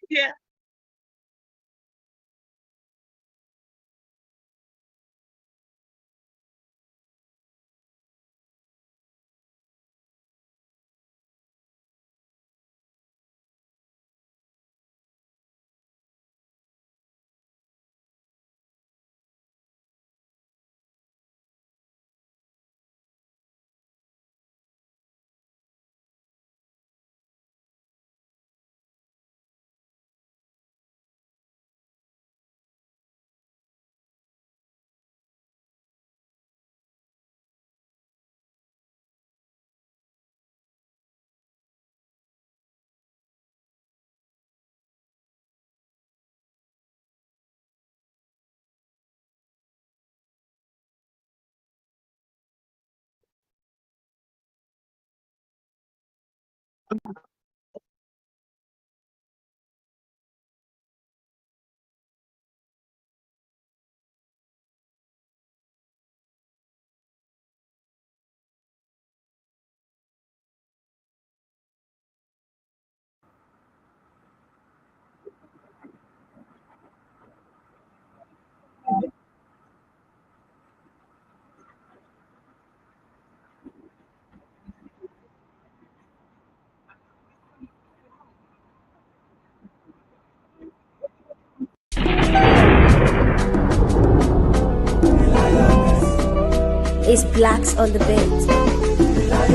Yeah. Is blacks on the beat.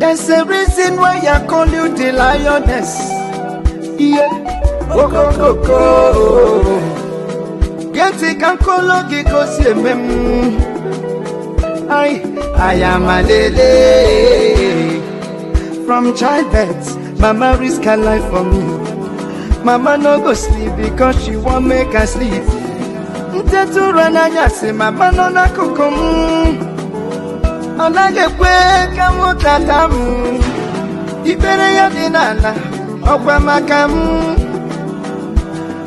There's a reason why I call you the lioness. Yeah, oh, go, go, go. Get it, can call you, go see me. I am a lady. From childbirth, Mama risk her life for me. Mama no go sleep because she won't make her sleep. Ntetu rana yase, Mama no na kukum. Onage kwe kamu tatamu. Ibere ya dinana, okwa makamu.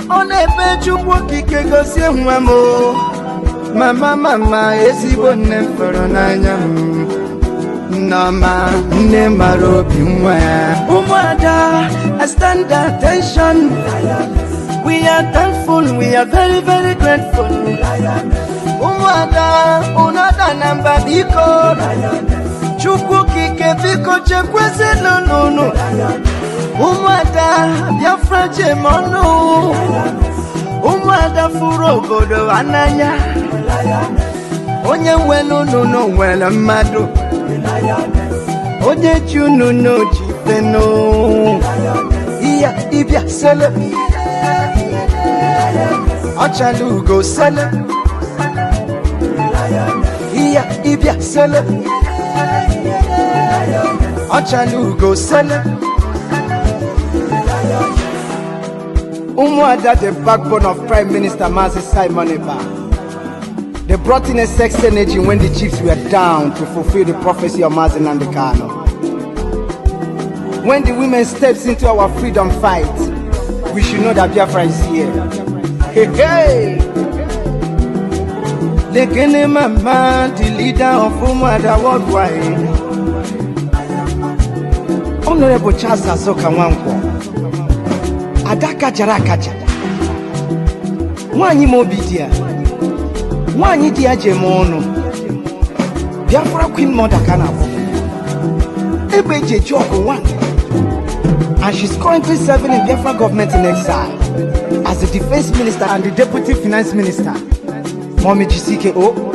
Onebe chukwu kike gosi mwamo. Mama, ezigbo nne fọrọ n'anya m. Nneọma, nne mara obi nwa ya. Ụmụada, I stand attention. We are thankful, we are very, very grateful. Ụmụada, ụnọda na mba biko. Chukwu kike biko chekwezi n'ụnụ. Ụmụada, Biafra chemọnụ. Ụmụada furu obodo ananya. Onye nwelu nunu nwere mmadụ. Onye ji unu n'oji fenu. Iya ibia sele. Ọchala ugo sele. Iya ibia sele. Ọchala ugo sele. Umuada, the backbone of Prime Minister Mazi Simon Eba. They brought in a sex energy when the chiefs were down to fulfill the prophecy of Mazi Nandekano. When the women steps into our freedom fight, we should know that Biafra is here. Hey, hey! Lekene Mama, the leader of Umuada worldwide. Honorable Charles Azoka Wankwo. Adaka jarakaja. Wanyi mobidia. Wanyi dia jemono. Biafra Queen Mother Kanabo. Ebeje Joko one. And she's currently serving in Biafra government in exile as the defense minister and the deputy finance minister. Mommy GCKO.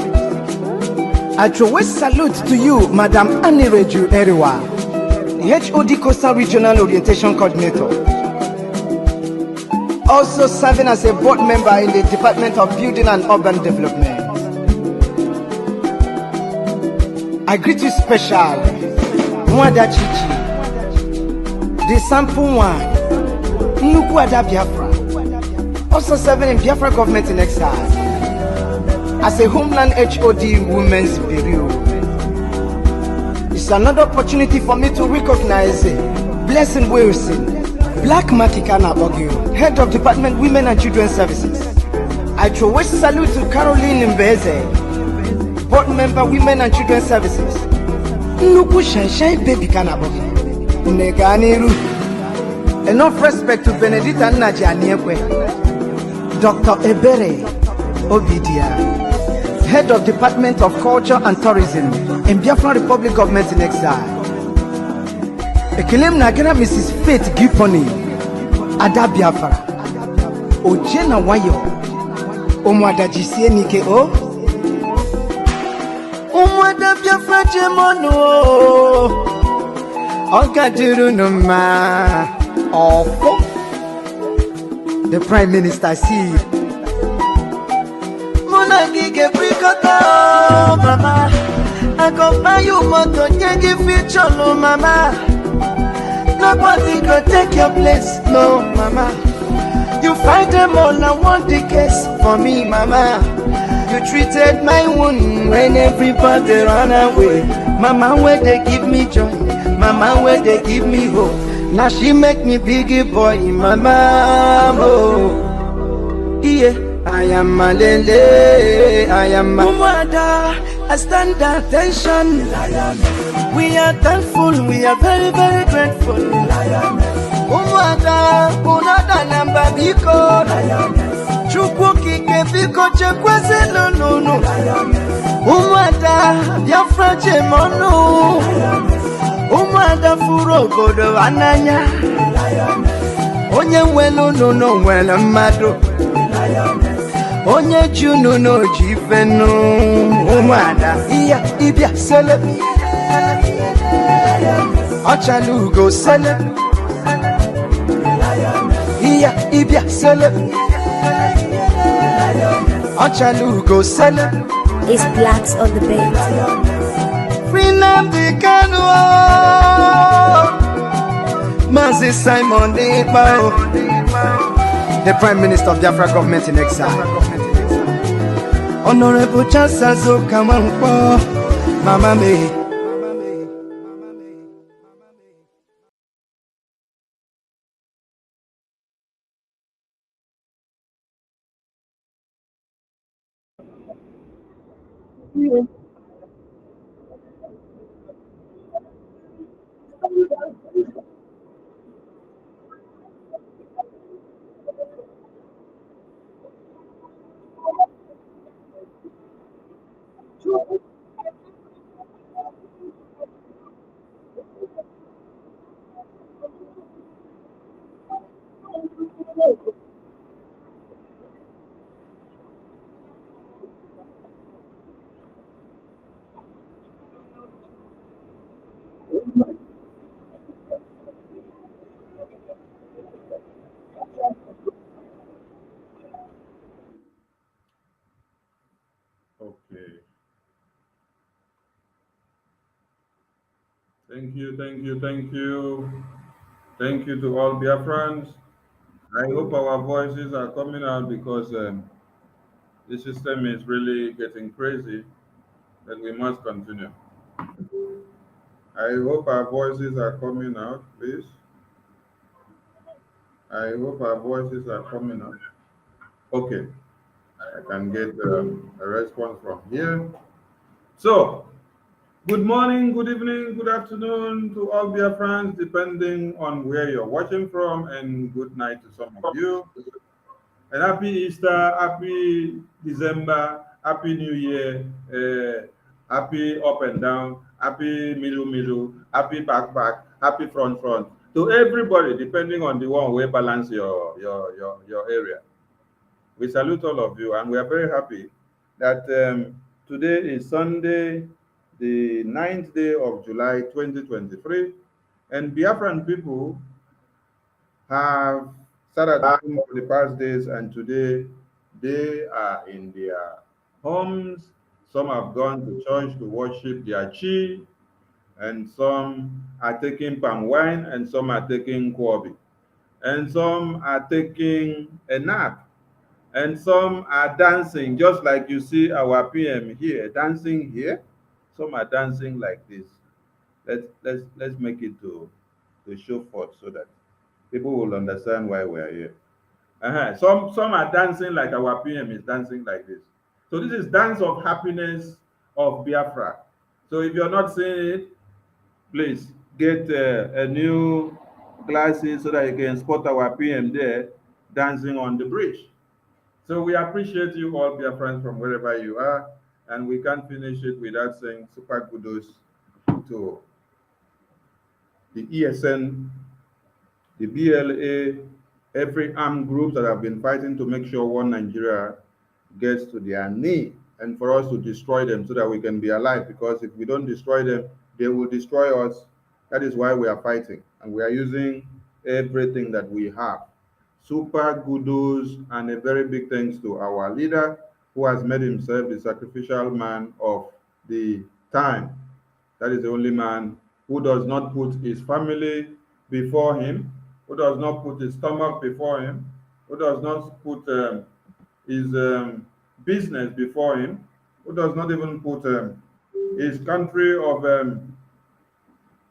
I throw a salute to you, Madam Anireju Eriwa, the HOD Coastal Regional Orientation Coordinator. Also serving as a board member in the Department of Building and Urban Development. I greet you specially, Mwada Chichi, the sample one, Nukwada Biafra, also serving in Biafra government in exile, as a Homeland HOD Women's Bureau. It's another opportunity for me to recognize Blessing Wilson, Black Makikana Bogio, Head of Department Women and Children Services. I throw a salute to Caroline Mbeze, board member, Women and Children Services. Nnukwu shine baby ka na-abụ gị. Nne gaa n'iru. Enough respect to Benedicta Nnaji Aniekwe, Dr. Ebere Obidia, Head of Department of Culture and Tourism in Biafran Republic Government in Exile. Ekele m na-agara Mrs. Faith Giponi, Ada Biafra, Oje na Wayo, Ụmụada jisie n'ike o. Ụmụada Biafra jemọnụ o. Ọ gadịrị unu mma. Oh, the Prime Minister see. Monagi get bricota, mama. I go buy you motor, nyangi feature, no mama. Nobody go take your place, no mama. You fight them all, I want the case for me, mama. You treated my wound when everybody ran away. Mama, where they give me joy, mama, where they give me hope. Now she make me biggie boy, mama. Oh, yeah, I am a lele, I am a mother. I stand attention. We are thankful, we are very, very grateful. Mother, unada namba biko. Chukwuki ke biko chekwese no no no. Mother, Biafra chemono. Umada furo godo ananya. Onye nwelu no nwele mmadụ. Onye junu no jifenu. Umada iya ibia sele. Ọchalugo sele. Iya ibia sele. Ọchalugo sele. It's blacks on the beat. Mazi Simon Depao, the Prime Minister of Biafra Government in Exile. Honorable Chansazo Kamanpo, Mama me. Okay. Thank you, thank you, thank you. Thank you to all Biafrans. I hope our voices are coming out because the system is really getting crazy, but we must continue. I hope our voices are coming out, please. I hope our voices are coming out. Okay, I can get a response from here. So, good morning, good evening, good afternoon to all Biafrans, depending on where you're watching from, and good night to some of you. And happy Easter, happy December, happy New Year, happy up and down, happy middle, happy back, happy front. To everybody, depending on the one where balance your area. We salute all of you, and we are very happy that today is Sunday, the 9th day of July 2023, and Biafran people have started at home for the past days, and today they are in their homes. Some have gone to church to worship their chi, and some are taking palm wine, and some are taking kwabi, and some are taking a nap, and some are dancing, just like you see our PM here dancing here. Some are dancing like this. Let's make it to show forth so that people will understand why we are here. Some are dancing like our PM is dancing like this. So this is dance of happiness of Biafra. So if you're not seeing it, please get a new glasses so that you can spot our PM there dancing on the bridge. So we appreciate you all, dear friends, from wherever you are, and we can't finish it without saying super kudos to the ESN, the BLA, every armed group that have been fighting to make sure one Nigeria gets to their knee, and for us to destroy them so that we can be alive. Because if we don't destroy them, they will destroy us. That is why we are fighting, and we are using everything that we have. Super kudos and a very big thanks to our leader who has made himself the sacrificial man of the time. That is the only man who does not put his family before him, who does not put his stomach before him, who does not put his business before him, who does not even put his country of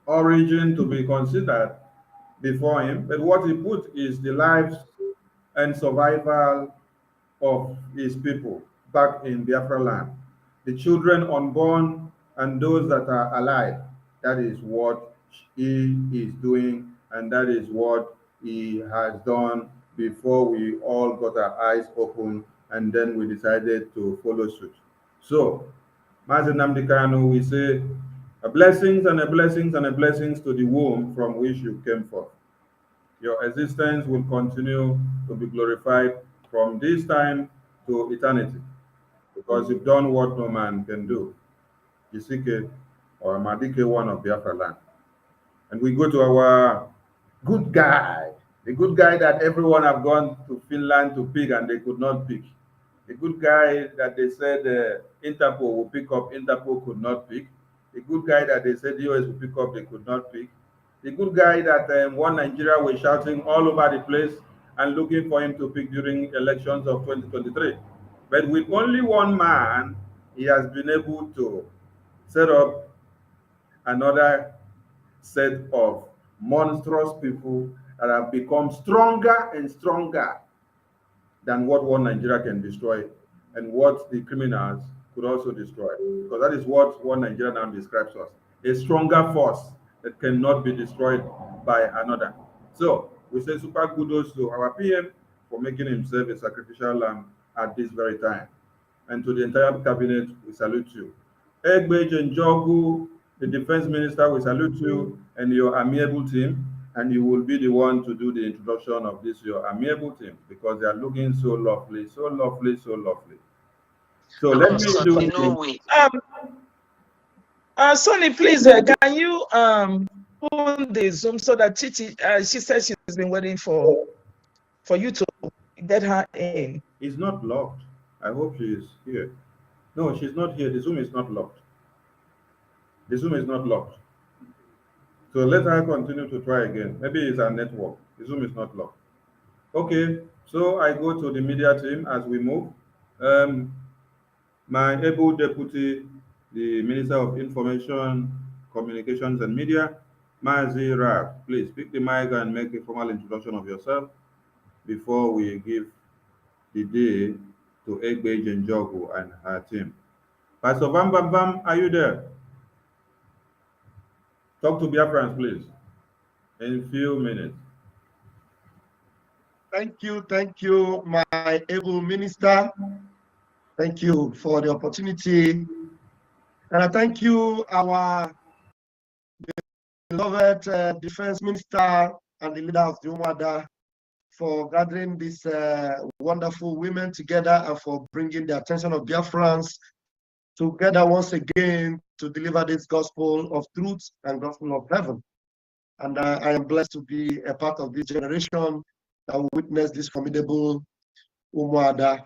origin to be considered before him. But what he put is the lives and survival of his people back in Biafra land. The children unborn and those that are alive. That is what he is doing, and that is what he has done before we all got our eyes open and then we decided to follow suit. So, Mazen Namdekano, we say a blessings and a blessings and a blessings to the womb from which you came forth. Your existence will continue to be glorified from this time to eternity, because you've done what no man can do. Isike or Madike, one of Biafra land. And we go to our good guy, the good guy that everyone have gone to Finland to pick and they could not pick. The good guy that they said Interpol will pick up, Interpol could not pick. The good guy that they said the US will pick up, they could not pick. The good guy that one Nigeria was shouting all over the place and looking for him to pick during elections of 2023. But with only one man, he has been able to set up another set of monstrous people that have become stronger and stronger than what one Nigeria can destroy and what the criminals could also destroy. Because that is what one Nigeria now describes us, a stronger force that cannot be destroyed by another. So we say super kudos to our PM for making himself a sacrificial lamb at this very time. And to the entire cabinet, we salute you. Egbeji Njogu, the defense minister, we salute you and your amiable team. And you will be the one to do the introduction of this your amiable team, because they are looking so lovely, so lovely, so lovely. So let me do Sonny, please, can you open the Zoom so that Chichi, she says she's been waiting for you to get her in. It's not locked. I hope she is here. No, she's not here. The Zoom is not locked. The Zoom is not locked. So let her continue to try again. Maybe it's our network. The Zoom is not locked. Okay, so I go to the media team as we move. My able deputy, the Minister of Information, Communications and Media, Mazi Raf, please pick the mic and make a formal introduction of yourself before we give the day to Egbeji Njogu and her team. Pastor Bam Bam Bam, are you there? Talk to BIAFRANS, please, in a few minutes. Thank you, my able minister. Thank you for the opportunity. And I thank you, our beloved defense minister and the leader of the UMADA, for gathering these wonderful women together and for bringing the attention of Biafrans together once again to deliver this gospel of truth and gospel of heaven. And I am blessed to be a part of this generation that will witness this formidable Umuada.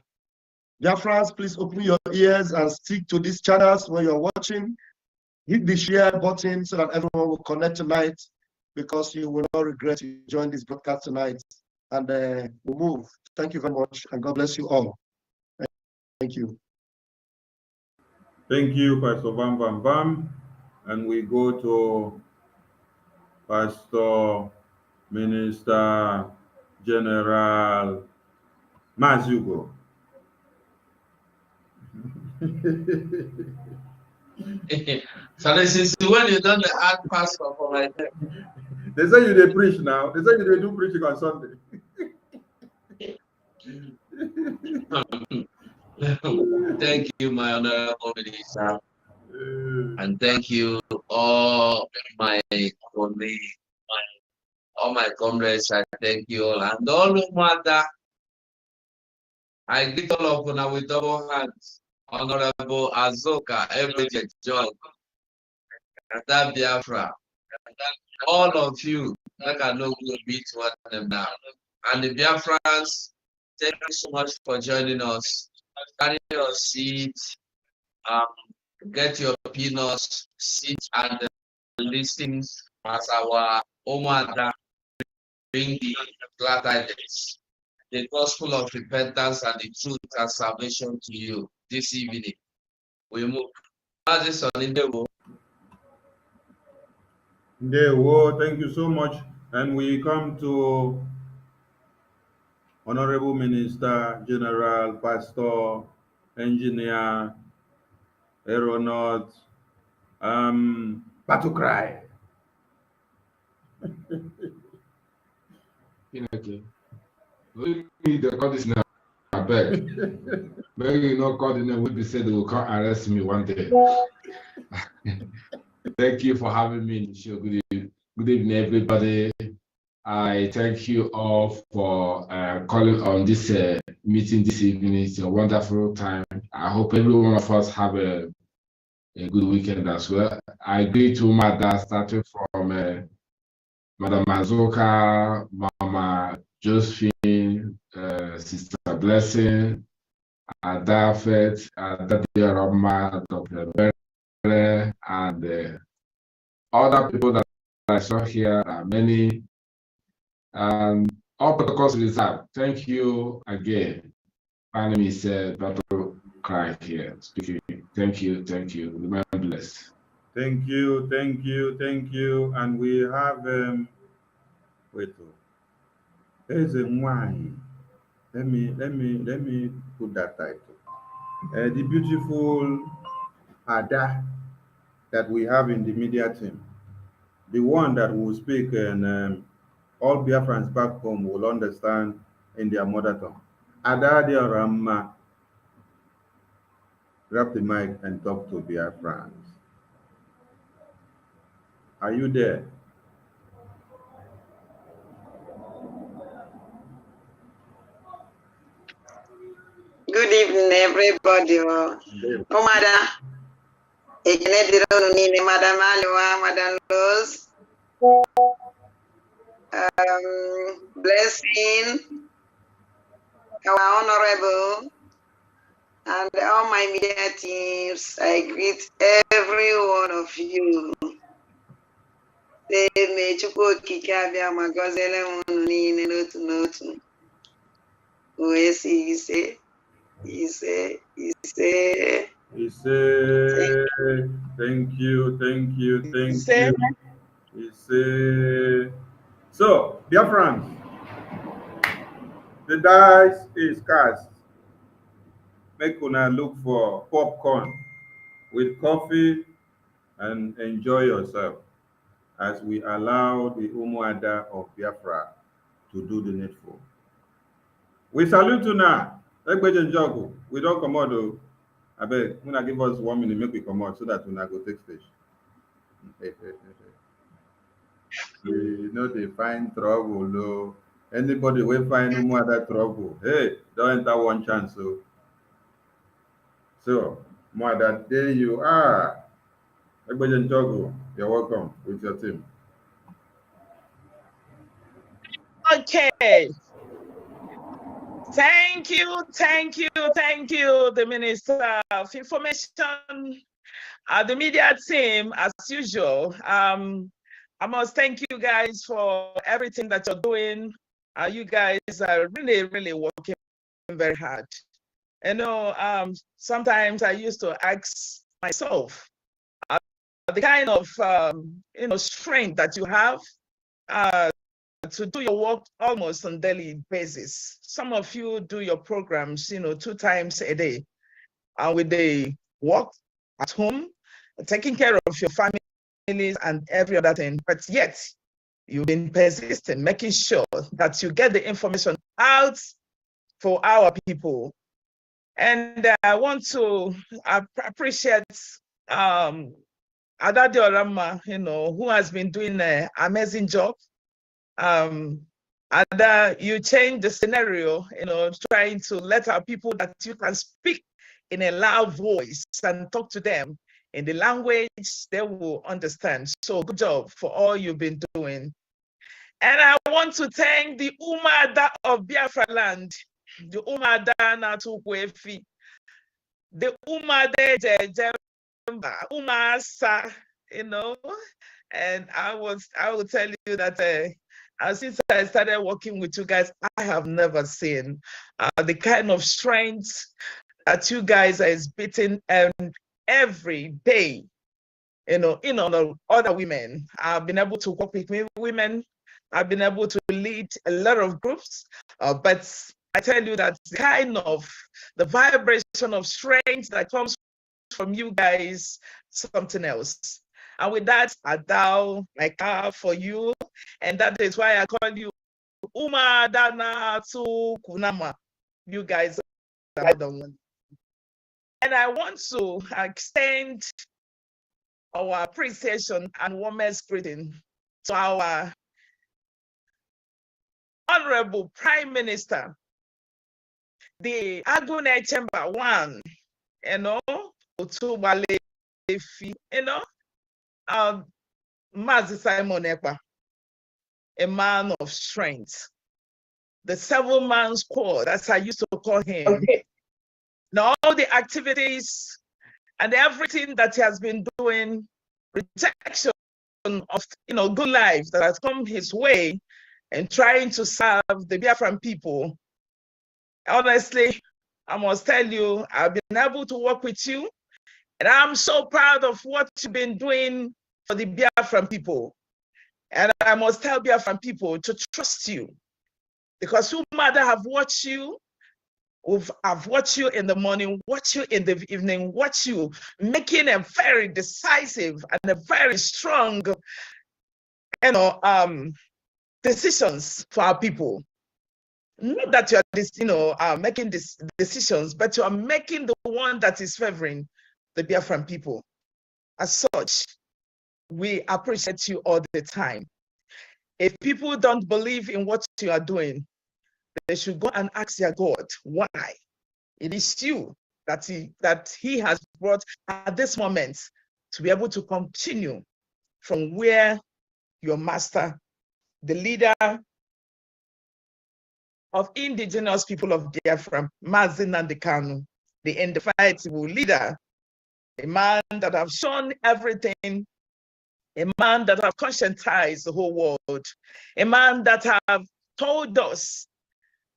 Biafrans, please open your ears and stick to these channels when you're watching. Hit the share button so that everyone will connect tonight, because you will not regret you join this broadcast tonight. And we'll move. Thank you very much, and God bless you all. Thank you. Thank you, Pastor Bam Bam Bam. And we go to Pastor Minister General Mazugo. So this is when you done the art pastor for my name. They say you dey preach now. They say you dey do preaching on Sunday. Thank you, my honorable minister. And thank you all my colleagues, all my comrades. I thank you all. And all no matter, I greet all of you with double hands. Honorable Azoka, every John, and Biafra, all of you, like I know we'll meet one of them now. And the Biafrans, thank you so much for joining us. Carry your seat, get your peanuts, sit and listen as our Omada bring the glad tidings, the gospel of repentance and the truth and salvation to you this evening. We move. Ndewo, thank you so much. And we come to Honorable Minister, General, Pastor, Engineer, Aeronaut, Battle Cry. Okay. We need to call this now. I beg. Maybe you not call the name. Will be said they will come arrest me one day. Thank you for having me in the show. Good evening, everybody. I thank you all for calling on this meeting this evening. It's a wonderful time. I hope every one of us have a good weekend as well. I agree to Mada, starting from Madam Mazoka, Mama Josephine, Sister Blessing, Adafet, Adadia Roma, Dr. Bere, and other people that I saw here are many. And all protocols reserved. Thank you again. My name is Battle Cry here speaking. Thank you. Remain blessed. Thank you. And we have wait. There's a wine. Let me put that title. The beautiful Ada that we have in the media team. The one that will speak and all Biafrans back home will understand in their mother tongue. Ada Diorama, grab the mic and talk to Biafrans. Are you there? Good evening, everybody. Mada, Madam Alua, Madam Rose, Blessing, our honorable, and all my media teams. I greet every one of you. May Chukwu Okike abịa ma gọziere unu niile n'otu n'otu. Wee sị ise. Thank you. So, dear friends, the dice is cast. Make una look for popcorn with coffee and enjoy yourself as we allow the Umuada of Biafra to do the needful. We salute you now. We don't come out though. I beg, gonna give us 1 minute, make we come out so that we not go take stage. We know they find trouble, no. Anybody will find no more that trouble. Hey, don't enter one chance. So, Mother, there you are. Everybody in Togo, you're welcome with your team. Okay. Thank you, the Minister of Information, the media team, as usual. I must thank you guys for everything that you're doing. You guys are really working very hard. You know, sometimes I used to ask myself, the kind of strength that you have to do your work almost on daily basis. Some of you do your programs, 2 times a day, and with the work at home, taking care of your families and every other thing, but yet you've been persistent, making sure that you get the information out for our people. And I want to appreciate Adade Orama, who has been doing an amazing job. Ada, you changed the scenario, trying to let our people that you can speak in a loud voice and talk to them in the language they will understand. So good job for all you've been doing. And I want to thank the Umada of Biafra land, the Umada Natukwefi, the Umade Jemba, Umasa, and I will tell you that since I started working with you guys, I have never seen the kind of strength that you guys are exhibiting every day. In other women, I've been able to work with women. I've been able to lead a lot of groups, but I tell you that the vibration of strength that comes from you guys, something else. And with that, I bow my car for you. And that is why I call you Uma Dana to Kunama. You guys are the one. And I want to extend our appreciation and warmest greeting to our Honorable Prime Minister, the Agune Chamber 1, Otubale, Mazi Simon Ekpa, a man of strength, the 7-man squad, as I used to call him. Okay. Now, all the activities and everything that he has been doing, protection of good life that has come his way, and trying to serve the Biafran people. Honestly, I must tell you, I've been able to work with you, and I'm so proud of what you've been doing for the Biafran people. And I must tell Biafran people to trust you, because your mother have watched you. I've watched you in the morning, watched you in the evening, watched you making a very decisive and a very strong, decisions for our people. Not that you are making these decisions, but you are making the one that is favoring the Biafran people. As such, we appreciate you all the time. If people don't believe in what you are doing, they should go and ask their God why. It is you that he has brought at this moment to be able to continue from where your master, the leader of indigenous people of Biafra, Mazi Nnamdi Kanu, the indefatigable leader, a man that have shown everything, a man that have conscientized the whole world, a man that have told us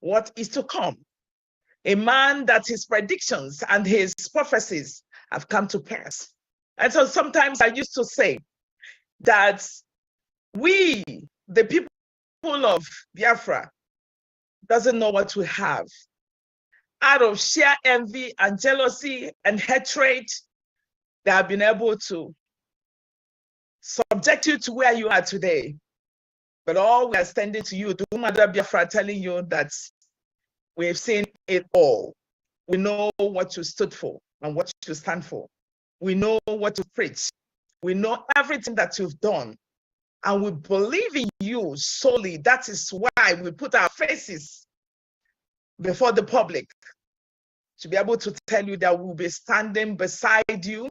what is to come, a man that his predictions and his prophecies have come to pass. And so sometimes I used to say that we, the people of Biafra, doesn't know what we have. Out of sheer envy and jealousy and hatred, they have been able to subject you to where you are today. But all we are standing to you, to Mother Biafra, telling you that we've seen it all. We know what you stood for and what you stand for. We know what you preach. We know everything that you've done. And we believe in you solely. That is why we put our faces before the public to be able to tell you that we'll be standing beside you,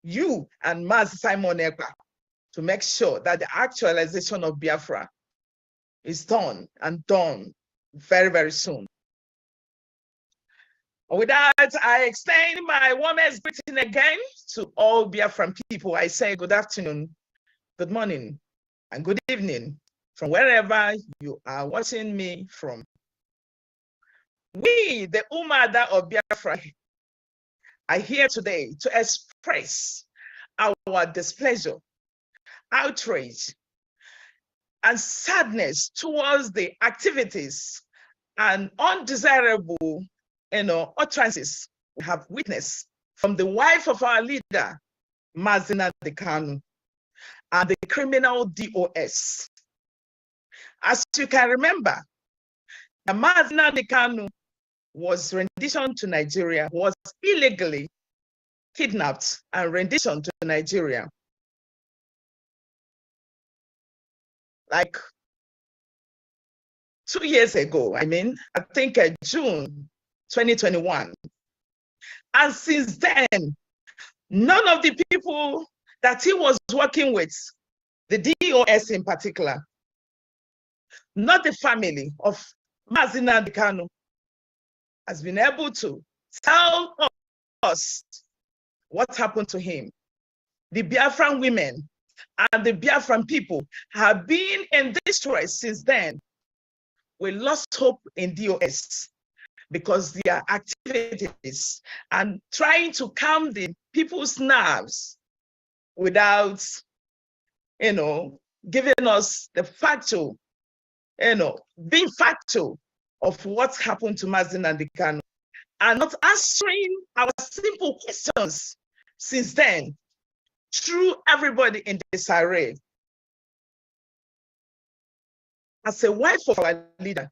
you and Mazi Simon Ekpa, to make sure that the actualization of Biafra is done and done very, very soon. With that, I extend my warmest greeting again to all Biafran people. I say good afternoon, good morning, and good evening from wherever you are watching me from. We, the Umada of Biafra, are here today to express our displeasure, outrage, and sadness towards the activities and undesirable, utterances we have witnessed from the wife of our leader, Mazi Nnamdi Kanu and the criminal DOS. As you can remember, the Mazi Nnamdi Kanu was renditioned to Nigeria, was illegally kidnapped and renditioned to Nigeria. Like 2 years ago, I think June 2021. And since then, none of the people that he was working with, the DOS in particular, not the family of Mazi Nnamdi Kanu, has been able to tell us what happened to him. The Biafran women and the Biafran people have been in distress since then. We lost hope in DOS because their activities and trying to calm the people's nerves without, giving us the factual, being factual of what's happened to Mazi Nnamdi Kanu and not answering our simple questions since then threw everybody in disarray. As a wife of our leader,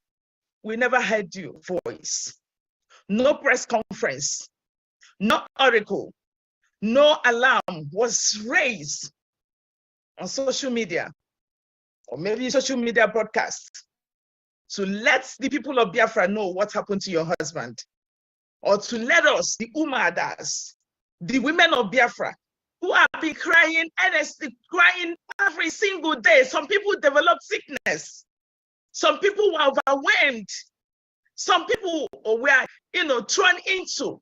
we never heard your voice. No press conference, no oracle, no alarm was raised on social media, or maybe social media broadcasts, to let the people of Biafra know what happened to your husband, or to let us, the Umadas, the women of Biafra, who have been crying, earnestly crying every single day. Some people develop sickness. Some people were overwhelmed. Some people were, thrown into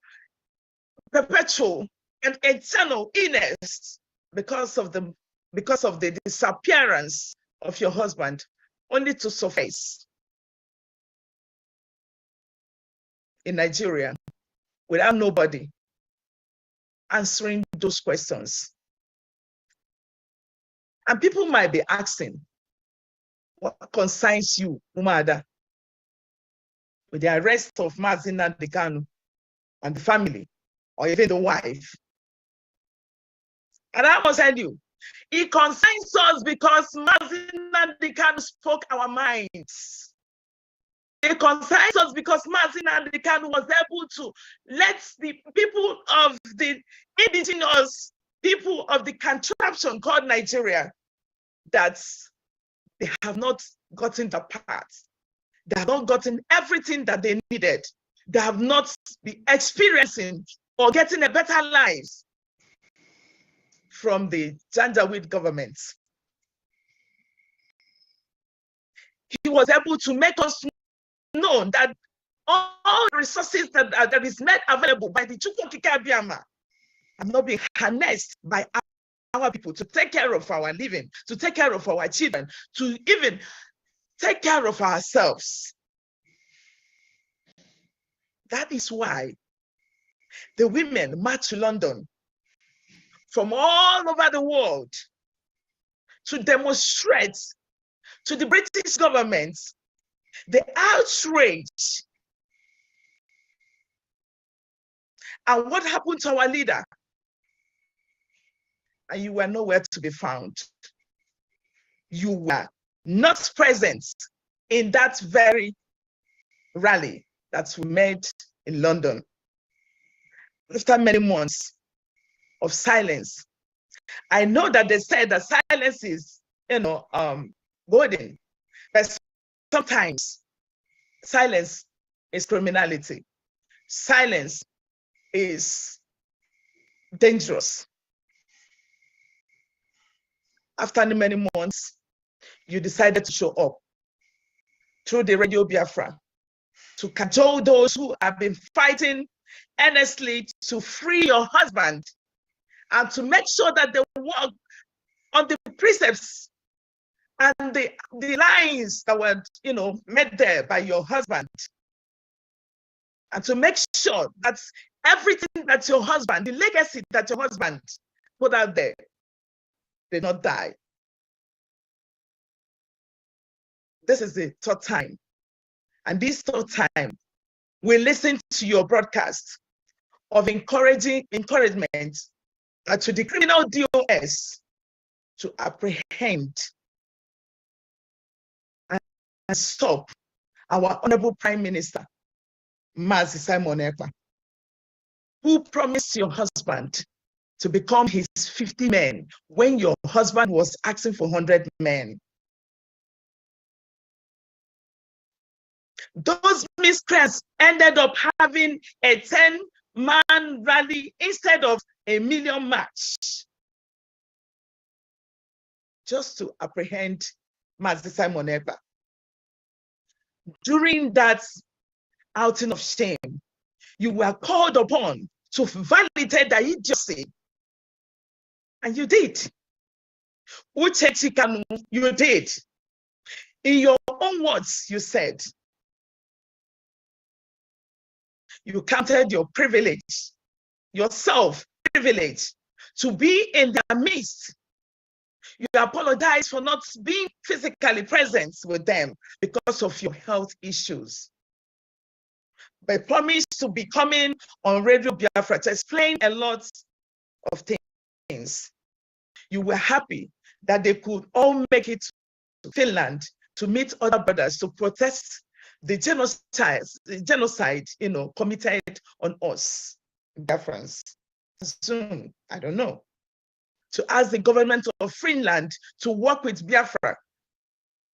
perpetual and eternal illness because of the disappearance of your husband, only to surface in Nigeria without nobody answering those questions. And people might be asking, what concerns you, Umada, with the arrest of Mazi Nnamdi Kanu and the family, or even the wife? And I must tell you, it concerns us because Mazi Nnamdi Kanu spoke our minds. It concerns us because Mazi Nnamdi Kanu was able to let the people of the indigenous people of the contraption called Nigeria, that they have not gotten the part. They have not gotten everything that they needed. They have not been experiencing or getting a better life from the Janjaweed government. He was able to make us know that all resources that is made available by the Chukwokika Biama have not been harnessed by our people to take care of our living, to take care of our children, to even take care of ourselves. That is why the women marched to London from all over the world to demonstrate to the British government the outrage and what happened to our leader. And you were nowhere to be found. You were not present in that very rally that we made in London. After many months of silence, I know that they said that silence is, golden, but sometimes silence is criminality. Silence is dangerous. After many months, you decided to show up through the Radio Biafra to cajole those who have been fighting earnestly to free your husband and to make sure that they work on the precepts and the lines that were, made there by your husband, and to make sure that everything that your husband, the legacy that your husband put out there, did not die. This is the third time. And this third time, we listen to your broadcast of encouragement to the criminal DOS to apprehend and stop our Honorable Prime Minister, Mazi Simon Ekpa, who promised your husband to become his 50 men when your husband was asking for 100 men. Those miscreants ended up having a 10-man rally instead of a million march, just to apprehend Mazi Simon Ekpa. During that outing of shame, you were called upon to validate the idiocy, and you did. Uchechi Kanu, you did. In your own words, you said, you counted your privilege, yourself privilege, to be in their midst. You apologize for not being physically present with them because of your health issues. But promised to be coming on Radio Biafra to explain a lot of things. You were happy that they could all make it to Finland to meet other brothers to protest the genocide, committed on us, Biafrans. Soon, I don't know, to ask the government of Finland to work with Biafra,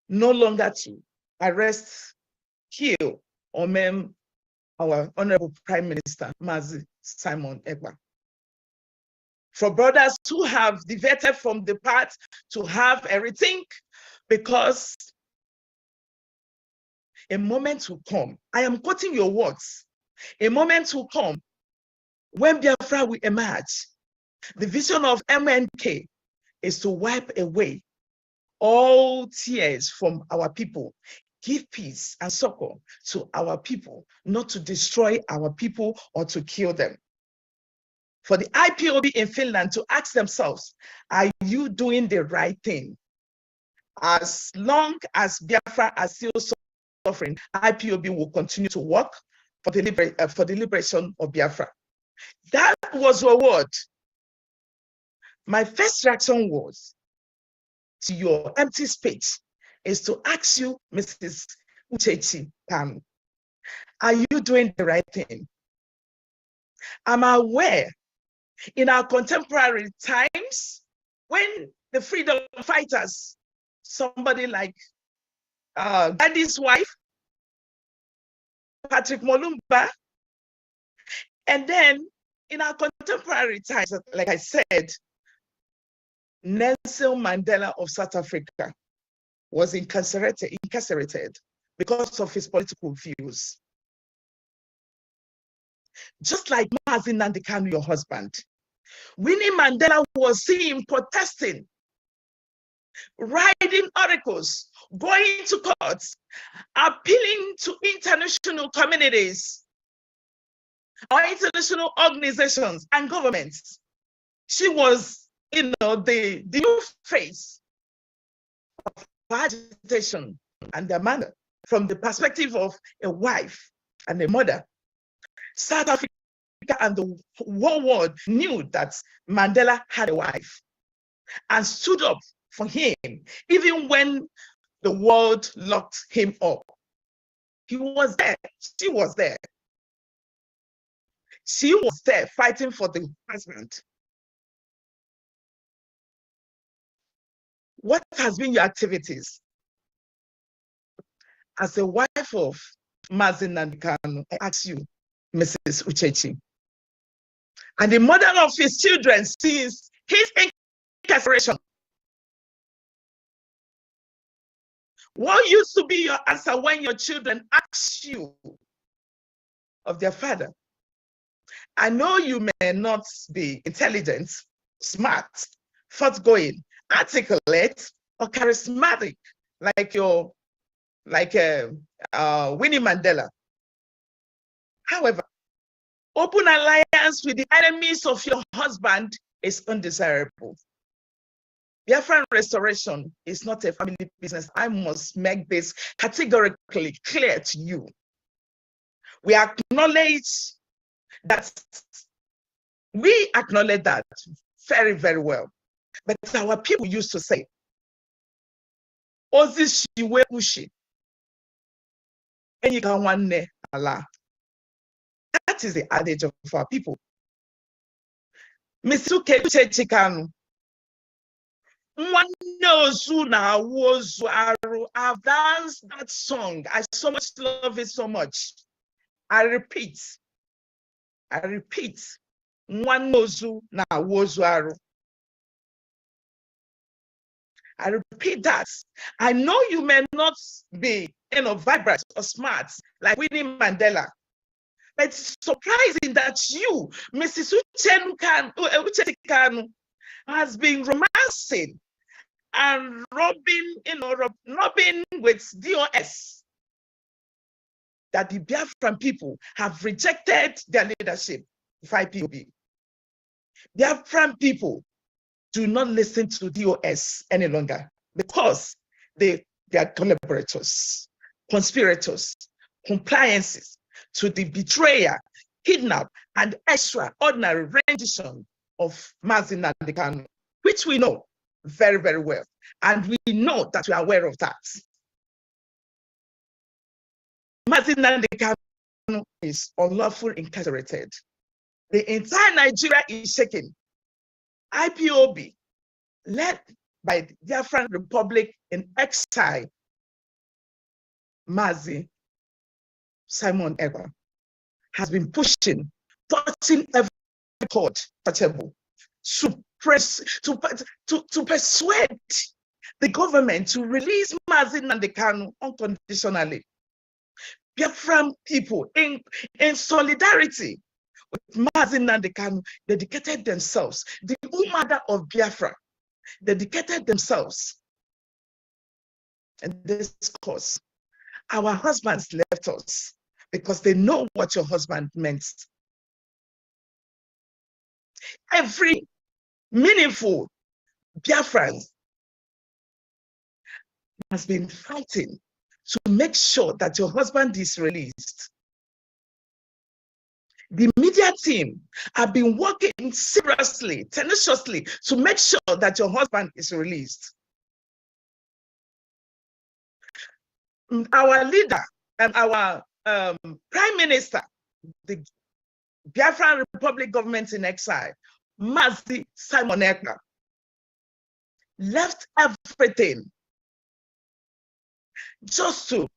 no longer to arrest, kill, or maim our Honorable Prime Minister, Mazi Simon Ekpa. For brothers who have diverted from the path to have a rethink, because a moment will come, I am quoting your words, a moment will come when Biafra will emerge. The vision of MNK is to wipe away all tears from our people, give peace and succor to our people, not to destroy our people or to kill them. For the IPOB in Finland to ask themselves, are you doing the right thing? As long as Biafra are still suffering, IPOB will continue to work for the liberation of Biafra. That was your word. My first reaction was to your empty speech is to ask you, Mrs. Uchechi Kanu, are you doing the right thing? I'm aware in our contemporary times, when the freedom fighters, somebody like Gandhi's wife, Patrick Molumba, and then in our contemporary times, like I said, Nelson Mandela of South Africa was incarcerated because of his political views. Just like Mazi Nnamdi Kanu, your husband, Winnie Mandela was seen protesting, writing articles, going to courts, appealing to international communities, or international organizations and governments. She was, the new face of agitation and their manner from the perspective of a wife and a mother. South Africa and the whole world knew that Mandela had a wife and stood up for him, even when the world locked him up. He was there. She was there. She was there fighting for the husband. What has been your activities? As a wife of Mazi Nnamdi Kanu, I ask you, Mrs. Uchechi, and the mother of his children since his incarceration, what used to be your answer when your children ask you of their father? I know you may not be intelligent, smart, forthgoing, articulate, or charismatic like Winnie Mandela. However, open alliance with the enemies of your husband is undesirable. Biafran restoration is not a family business. I must make this categorically clear to you. We acknowledge that very, very well. But our people used to say, Ozi shiwe ushi. That is the adage of our people. Misuke Chechikanu. I've danced that song. I so much love it so much. I repeat. I repeat that. I know you may not be, vibrant or smart like Winnie Mandela, but it's surprising that you, Mrs. Uche Kanu, has been romancing and rubbing with DOS, that the Biafran people have rejected their leadership, IPOB. Biafran people do not listen to DOS any longer because they are collaborators, conspirators, compliances to the betrayer, kidnap, and extraordinary rendition of Mazin Nnamdi Kanu, which we know very, very well. And we know that we are aware of that. Mazin Nnamdi Kanu is unlawfully incarcerated. The entire Nigeria is shaking. IPOB, led by the Biafran Republic in exile, Mazi Simon Ekpa, has been touching every chord touchable to persuade the government to release Mazi Nnamdi Kanu unconditionally. Biafran people in solidarity with Mazi Nnamdi Kanu dedicated themselves. The Umada of Biafra dedicated themselves. And this cause, our husbands left us because they know what your husband meant. Every meaningful Biafran has been fighting to make sure that your husband is released. The media team have been working seriously, tenaciously to make sure that your husband is released. Our leader and our prime minister, the Biafran Republic government in exile, Mazi Simon Ekpa, left everything just to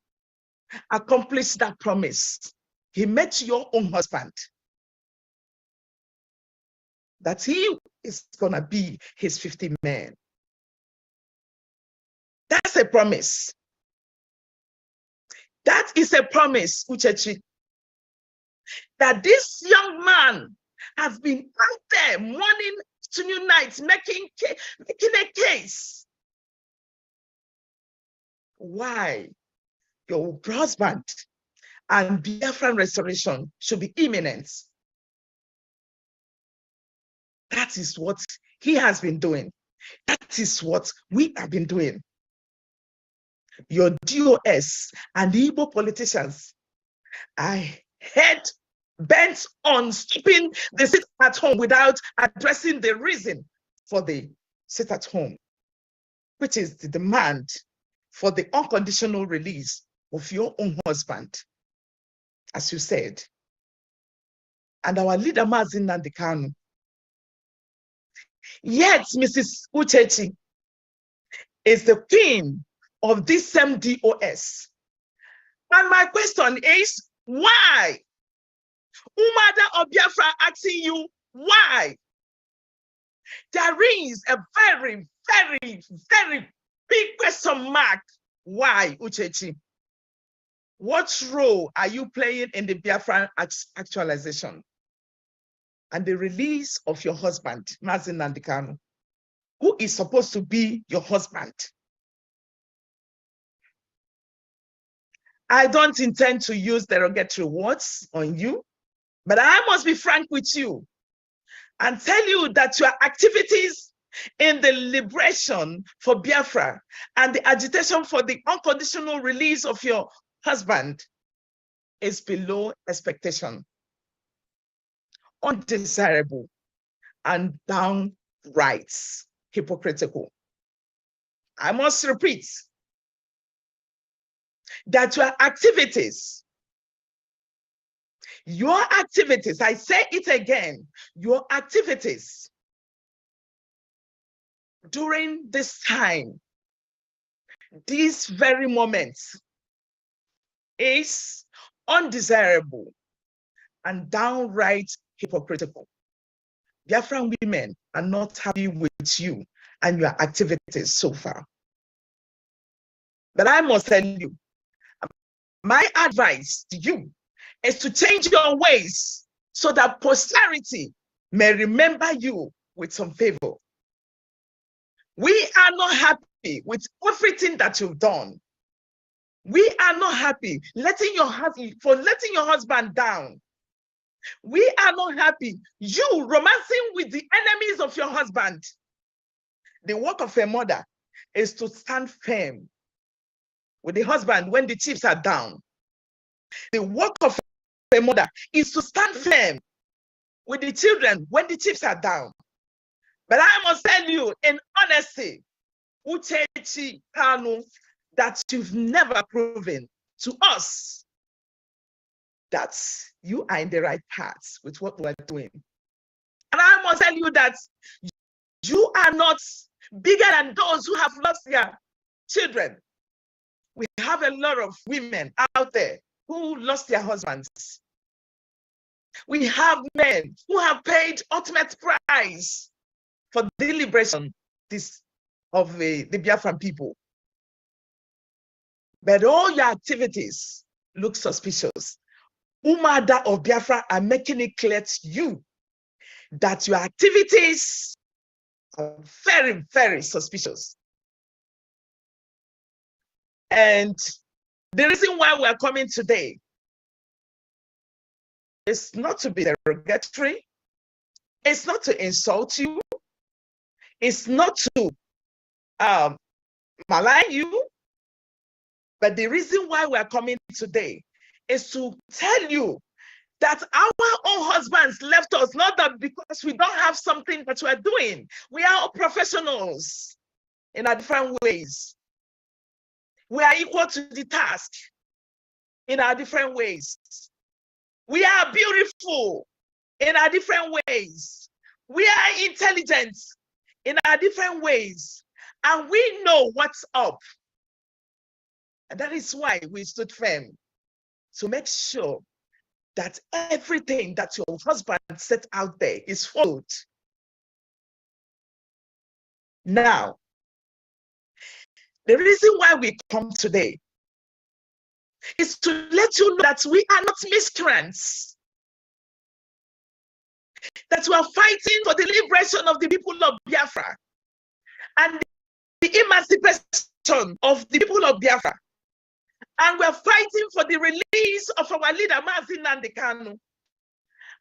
accomplish that promise. He met your own husband, that he is gonna be his 50 men. That's a promise. That is a promise, Uchechi, that this young man has been out there morning to new night making a case. Why your husband and Biafran restoration should be imminent. That is what he has been doing. That is what we have been doing. Your DOS and the Igbo politicians, I heard, bent on stopping the sit at home without addressing the reason for the sit at home, which is the demand for the unconditional release of your own husband, as you said. And our leader, Mazi Nnamdi Kanu. Yet, Mrs. Uchechi is the queen of this same DOS. And my question is, why? Umada of Biafra asking you, why? There is a very, very, very big question mark. Why, Uchechi? What role are you playing in the Biafran actualization and the release of your husband, Mazi Nnamdi Kanu, who is supposed to be your husband? I don't intend to use derogatory words on you, but I must be frank with you and tell you that your activities in the liberation for Biafra and the agitation for the unconditional release of your husband is below expectation, undesirable, and bound rights hypocritical. I must repeat that your activities, I say it again, your activities during this time, this very moment, is undesirable and downright hypocritical. Biafran women are not happy with you and your activities so far. But I must tell you, my advice to you is to change your ways so that posterity may remember you with some favor. We are not happy with everything that you've done. We are not happy letting your husband down. We are not happy you romancing with the enemies of your husband. The work of a mother is to stand firm with the husband when the chips are down. The work of a mother is to stand firm with the children when the chips are down. But I must tell you in honesty, Uchechi Kanu, that you've never proven to us that you are in the right path with what we're doing. And I must tell you that you are not bigger than those who have lost their children. We have a lot of women out there who lost their husbands. We have men who have paid ultimate price for the liberation of the Biafran people. But all your activities look suspicious. Umada of Biafra are making it clear to you that your activities are very, very suspicious. And the reason why we're coming today is not to be derogatory, it's not to insult you, it's not to malign you, but the reason why we're coming today is to tell you that our own husbands left us, not that because we don't have something that we're doing. We are all professionals in our different ways. We are equal to the task in our different ways. We are beautiful in our different ways. We are intelligent in our different ways. And we know what's up. And that is why we stood firm to make sure that everything that your husband set out there is followed. Now, the reason why we come today is to let you know that we are not miscreants, that we are fighting for the liberation of the people of Biafra and the emancipation of the people of Biafra. And we're fighting for the release of our leader, Mazi Nnamdi Kanu.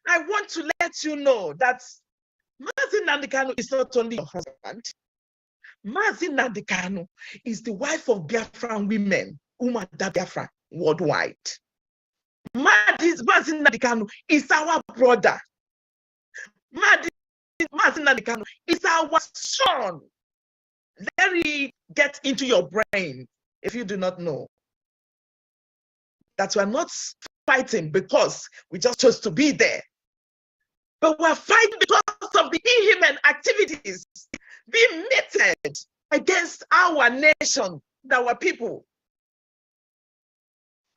I want to let you know that Mazi Nnamdi Kanu is not only your husband. Mazi Nnamdi Kanu is the wife of Biafran women, Umada Biafra, worldwide. Mazi Nnamdi Kanu is our brother. Mazi Nnamdi Kanu is our son. Let me get into your brain if you do not know that we are not fighting because we just chose to be there, but we're fighting because of the inhuman activities being meted against our nation, our people.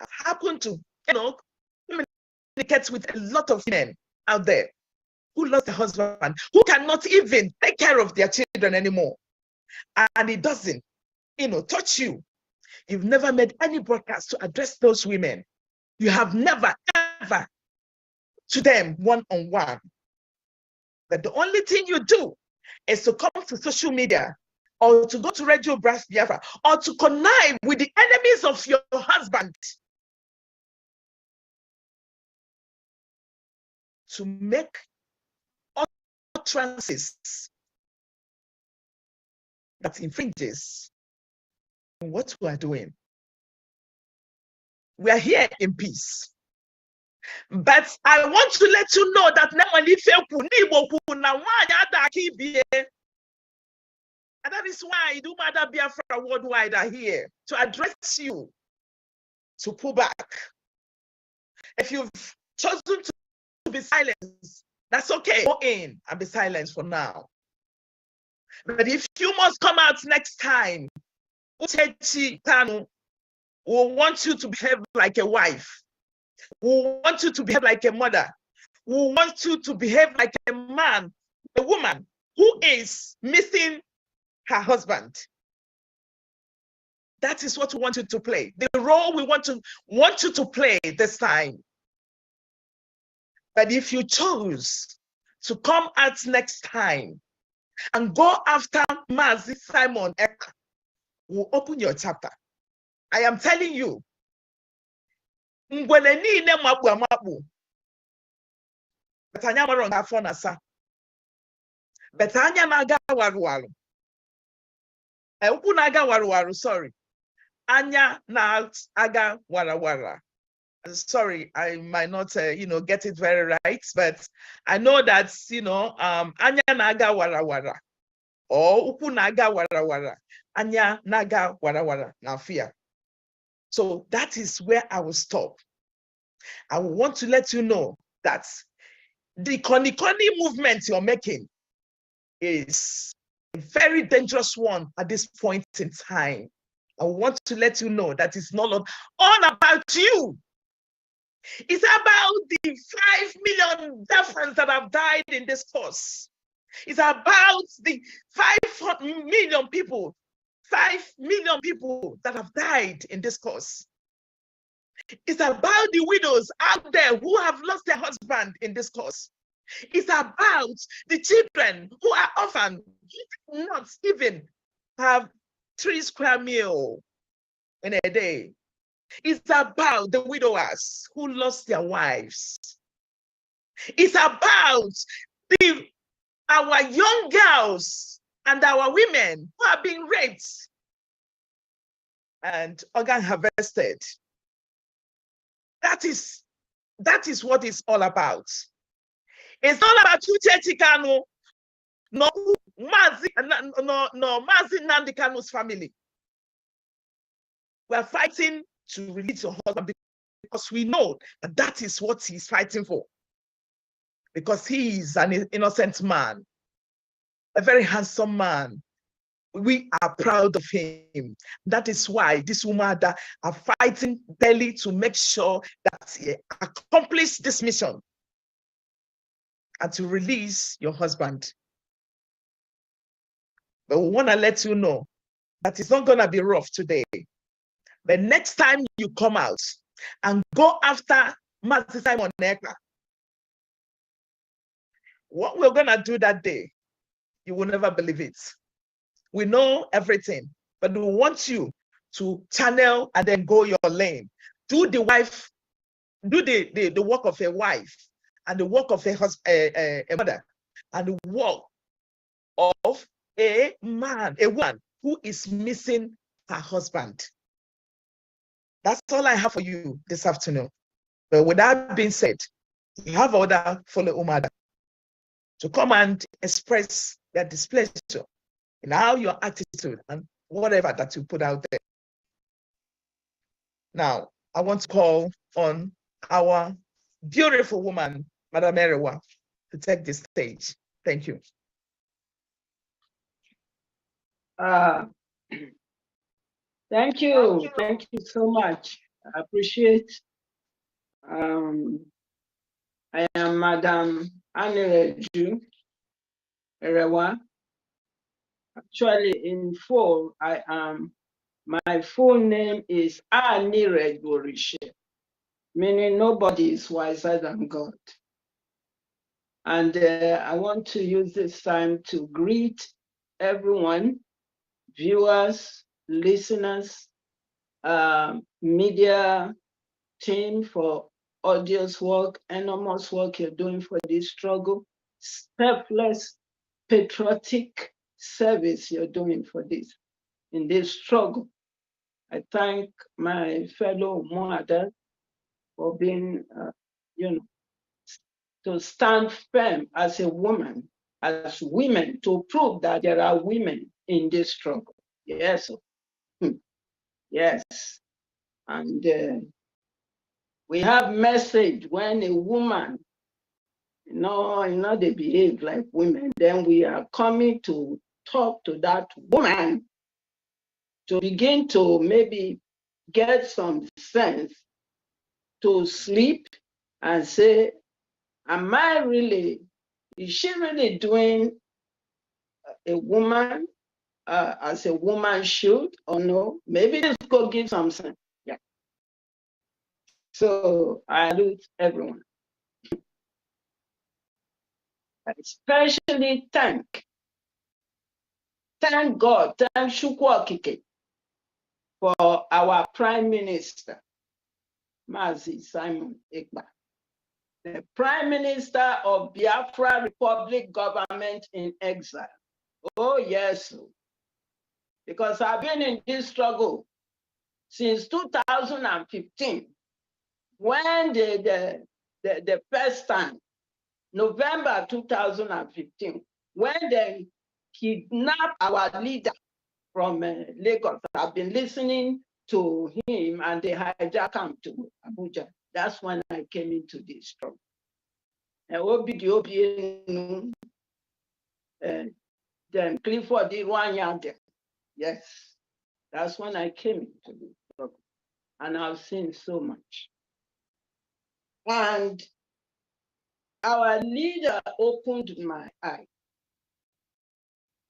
I've happened to, communicate with a lot of men out there who lost their husband, who cannot even take care of their children anymore. And it doesn't, touch you. You've never made any broadcast to address those women. You have never, ever to them one-on-one. But the only thing you do is to come to social media or to go to Radio Brass Biafra or to connive with the enemies of your husband to make utterances that infringes on what we are doing. We are here in peace. But I want to let you know that and that is why the Mother Biafra worldwide are here to address you, to pull back. If you've chosen to be silent, that's okay. Go in and be silent for now. But if you must come out next time, we want you to behave like a wife. We want you to behave like a mother. We want you to behave like a man, a woman who is missing her husband. That is what we want you to play. The role we want you to play this time. But if you choose to come out next time and go after Mazi Simon Ek, we'll open your chapter. I am telling you. But sorry. Anya na aga wara wara. Sorry, I might not, get it very right, but I know that, anya naga wara wara, or upu naga wara wara, anya naga wara wara, na fear. So that is where I will stop. I want to let you know that the Koni movement you're making is a very dangerous one at this point in time. I want to let you know that it's not all about you. It's about the 5 million Biafrans that have died in this cause. It's about the 5 million people, 5 million people that have died in this cause. It's about the widows out there who have lost their husband in this cause. It's about the children who are orphaned, who not even have 3 square meals in a day. It's about the widowers who lost their wives. It's about our young girls and our women who are being raped and organ harvested. That is what it's all about. It's not about Uche Kanu, no Mazi Nnamdi Kanu's family. We are fighting to release your husband because we know that is what he's fighting for. Because he is an innocent man, a very handsome man. We are proud of him. That is why this woman are fighting daily to make sure that he accomplishes this mission and to release your husband. But we want to let you know that it's not going to be rough today. But next time you come out and go after Mazi Simon Neka, what we're going to do that day, you will never believe it. We know everything, but we want you to channel and then go your lane. Do the work of a wife and the work of a mother and the work of a man, a woman who is missing her husband. That's all I have for you this afternoon. But with that being said, we have order for the Umada to come and express their displeasure in how your attitude and whatever that you put out there. Now, I want to call on our beautiful woman, Madam Erewa, to take the stage. Thank you. Thank you so much. I appreciate. I am Madam Anireju Erewa. Actually, in full, my full name is Anireju Orishe, meaning nobody is wiser than God. And I want to use this time to greet everyone, viewers, listeners, media team for audience work, enormous work you're doing for this struggle, selfless, patriotic service you're doing for this, in this struggle. I thank my fellow Moada for being you know, to stand firm as a woman, as women, to prove that there are women in this struggle. Yes, yes. And we have message when a woman, they behave like women, then we are coming to talk to that woman to begin to maybe get some sense to sleep and say, is she really doing a woman as a woman should or no? Maybe this could give some sense. Yeah. So I salute everyone. I especially thank God, thank Chukwuokike for our Prime Minister, Mazi Simon Ekpa, the Prime Minister of Biafra Republic Government in Exile. Oh, yes, because I've been in this struggle since 2015, when the first time, November 2015, when they kidnapped our leader from Lagos. I've been listening to him and they hijacked him to Abuja. That's when I came into this struggle. Then Clifford Irwanya. Yes, that's when I came into this struggle. And I've seen so much. And our leader opened my eyes.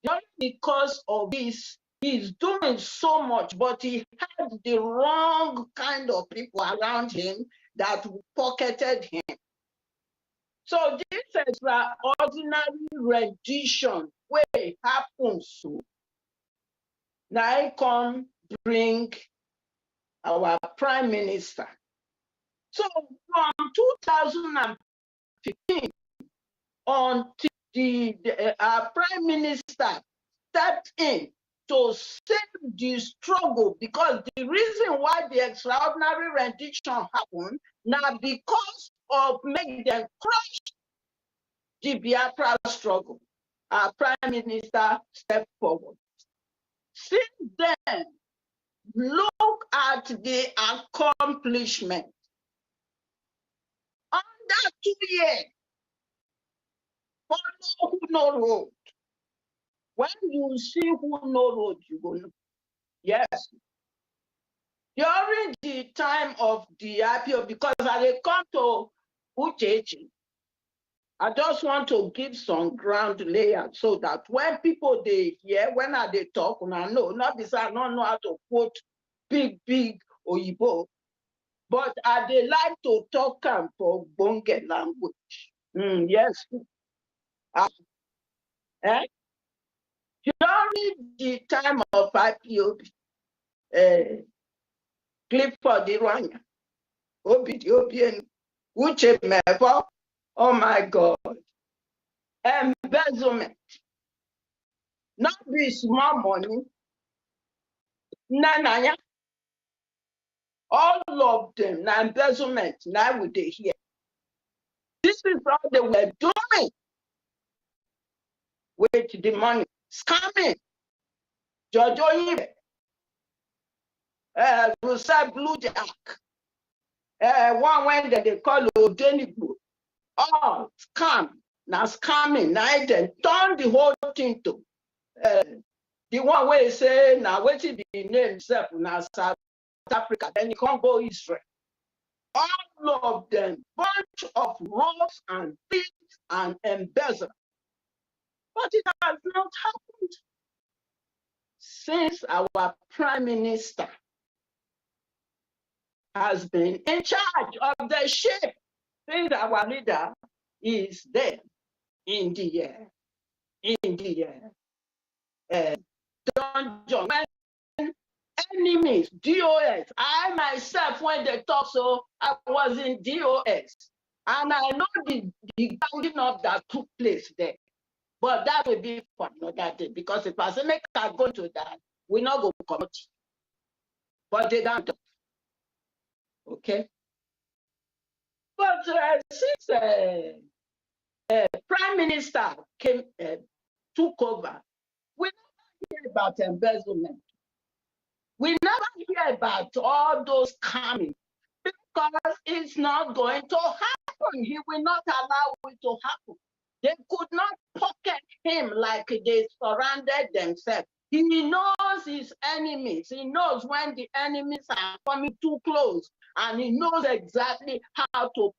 Not because of this, he's doing so much, but he had the wrong kind of people around him that pocketed him. So this extraordinary rendition where happens to now I come bring our Prime Minister. So from 2015 until our Prime Minister stepped in to save the struggle, because the reason why the extraordinary rendition happened now because of making them crush the Biafra struggle. Our Prime Minister stepped forward. Since then, look at the accomplishment. Under 2 years, follow who no road. When you see who no road, you go know. Yes. During the time of the IPO, because I come to Uchechi, I just want to give some ground layer so that when people they hear, when they talk, I know, not because I don't know how to quote big Oyibo, but they like to talk for Bonge language. Yes. During the time of IPO, Clifford Irwanya, Obidiobien, Uche Mevo, oh my God, embezzlement, not be small money, nananya, all of them, now embezzlement, now we they hear. This is what they were doing with the money, scamming. George Oyibe, Rusa Blue Jack, one when they call Odenigbo, all scam, now scamming, now they turn the whole thing to the one way say now what it be name self now South Africa, then you can't go Israel. All of them, bunch of robes and thieves and embezzlement. But it has not happened since our Prime Minister has been in charge of the ship. Since our leader is there in the dungeon. When enemies, DOS, I myself, when they talk, so I was in DOS, and I know the ganging up that took place there. But that will be for another day, because if I say make I go to that, we not go come. But they don't. Okay. But since Prime Minister came, took over, we never hear about embezzlement. We never hear about all those coming because it's not going to happen. He will not allow it to happen. They could not pocket him like they surrounded themselves. He knows his enemies. He knows when the enemies are coming too close, and he knows exactly how to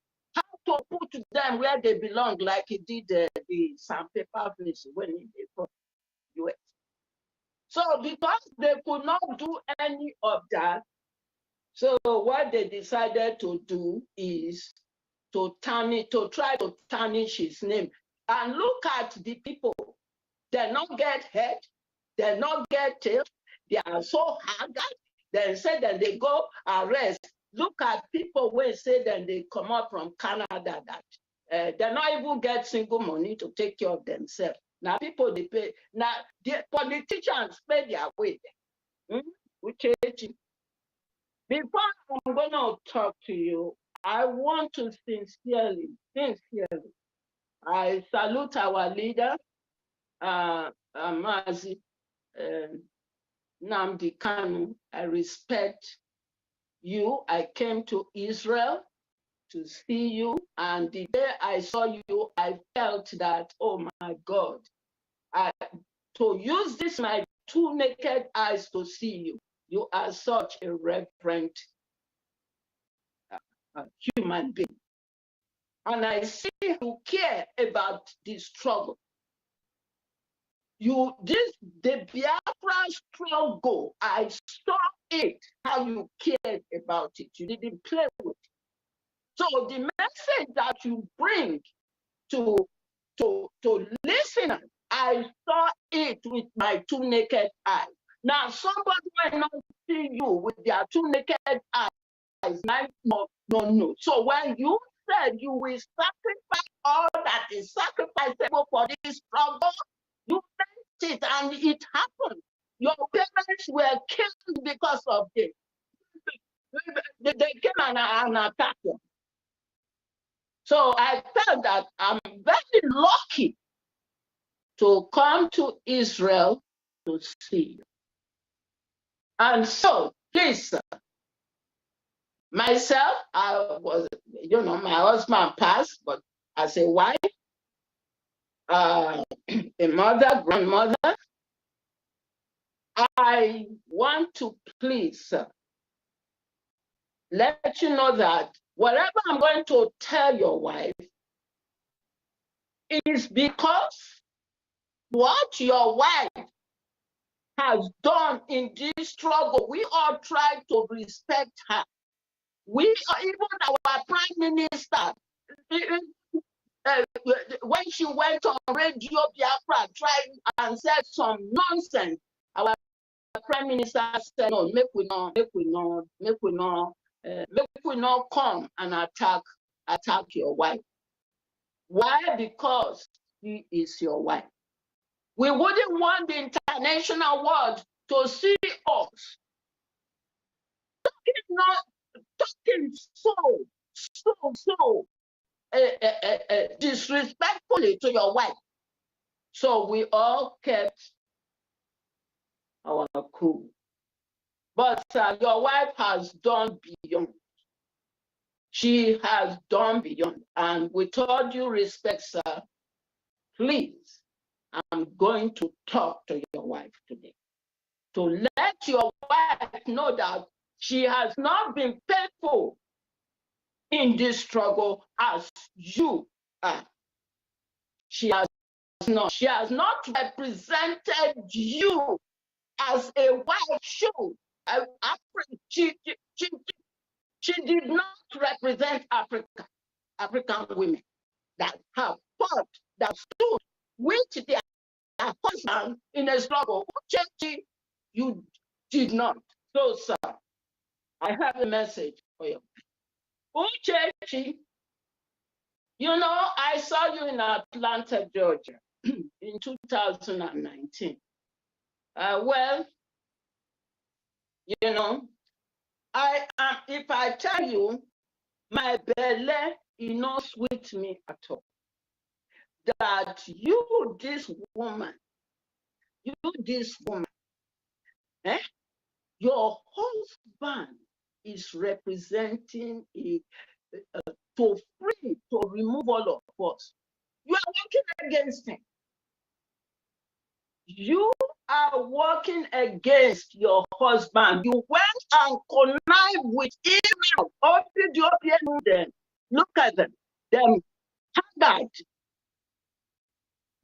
put them where they belong, like he did the sandpaper place when he did for US. So because they could not do any of that, so what they decided to do is to try to tarnish his name. And look at the people. They not get head, they not get tail, they are so haggard. They say that they go arrest. Look at people who say that they come out from Canada that they not even get single money to take care of themselves. Now people they pay. Now the politicians pay their way. Before I'm gonna talk to you, I want to sincerely, I salute our leader, Mazi Nnamdi Kanu. I respect you. I came to Israel to see you, and the day I saw you, I felt that, oh my God, to use this my two naked eyes to see you. You are such a reverent human being. And I see you care about this struggle. The Biafran struggle, I saw it, how you cared about it. You didn't play with it. So the message that you bring to listeners, I saw it with my two naked eyes. Now, somebody might not see you with their two naked eyes. No. So when you said you will sacrifice all that is sacrificable for this struggle, you meant it, and it happened. Your parents were killed because of it. They came and attacked them. So I felt that I'm very lucky to come to Israel to see you. And so, please, myself, I was, my husband passed, but as a wife, a mother, grandmother, I want to please let you know that whatever I'm going to tell your wife is because what your wife has done in this struggle, we all try to respect her. Even our prime minister, when she went on Radio Biafra, tried and said some nonsense, our prime minister said, no, make we not come and attack your wife. Why? Because she is your wife. We wouldn't want the international world to see us talking so disrespectfully to your wife. So we all kept our cool. But your wife has done beyond. She has done beyond. And with all due respect, sir, please, I'm going to talk to your wife today to let your wife know that she has not been faithful in this struggle as you are. She has not represented you as a wife should. She did not represent African women that have fought, that stood with their husband in a struggle. You did not. So, sir, I have a message for you. Uchechi, I saw you in Atlanta, Georgia in 2019. Well, if I tell you My belly is not sweet me at all. That you, this woman, eh? Your husband is representing to free, to remove all of us. You are working against him. You are working against your husband. You went and connived with evil. All the Ethiopian, look at them. Them haggard.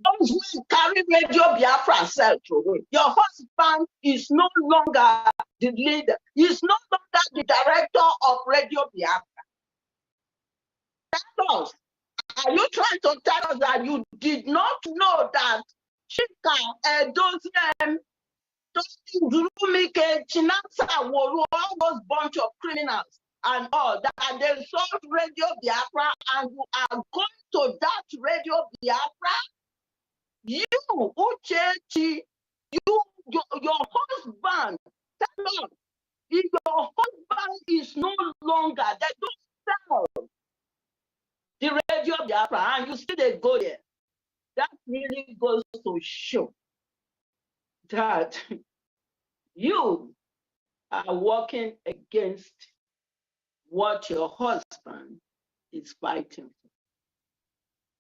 Those who carry Radio Biafra self away. Your husband is no longer the leader. He's no longer the director of Radio Biafra. Tell us, are you trying to tell us that you did not know that Chika, those Durumike, Chinasa, Woru, all those bunch of criminals and all that they sold Radio Biafra, and you are going to that Radio Biafra? You, Uchechi, your husband, tell us, if your husband is no longer, they don't sell the Radio Biafra, and you still they go there. That really goes to show that you are working against what your husband is fighting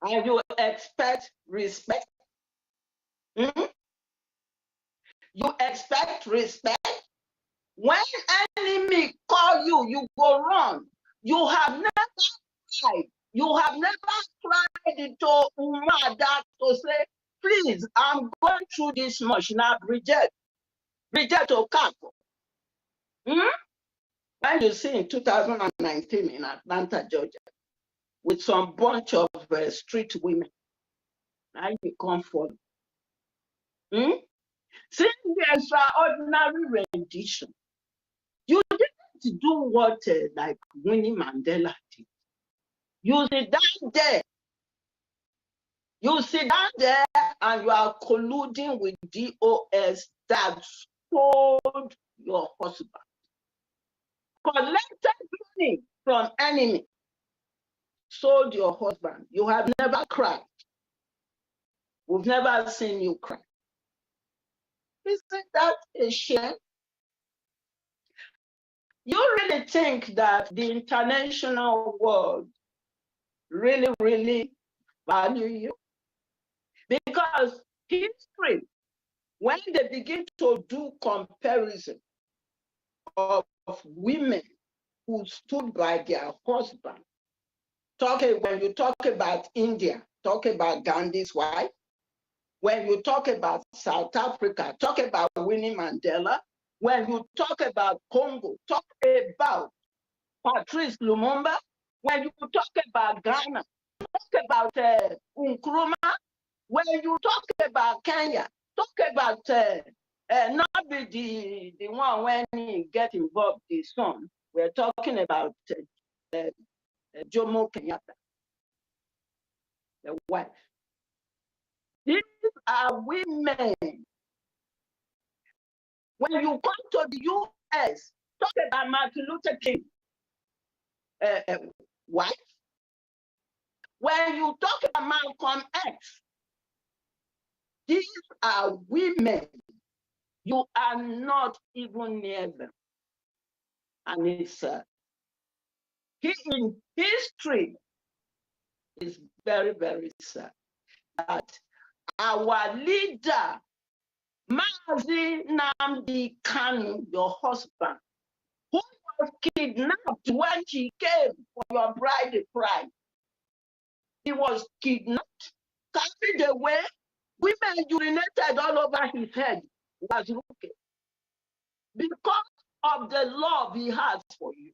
for. And you expect respect. You expect respect. When enemy call you, you go run. You have never tried. You have never tried to Umada to say, please, I'm going through this much now, Bridget Okafor. When you see in 2019 in Atlanta, Georgia, with some bunch of street women, now you come forward. See the extraordinary rendition. You didn't do what like Winnie Mandela did. You sit down there. You sit down there and you are colluding with DOS that sold your husband. Collected money from enemy. Sold your husband. You have never cried. We've never seen you cry. Isn't that a shame? You really think that the international world really value you? Because history, when they begin to do comparison of women who stood by their husband, when you talk about India, talk about Gandhi's wife. When you talk about South Africa, talk about Winnie Mandela. When you talk about Congo, talk about Patrice Lumumba. When you talk about Ghana, talk about Nkrumah. When you talk about Kenya, talk about not be the one when he get involved, the son. We're talking about Jomo Kenyatta, the wife. These are women. When you come to the US, talk about Martin Luther King, wife. When you talk about Malcolm X, these are women. You are not even near them. And it's in history is very sad that our leader, Mazi Nnamdi Kanu, your husband, who was kidnapped when he came for your bride price. He was kidnapped, carried away, women urinated all over his head. Was okay. Because of the love he has for you.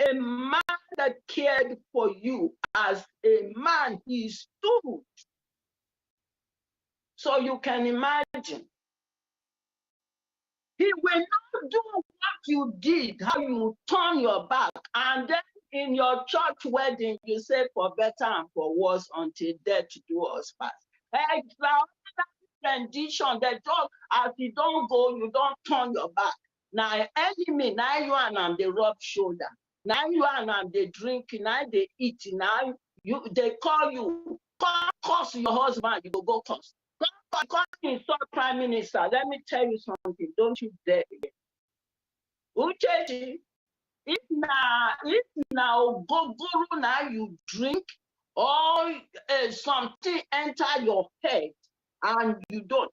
A man that cared for you as a man, he stood. So you can imagine. He will not do what you did, how you turn your back, and then in your church wedding, you say for better and for worse until death do us part. Rendition, that just as you don't go, you don't turn your back. Now enemy, now you and I'm the rub shoulder. Now you are now they drink, now they eat, now they call you, curse your husband, you go curse. Call insult Prime Minister. Let me tell you something. Don't you dare. Uchechi, if now go now you drink or something enter your head and you don't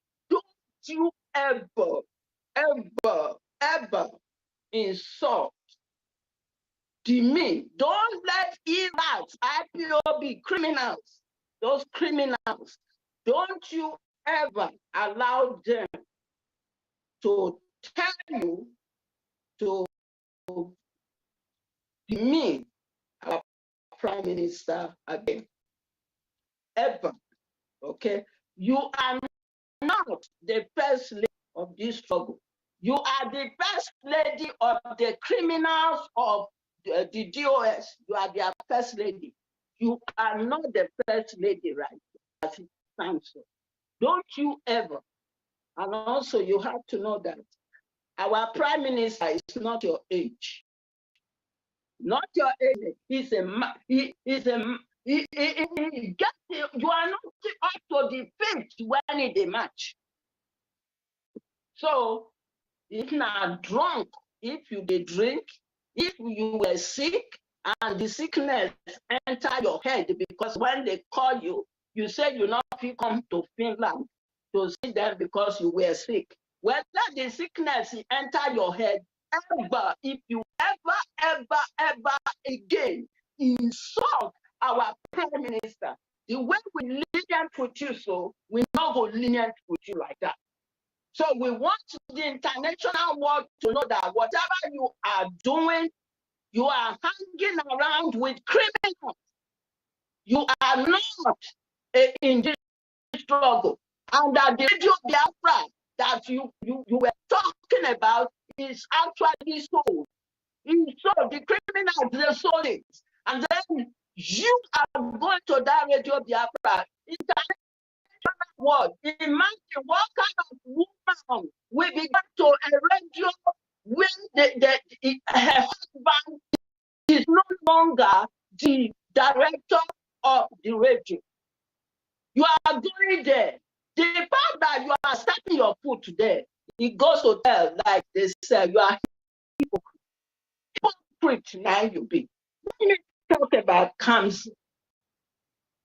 you ever insult me. Don't let IRATs, IPOB criminals, those criminals, don't you ever allow them to tell you to demean our Prime Minister again. Ever. Okay? You are not the first lady of this struggle. You are the first lady of the criminals of the DOS. You are their first lady. You are not the first lady, right? As it stands. Don't you ever. And also, you have to know that our Prime Minister is not your age. Not your age. He's a you are not up to the pitch when it a match. So if not drunk, if you did drink, if you were sick and the sickness enter your head, because when they call you, you say you not come to Finland to see them because you were sick. Whether the sickness enter your head, ever, if you ever again insult our Prime Minister, the way we lenient with you, so we not go lenient with you like that. So we want the international world to know that whatever you are doing, you are hanging around with criminals. You are not in this struggle. And that the radio Biafra that you were talking about is actually sold. It's sold. The criminals, they sold it. And then you are going to that radio Biafra. International world. Imagine what kind of woman will be to a radio when her husband is no longer the director of the radio. You are going there. The fact that you are starting your foot there, it goes to tell, like they say, you are hypocrite now you be. Let me talk about Kamsi.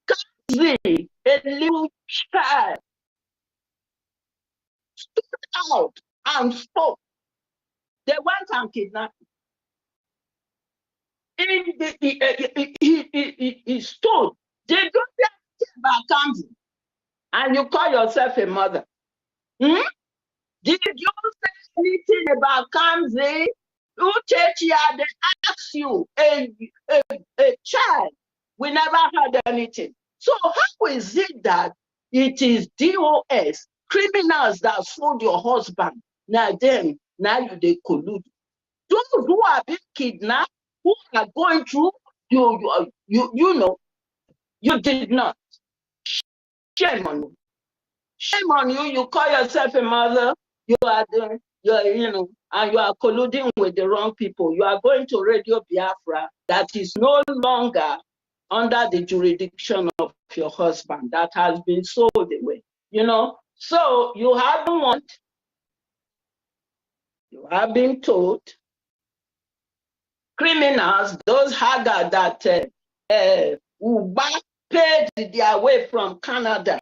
Kamsi, a little child, stood out and spoke. They went and kidnapped him. He stood. They don't say about Kamsi. And you call yourself a mother. Did you say anything about Kamsi? Uchechi, they ask you, a child, we never heard anything. So how is it that it is DOS, criminals that sold your husband, now they collude? Those who are being kidnapped, who are going through, you know, you did not. Shame on you. Shame on you. You call yourself a mother. You are doing, and you are colluding with the wrong people. You are going to Radio Biafra that is no longer under the jurisdiction of your husband, that has been sold away. So you have been told criminals, those haggard that Uba paid their way from Canada,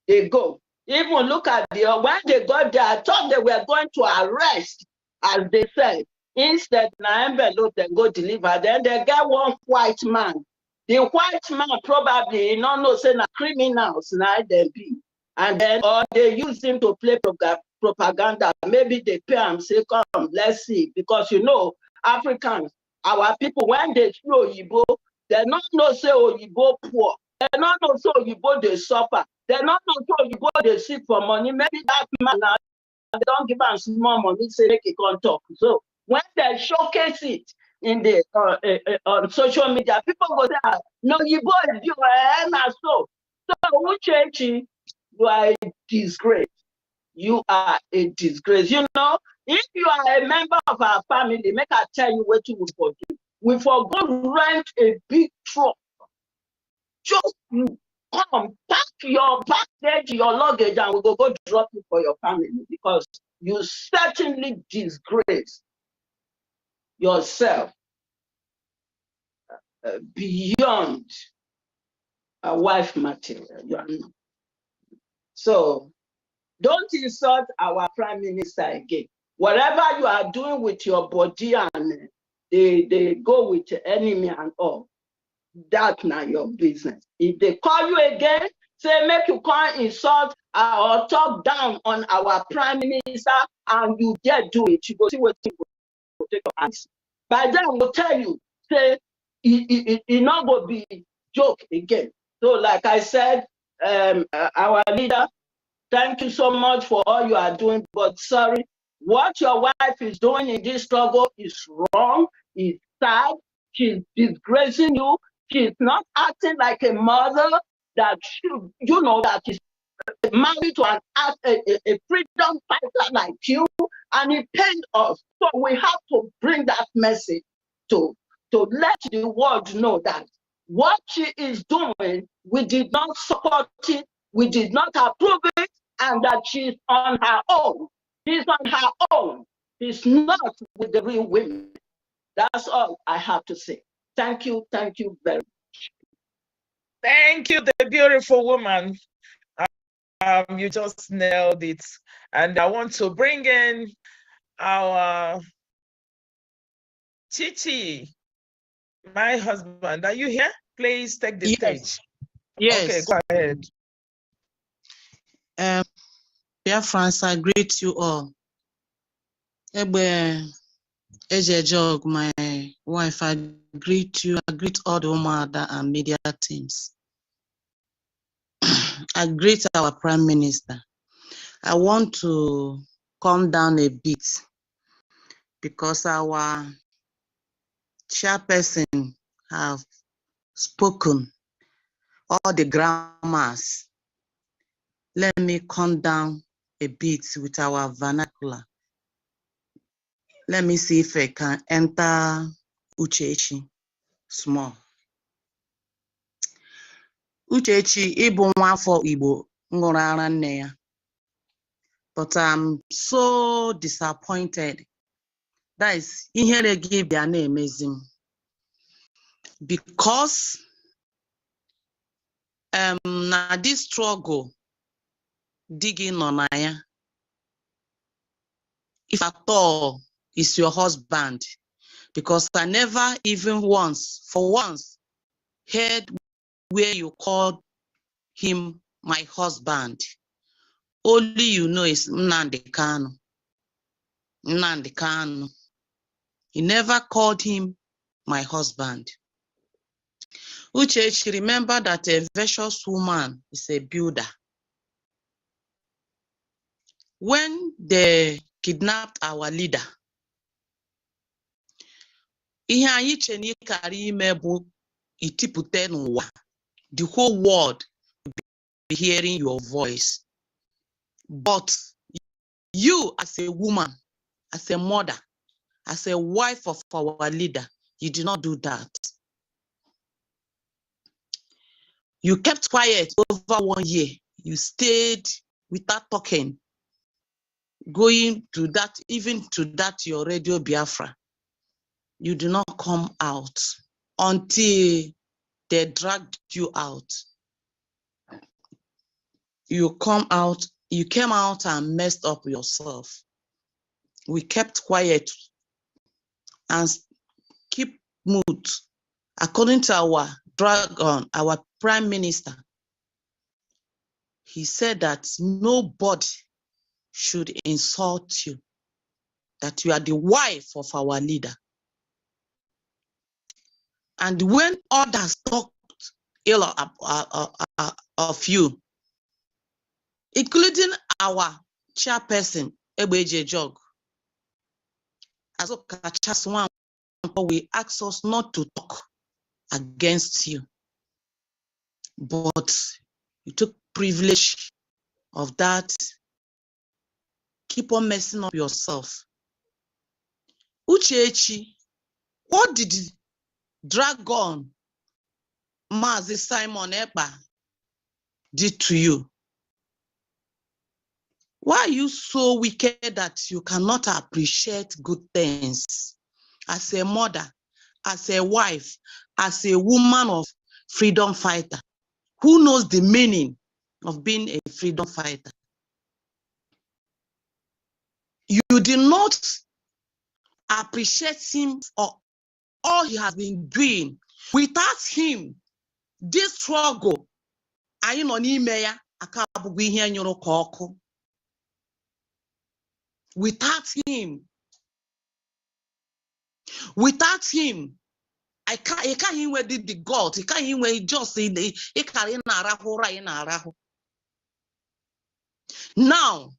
they go. Even look at when they got there, I thought they were going to arrest, as they said. Instead, Naembe they go deliver. Then they get one white man. The white man probably not know say na criminals now they be. And then or they use him to play propaganda. Maybe they pay him, say, come, let's see. Because Africans, our people, when they see Oyibo, they not know say Oyibo poor. They not know say Oyibo they suffer. They not know say Oyibo they seek for money. Maybe that man now, they don't give us small money, say they can talk. So when they showcase it in the on social media, people go say, no, Oyibo is you and so. So Uchechi, you are a disgrace. You are a disgrace. If you are a member of our family, make I tell you what you will do. We forgot rent a big truck. Just come, pack your baggage, your luggage, and we go drop it for your family, because you certainly disgrace yourself beyond a wife material. You are not. So don't insult our prime minister again. Whatever you are doing with your body, and they go with the enemy and all, that's not your business. If they call you again, say make you come insult or talk down on our prime minister, and you dare do it, you go see what you go take your eyes. By then we'll tell you, say it not going to be joke again. So like I said, our leader, thank you so much for all you are doing, but sorry, what your wife is doing in this struggle is wrong, is sad, she's disgracing you, she's not acting like a mother that should, you know, that is married to a freedom fighter like you, and it pained us. So we have to bring that message to let the world know that what she is doing, we did not support it, we did not approve it, and that she's on her own. She's on her own. She's not with the real women. That's all I have to say. Thank you very much. Thank you, the beautiful woman. You just nailed it. And I want to bring in our Chichi, my husband. Are you here? Please take the stage. Yes. Okay, go ahead. BIAFRANS, I greet you all. Ebe Ejejog, my wife, I greet you. I greet all the Umada and media teams. I greet our Prime Minister. I want to calm down a bit because our chairperson have spoken all the grammars. Let me calm down a bit with our vernacular. Let me see if I can enter Uchechi small. Uchechi, Igbo nwafọ Igbo ngụrụ ara nne ya. But I'm so disappointed. That is ihere gị bịa na-emezi m. Because na this struggle digging nọ na ya. If at all is your husband, because I never even for once heard where you called him my husband. Only you know is Nnamdi Kanu. Nnamdi Kanu. He never called him my husband. Uchechi, remember that a virtuous woman is a builder. When they kidnapped our leader, ihe anyị che na ịkara ime bụ itipute n'ụwa. The whole world will be hearing your voice. But you as a woman, as a mother, as a wife of our leader, you did not do that. You kept quiet over 1 year. You stayed without talking, going to that, even to that your Radio Biafra. You do not come out until they dragged you out. You came out and messed up yourself. We kept quiet and keep mood. According to our dragon, our Prime Minister, he said that nobody should insult you, that you are the wife of our leader. And when others talked ill of you, including our chairperson, Ebeje Jog, we asked us not to talk against you, but you took privilege of that. Keep on messing up yourself. Uchechi, what did dragon Mazi Simon Ekpa did to you? Why are you so wicked that you cannot appreciate good things? As a mother, as a wife, as a woman of freedom fighter, who knows the meaning of being a freedom fighter? You did not appreciate him for all he has been doing. Without him, this struggle, anyị nọ n'ime ya aka abụghị ihe nyụrụ ka ọkụ. Without him, I can't even the God. I can't even just say the now.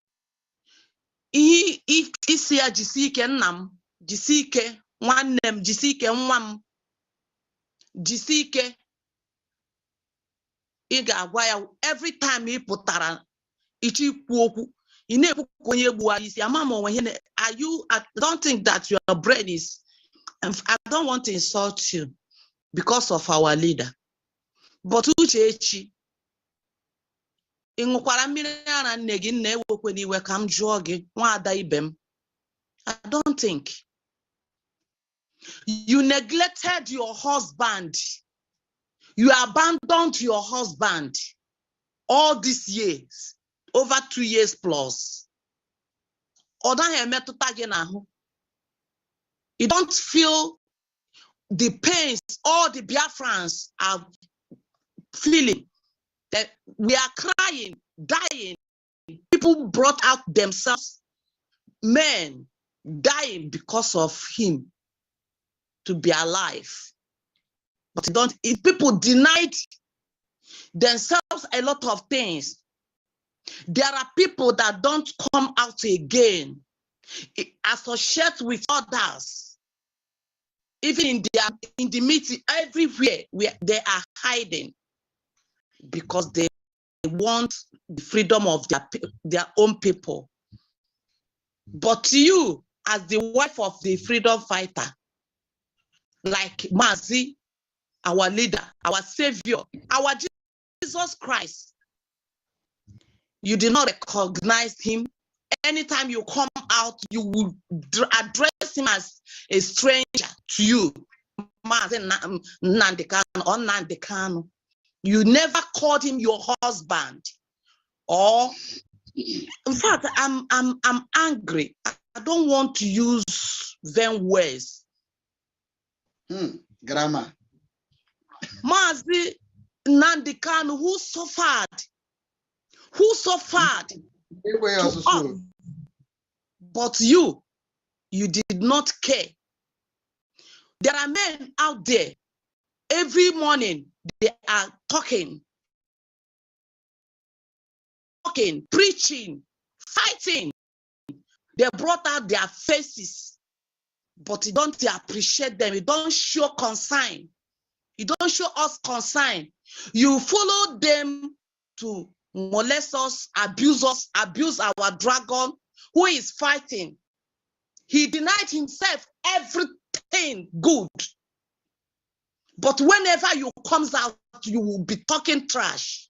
If isi ya jisike nnam, jisike nwannem, jisike nwam, jisike ị ga-agwa ya every time ị pụtara ichi ikwu okwu ị na-ekwu onye gbuwa isi amama onwe ihe. I don't think that your brain is, I don't want to insult you because of our leader, but Uchechi ị ṅụkwara mmiri ara nne gị na-ewekwe n'iwe ka m jụọ gị nwaada ibe m? I don't think. You neglected your husband. You abandoned your husband all these years, over 2 years plus. You don't feel the pains all the Biafrans are feeling, that we are crying, dying. People brought out themselves, men dying because of him to be alive. But if people denied themselves a lot of things, there are people that don't come out again, associate with others, even in the meeting, everywhere where they are hiding because they want the freedom of their own people. But you, as the wife of the freedom fighter, like Mazi, our leader, our savior, our Jesus Christ, you did not recognize him. Anytime you come out, you will address him as a stranger to you. You never called him your husband. Or, in fact, I'm angry. I don't want to use them words. Grammar. Mazi Nandikano, who suffered to us, but you did not care. There are men out there, every morning they are talking, preaching, fighting. They brought out their faces, but you don't appreciate them. You don't show concern. You don't show us concern. You follow them to molest us, abuse our dragon who is fighting. He denied himself everything good. But whenever you comes out, you will be talking trash.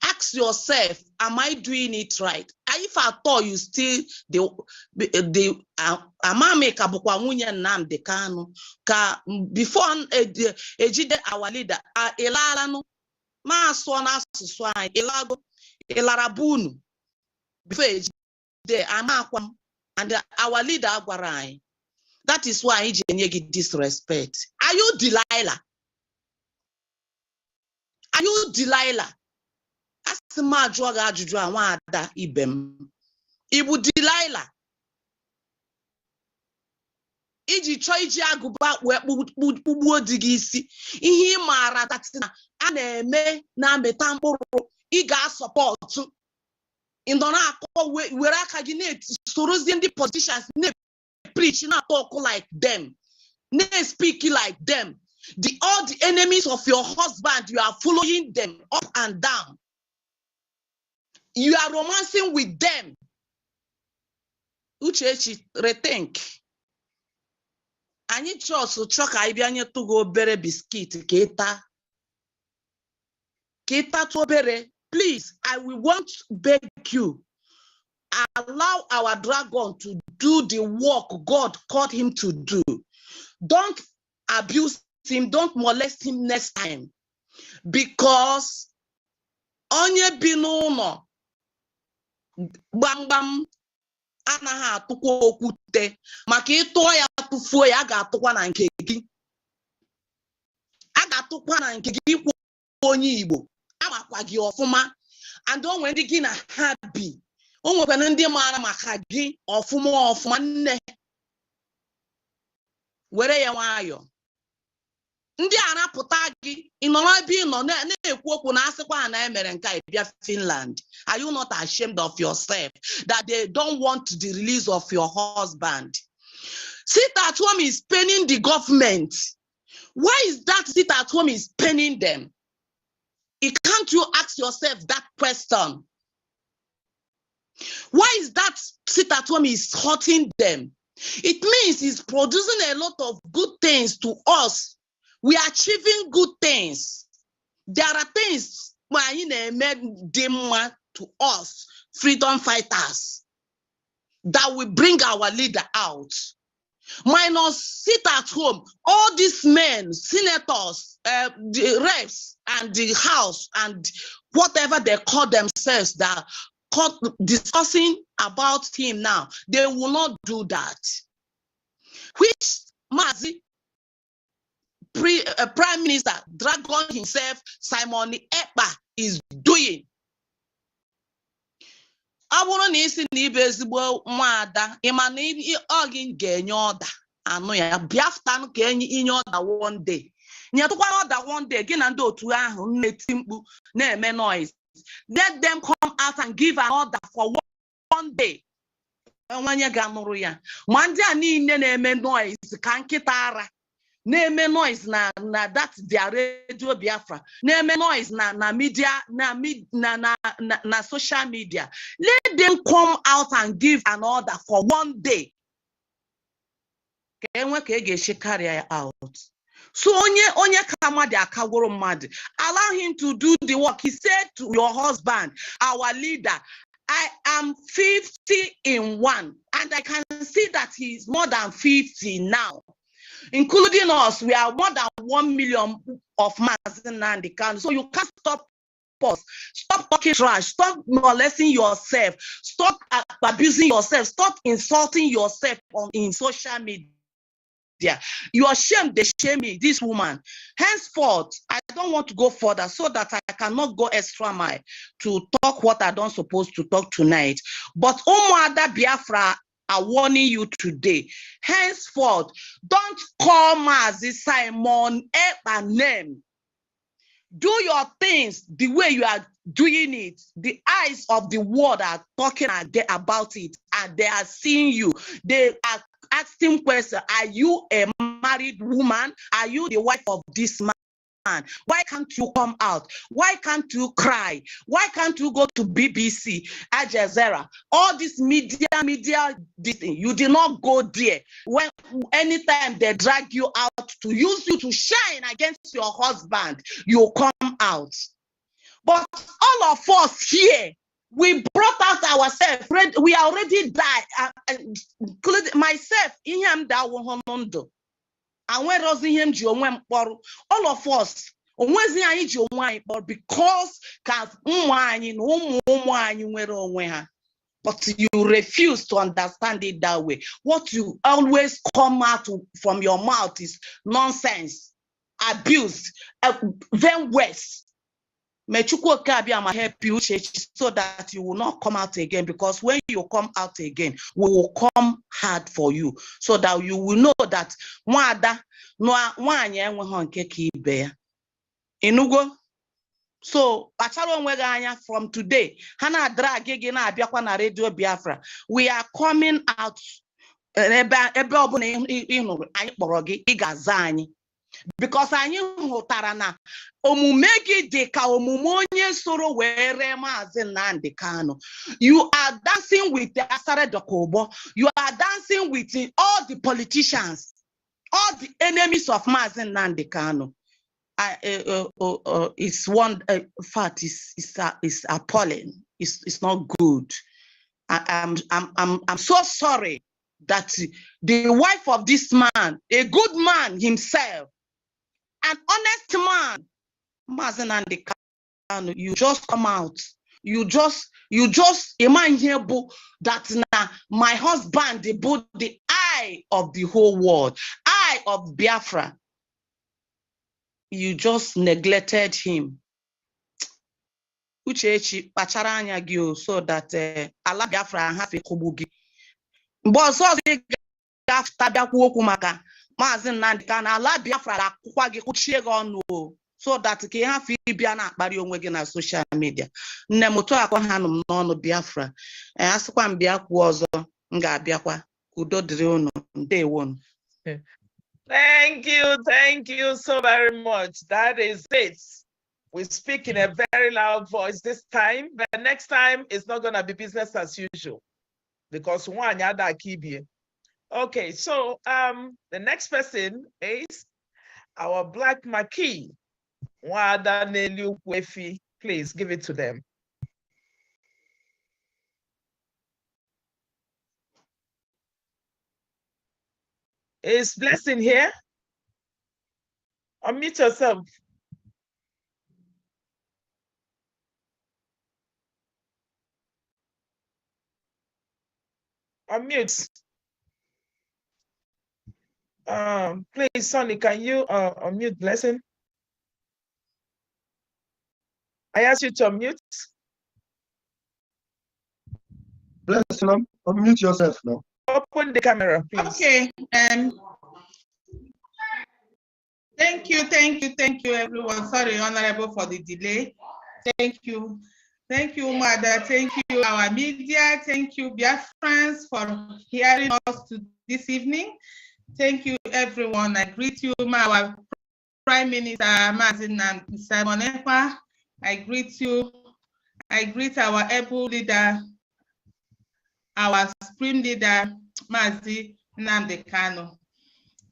Ask yourself, am I doing it right? If I thought you still the amame kabukwa nwunye Nnamdi Kanu ka before ejide our leader elalanu ma so na asusu anyị elago elarabunu before ejide amakwam, and our leader agwara anyị. That is why iji enye gị disrespect. Are you Delilah? Are you Delilah? Asima jụọ ajụjụ a nwaada ibe m. Ibu Delilah. Iji chọọ iji agụba wee kpugbuo di gị isi. Ihe ị maara datina a na-eme na-amịta mkpụrụ ị ga-asọpọtụ. Ndọ na-akọ were aka gị na-sorozie ndị politicians na-preach na-talk like them, na-speak like them. All the enemies of your husband, you are following them up and down. You are romancing with them. Uchechi rethink. Anyị chọsụ chọ ka anyị bịa nyetụ gị obere biskit ka ịta tụ obere. Please, I will want to beg you, allow our dragon to do the work God called him to do. Don't abuse him, don't molest him next time. Because onye bi n'ụlọ gbamgbam anaghị atụkwa okwute, maka ịtụọ ya tụfuo ya, a ga-atụkwa na nke gị. A ga-atụkwa na nke gị kwụ onye Igbo. Amakwa gị ọfụma. And o nwere ndị gị na ha bi. O nwekwana ndị maara maka gị ọfụma nne. Were ya nwayọ. Ndị a napụta gị, ịnọrọ ebe ị nọ na-ekwu okwu na asịkwa na emere nke a bịa Finland. Are you not ashamed of yourself that they don't want the release of your husband? Sit at home is paying the government. Why is that sit at home is paying them? Can't you ask yourself that question? Why is that sit at home is hurting them? It means it's producing a lot of good things to us. We are achieving good things. There are things to us, freedom fighters, that will bring our leader out. Minus sit at home, all these men, senators, the reps, and the house, and whatever they call themselves, that discussing about him now, they will not do that. Which Mazi, Prime Minister, Dragon himself, Simon Ekpa, is doing. I want to see the visible mother. Imani ogin genye order. Ano ya biaftan kenye in order one day. Nyatwa order one day. Again and do to netimbu ne noise. Let them come out and give an order for one day. When you gamuru ya, manja ni ne noise kankitara. Na-eme noise na that their radio Biafra. Na-eme noise na media na social media. Let them come out and give an order for one day. Carry out. So onye kamadi akagoro mad. Allow him to do the work. He said to your husband, our leader, I am 50 in 1, and I can see that he is more than 50 now. Including us, we are more than 1 million of Mazin and the country. So you can't stop us. Stop talking trash. Stop molesting yourself. Stop abusing yourself. Stop insulting yourself in social media. You are ashamed, they shame me, this woman. Henceforth, I don't want to go further so that I cannot go extra mile to talk what I don't supposed to talk tonight. But Umuada Biafra are warning you today. Henceforth, don't call Mazi Simon a name. Do your things the way you are doing it. The eyes of the world are talking about it, and they are seeing you. They are asking questions. Are you a married woman? Are you the wife of this man? Why can't you come out? Why can't you cry? Why can't you go to BBC, Al Jazeera, all this media, this thing? You did not go there. When anytime they drag you out to use you to shine against your husband, you come out. But all of us here, we brought out ourselves. We already died, including myself. In him that one. And when all of us, because but you refuse to understand it that way. What you always come out from your mouth is nonsense, abuse, then worse. May Chukwu help you so that you will not come out again, because when you come out again, we will come hard for you, so that you will know that Inugo. So from today, Hana drag again na Radio Biafra. We are coming out. because anyị hụtara na omume gị dị ka omume onye soro were Maazị Nnamdi Kanu. You are dancing with the Asare Dokobo. You are dancing with all the politicians, all the enemies of Maazị Nnamdi Kanu. It's one fact. It's appalling. It's not good. I'm so sorry that the wife of this man, a good man himself, an honest man, Maazị Nnamdi Kanu, you just come out. You just a man here that now my husband, the eye of the whole world, eye of Biafra. You just neglected him. Uchechi kpachara anya gị so that ala Biafra have ekugbu gị. Mgbe ọzọ ga-abịakwu okwu maka Maazị Nnamdi Kanu, ala Biafra ga-akwụkwa gị kwuchie gị ọnụ so that ka ha fi bịa na-akparị onwe gị na social media. Nne m tụ akọ ha nụ m n'ọnụ Biafra. Asịkwa m bịa kwuo ọzọ, m ga-abịakwa. Udo dịrị unu. Ndewo. Thank you so very much. That is it. We speak in a very loud voice this time, but next time it's not going to be business as usual because one yada kibie. Okay, so the next person is our Black Marquis. Wada Nelu Kwefi. Please give it to them. Is Blessing here? Unmute yourself. Unmute. Please, Sonny, can you unmute Blessing? I ask you to unmute. Blessing, unmute yourself now. Open the camera, please. Okay. Thank you, everyone. Sorry, Honorable, for the delay. Thank you, Mother. Thank you, our media. Thank you, BIAFRANS, for hearing us this evening. Thank you, everyone. I greet you, our Prime Minister, Maazị Nnamdi Simon Ekpa. I greet you. I greet our able leader, our supreme leader, Maazị Nnamdi Kanu.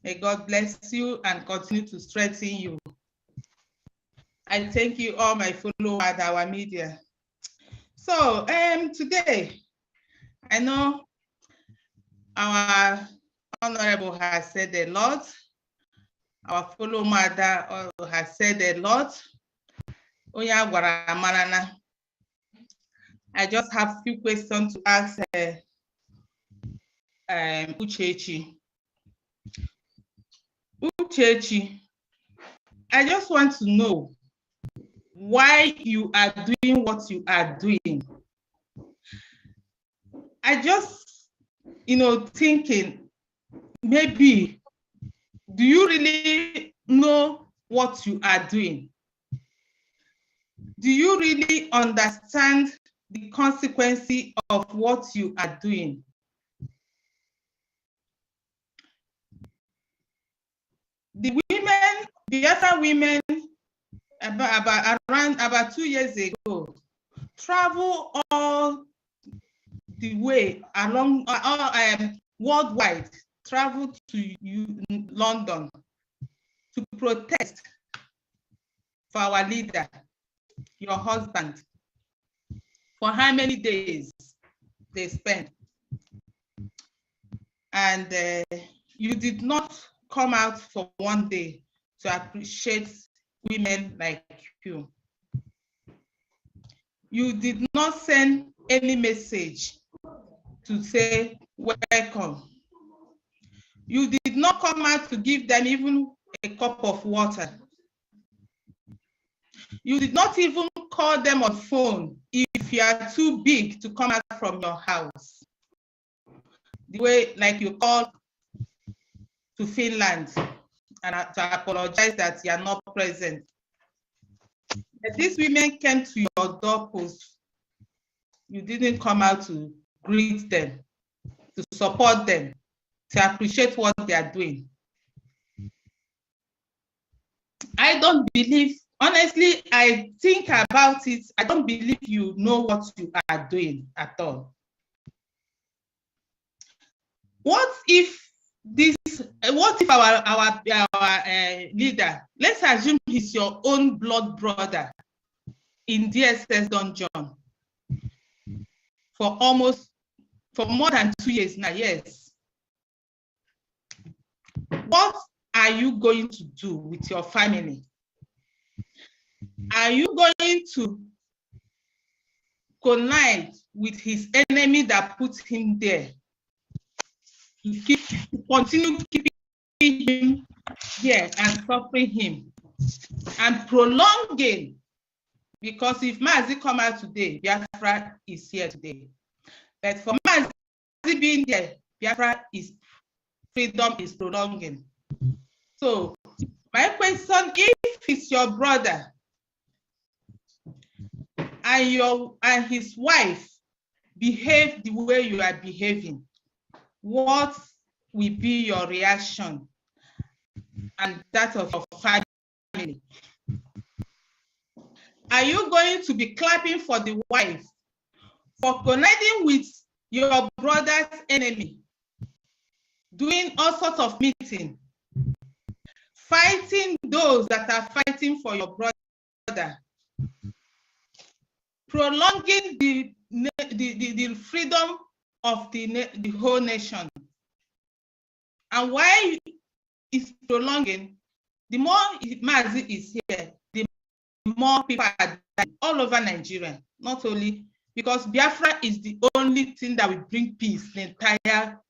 May God bless you and continue to strengthen you. I thank you all my followers at our media. So today, I know our Honorable has said a lot. Our fellow mother has said a lot. I just have a few questions to ask Uchechi. Uchechi, I just want to know why you are doing what you are doing. I just, thinking, maybe, do you really know what you are doing? Do you really understand the consequences of what you are doing? The women, the other women, about 2 years ago, travel all the way along worldwide, travel to London to protest for our leader, your husband. For how many days they spent? And you did not come out for one day to appreciate women like you. You did not send any message to say welcome. You did not come out to give them even a cup of water. You did not even call them on phone if you are too big to come out from your house. The way like you called to Finland and to apologize that you are not present. But these women came to your doorpost. You didn't come out to greet them, to support them, to appreciate what they are doing. I don't believe, honestly, I think about it. I don't believe you know what you are doing at all. What if our leader, let's assume he's your own blood brother in DSS dungeon for more than 2 years now, yes. What are you going to do with your family? Are you going to connive with his enemy that put him there? To continue keeping him there and suffering him and prolonging, because if Mazi come out today, Biafra is here today. But for Mazi being there, Biafra is freedom is prolonging. So my question, if it's your brother and his wife behave the way you are behaving, what will be your reaction and that of your family? Are you going to be clapping for the wife for connecting with your brother's enemy, doing all sorts of meetings, fighting those that are fighting for your brother, prolonging the freedom of the whole nation? And why it's prolonging, the more Mazi is here, the more people are dying all over Nigeria, not only because Biafra is the only thing that will bring peace in the entire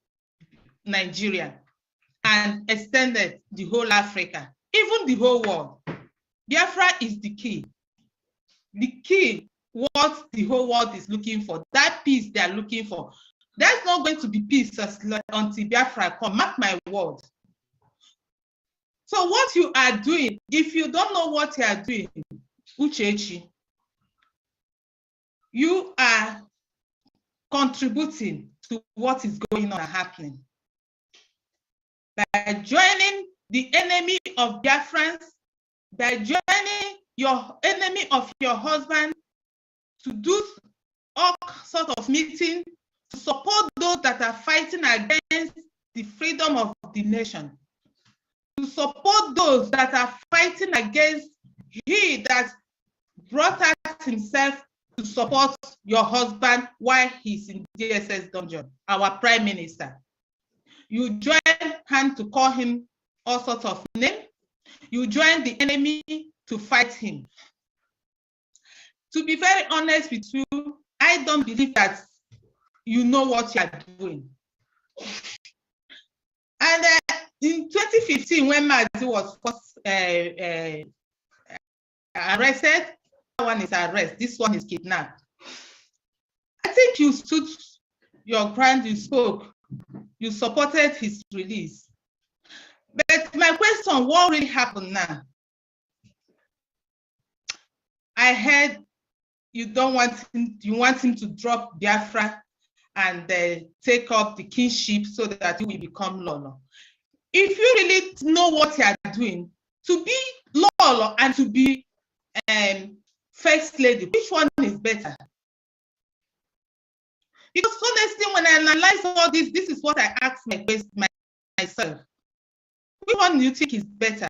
Nigeria and extended the whole Africa, even the whole world. Biafra is the key what the whole world is looking for, that peace they are looking for. There's not going to be peace until Biafra come, mark my word. So what you are doing, if you don't know what you are doing, Uchechi, you are contributing to what is going on and happening. By joining the enemy of Biafrans, by joining your enemy of your husband to do all sorts of meetings, to support those that are fighting against the freedom of the nation, to support those that are fighting against he that brought out himself to support your husband while he's in DSS dungeon, our prime minister. You join hand to call him all sorts of names. You join the enemy to fight him. To be very honest with you, I don't believe that you know what you are doing. And in 2015, when Mazi was first arrested, that one is arrest, this one is kidnapped. I think you stood your ground, you spoke, you supported his release. But my question, what really happened now? I heard you don't want him, you want him to drop Biafra and take up the kingship so that he will become Lolo. If you really know what you are doing, to be Lolo and to be first lady, which one is better? Because honestly, when I analyze all this, this is what I ask myself. Which one do you think is better?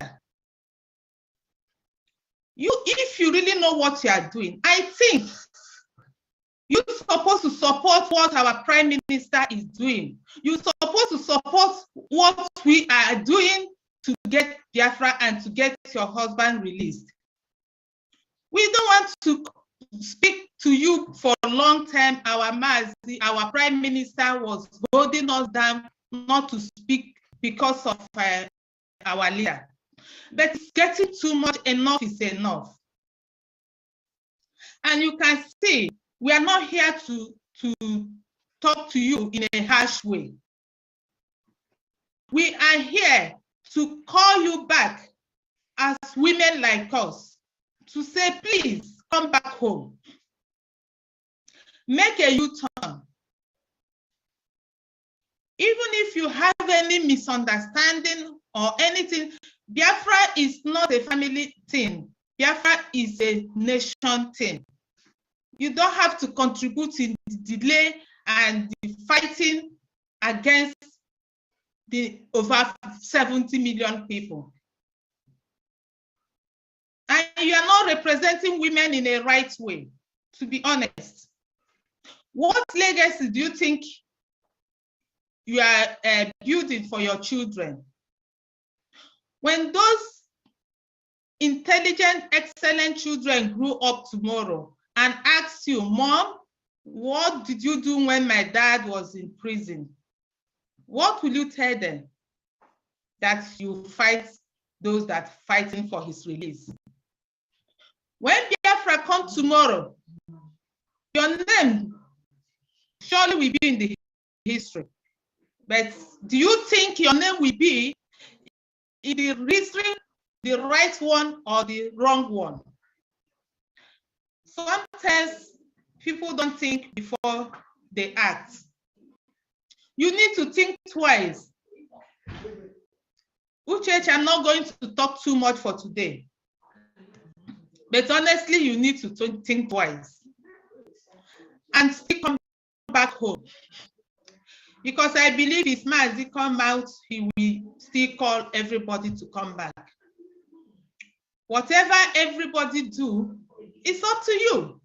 If you really know what you are doing, I think you're supposed to support what our prime minister is doing. You're supposed to support what we are doing to get Biafra and to get your husband released. We don't want to speak to you for a long time. Our Mazi, our prime minister, was holding us down not to speak because of our leader. But it's getting too much. Enough is enough. And you can see, we are not here to talk to you in a harsh way. We are here to call you back as women like us, to say, please come back home. Make a U-turn. Even if you have any misunderstanding or anything, Biafra is not a family thing. Biafra is a nation thing. You don't have to contribute in the delay and the fighting against the over 70 million people. And you are not representing women in a right way, to be honest. What legacy do you think you are building for your children? When those intelligent, excellent children grow up tomorrow and ask you, Mom, what did you do when my dad was in prison? What will you tell them? That you fight those that are fighting for his release. When Biafra comes tomorrow, your name surely will be in the history. But do you think your name will be in the history, the right one or the wrong one? Sometimes people don't think before they act. You need to think twice. Uchechi, I'm not going to talk too much for today. But honestly, you need to think twice and still come back home. Because I believe if Mazi come out, he will still call everybody to come back. Whatever everybody do, it's up to you.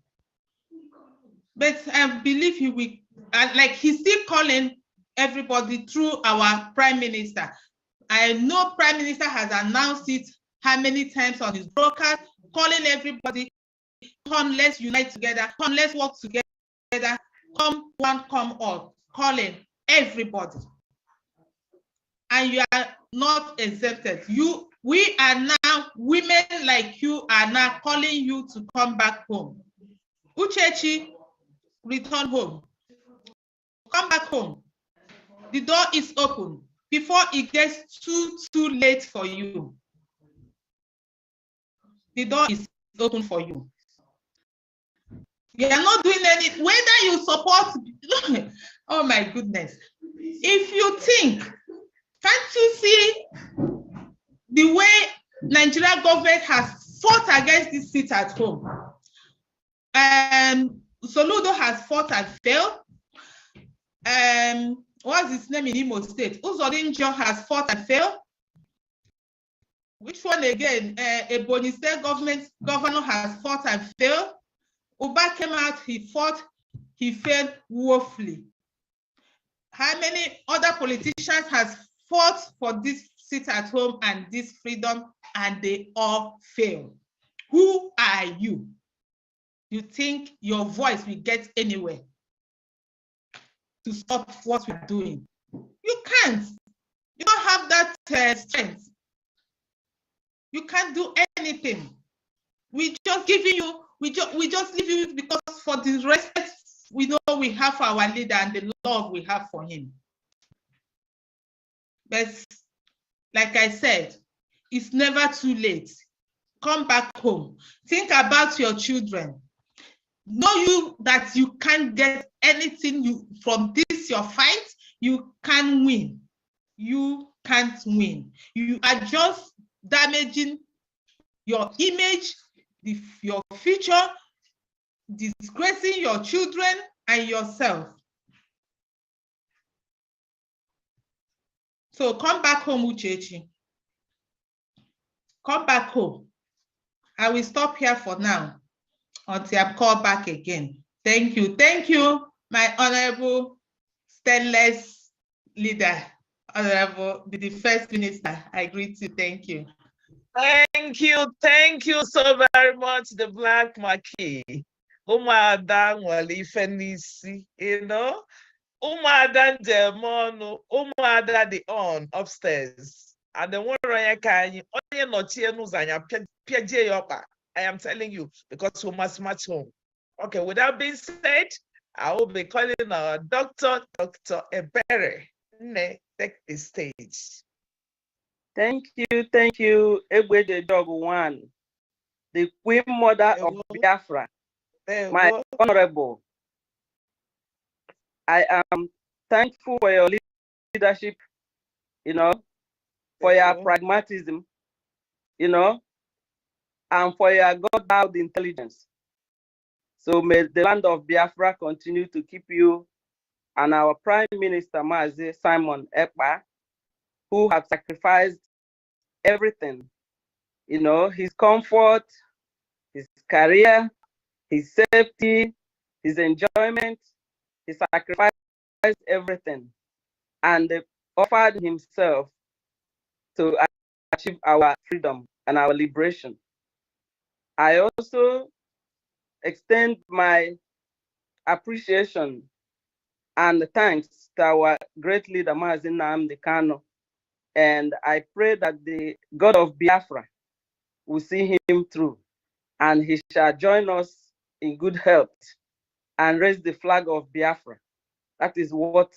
But I believe he will, like he's still calling everybody through our Prime Minister. I know Prime Minister has announced it how many times on his broadcast, calling everybody, come, let's unite together, come, let's work together, come one, come all, calling everybody. And you are not exempted. We are now, women like you are now calling you to come back home. Uchechi, return home. Come back home. The door is open before it gets too late for you. The door is open for you. You are not doing any, whether you support, oh my goodness. If you think, can't you see the way Nigeria government has fought against this seat at home? Soludo has fought and failed. What's his name in Imo State? Uzodinjo has fought and failed. Which one again? Ebonyi State governor has fought and failed. Uba came out, he fought, he failed woefully. How many other politicians has fought for this seat at home and this freedom and they all failed? Who are you? You think your voice will get anywhere to stop what we're doing? You can't. You don't have that strength. You can't do anything. We just giving you, we just leave you because for the respect we know we have for our leader and the love we have for him. But like I said, it's never too late. Come back home. Think about your children. Know you that you can't get anything from this your fight. You can't win. You can't win. You are just damaging your image, your future, disgracing your children and yourself. So come back home, Uchechi. Come back home. I will stop here for now until I'm called back again. Thank you. Thank you, my honorable, stainless leader, honorable, the first minister. I greet you. Thank you. Thank you so very much, the Black Marquis. Umada Nwalifenisi, you know, Umada Demonu, Umada the on upstairs. And the one I am telling you, because we must match home. Okay, with that being said, I will be calling our Dr. Ebere. Take the stage. Thank you, Egwede Dog One, the Queen Mother of Biafra, my honorable. I am thankful for your leadership, you know, for your pragmatism you know, and for your God-bound intelligence. So may the land of Biafra continue to keep you and our Prime Minister, Mazi Simon Ekpa, who have sacrificed everything, you know, his comfort, his career, his safety, his enjoyment. He sacrificed everything and offered himself to achieve our freedom and our liberation. I also extend my appreciation and thanks to our great leader, Mazi Nnamdi Kanu. And I pray that the God of Biafra will see him through and he shall join us in good health and raise the flag of Biafra. That is what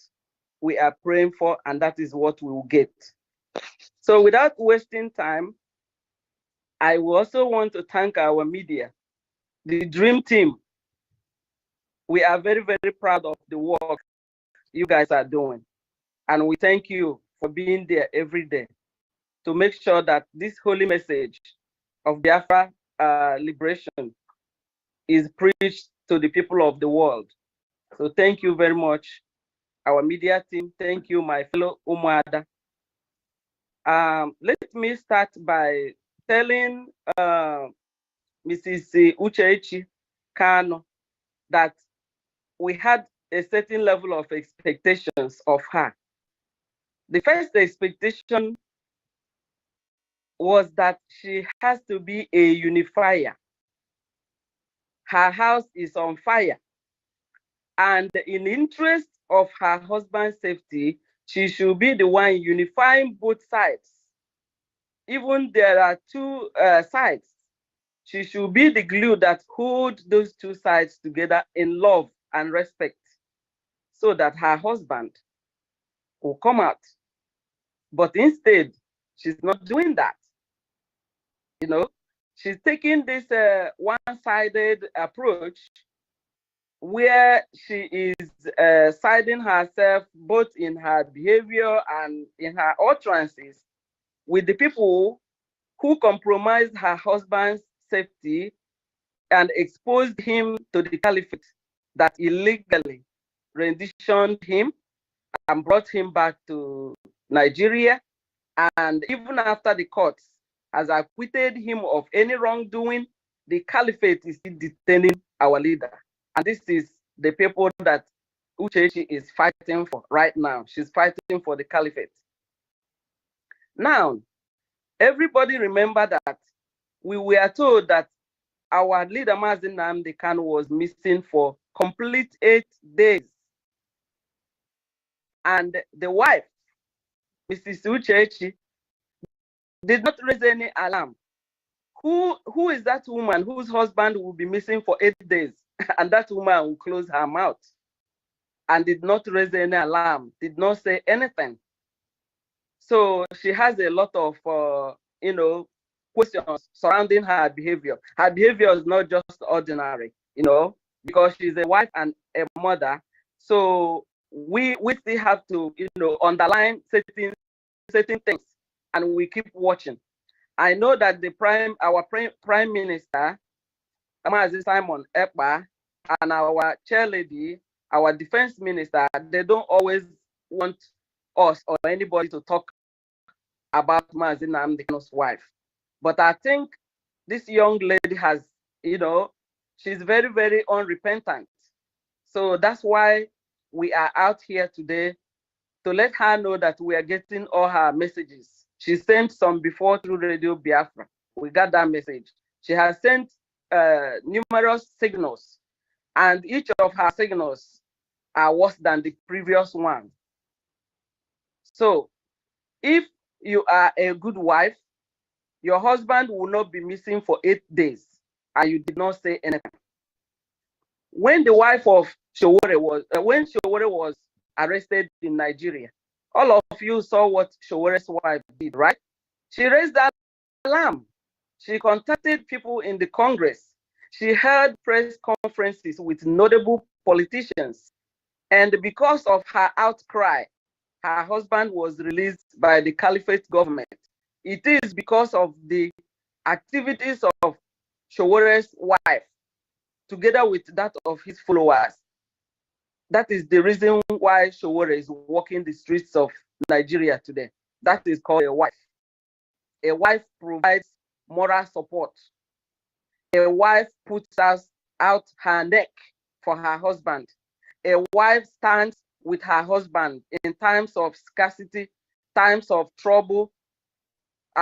we are praying for, and that is what we will get. So without wasting time, I also want to thank our media, the dream team. We are very, very proud of the work you guys are doing. And we thank you for being there every day to make sure that this holy message of Biafra liberation is preached to the people of the world. So thank you very much, our media team. Thank you, my fellow Umuada. Let me start by telling Mrs. Uchechi Kano that we had a certain level of expectations of her. The first expectation was that she has to be a unifier. Her house is on fire. And in the interest of her husband's safety, she should be the one unifying both sides. Even there are two sides, she should be the glue that holds those two sides together in love and respect so that her husband will come out. But instead, she's not doing that. You know, she's taking this one-sided approach where she is siding herself both in her behavior and in her utterances with the people who compromised her husband's safety and exposed him to the caliphate that illegally renditioned him and brought him back to Nigeria. And even after the courts has acquitted him of any wrongdoing, the caliphate is still detaining our leader. And this is the people that Uchechi is fighting for right now. She's fighting for the caliphate. Now, everybody remember that we were told that our leader Mazi Nnamdi Kanu was missing for complete 8 days. And the wife, Mrs. Uchechi, did not raise any alarm. Who is that woman whose husband will be missing for 8 days? And that woman will close her mouth and did not raise any alarm, did not say anything. So she has a lot of, questions surrounding her behavior. Her behavior is not just ordinary, because she's a wife and a mother. So we still have to, underline certain things, and we keep watching. I know that our prime minister, Mazi Simon Ekpa, and our chairlady, our defense minister, they don't always want us or anybody to talk about Mazi Nnamdi Kanu's wife. But I think this young lady has, she's very, very unrepentant. So that's why we are out here today to let her know that we are getting all her messages. She sent some before through Radio Biafra. We got that message. She has sent numerous signals, and each of her signals are worse than the previous one. So if you are a good wife, your husband will not be missing for 8 days, and you did not say anything. When the wife of Showore was arrested in Nigeria, all of you saw what Showore's wife did, right? She raised that alarm. She contacted people in the Congress. She held press conferences with notable politicians. And because of her outcry, her husband was released by the Caliphate government. It is because of the activities of Showore's wife, together with that of his followers. That is the reason why Showore is walking the streets of Nigeria today. That is called a wife. A wife provides moral support. A wife puts out her neck for her husband. A wife stands with her husband in times of scarcity, times of trouble,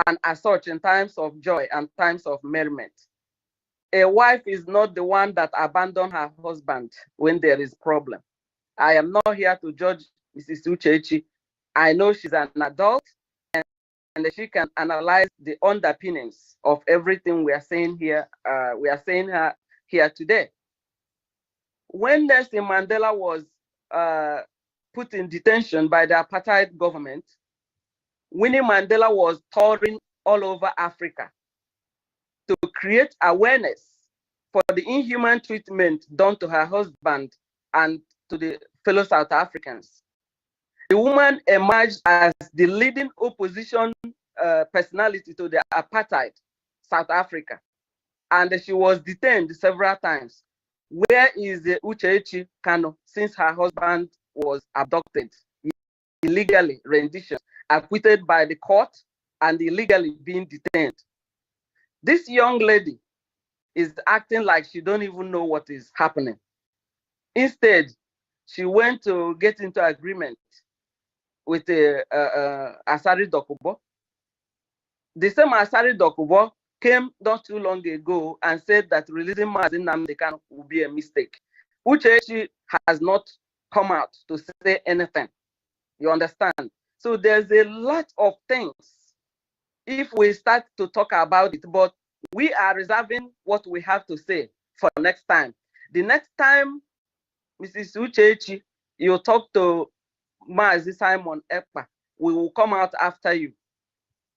and as such in times of joy and times of merriment. A wife is not the one that abandons her husband when there is problem. I am not here to judge Mrs. Uchechi. I know she's an adult and she can analyze the underpinnings of everything we are saying here. We are saying here today. When Nelson Mandela was put in detention by the apartheid government, Winnie Mandela was touring all over Africa to create awareness for the inhuman treatment done to her husband and to the fellow South Africans. The woman emerged as the leading opposition personality to the apartheid South Africa, and she was detained several times. Where is Uchechi Kano since her husband was abducted, illegally rendition, acquitted by the court, and illegally being detained? This young lady is acting like she don't even know what is happening. Instead, she went to get into agreement with Asari Dokubo. The same Asari Dokubo came not too long ago and said that releasing Mazi Nnamdi Kanu would be a mistake. Uchechi has not come out to say anything. You understand? So there's a lot of things if we start to talk about it, but we are reserving what we have to say for next time. The next time, Mrs. Uchechi, you talk to Mazi Simon Ekpa, we will come out after you.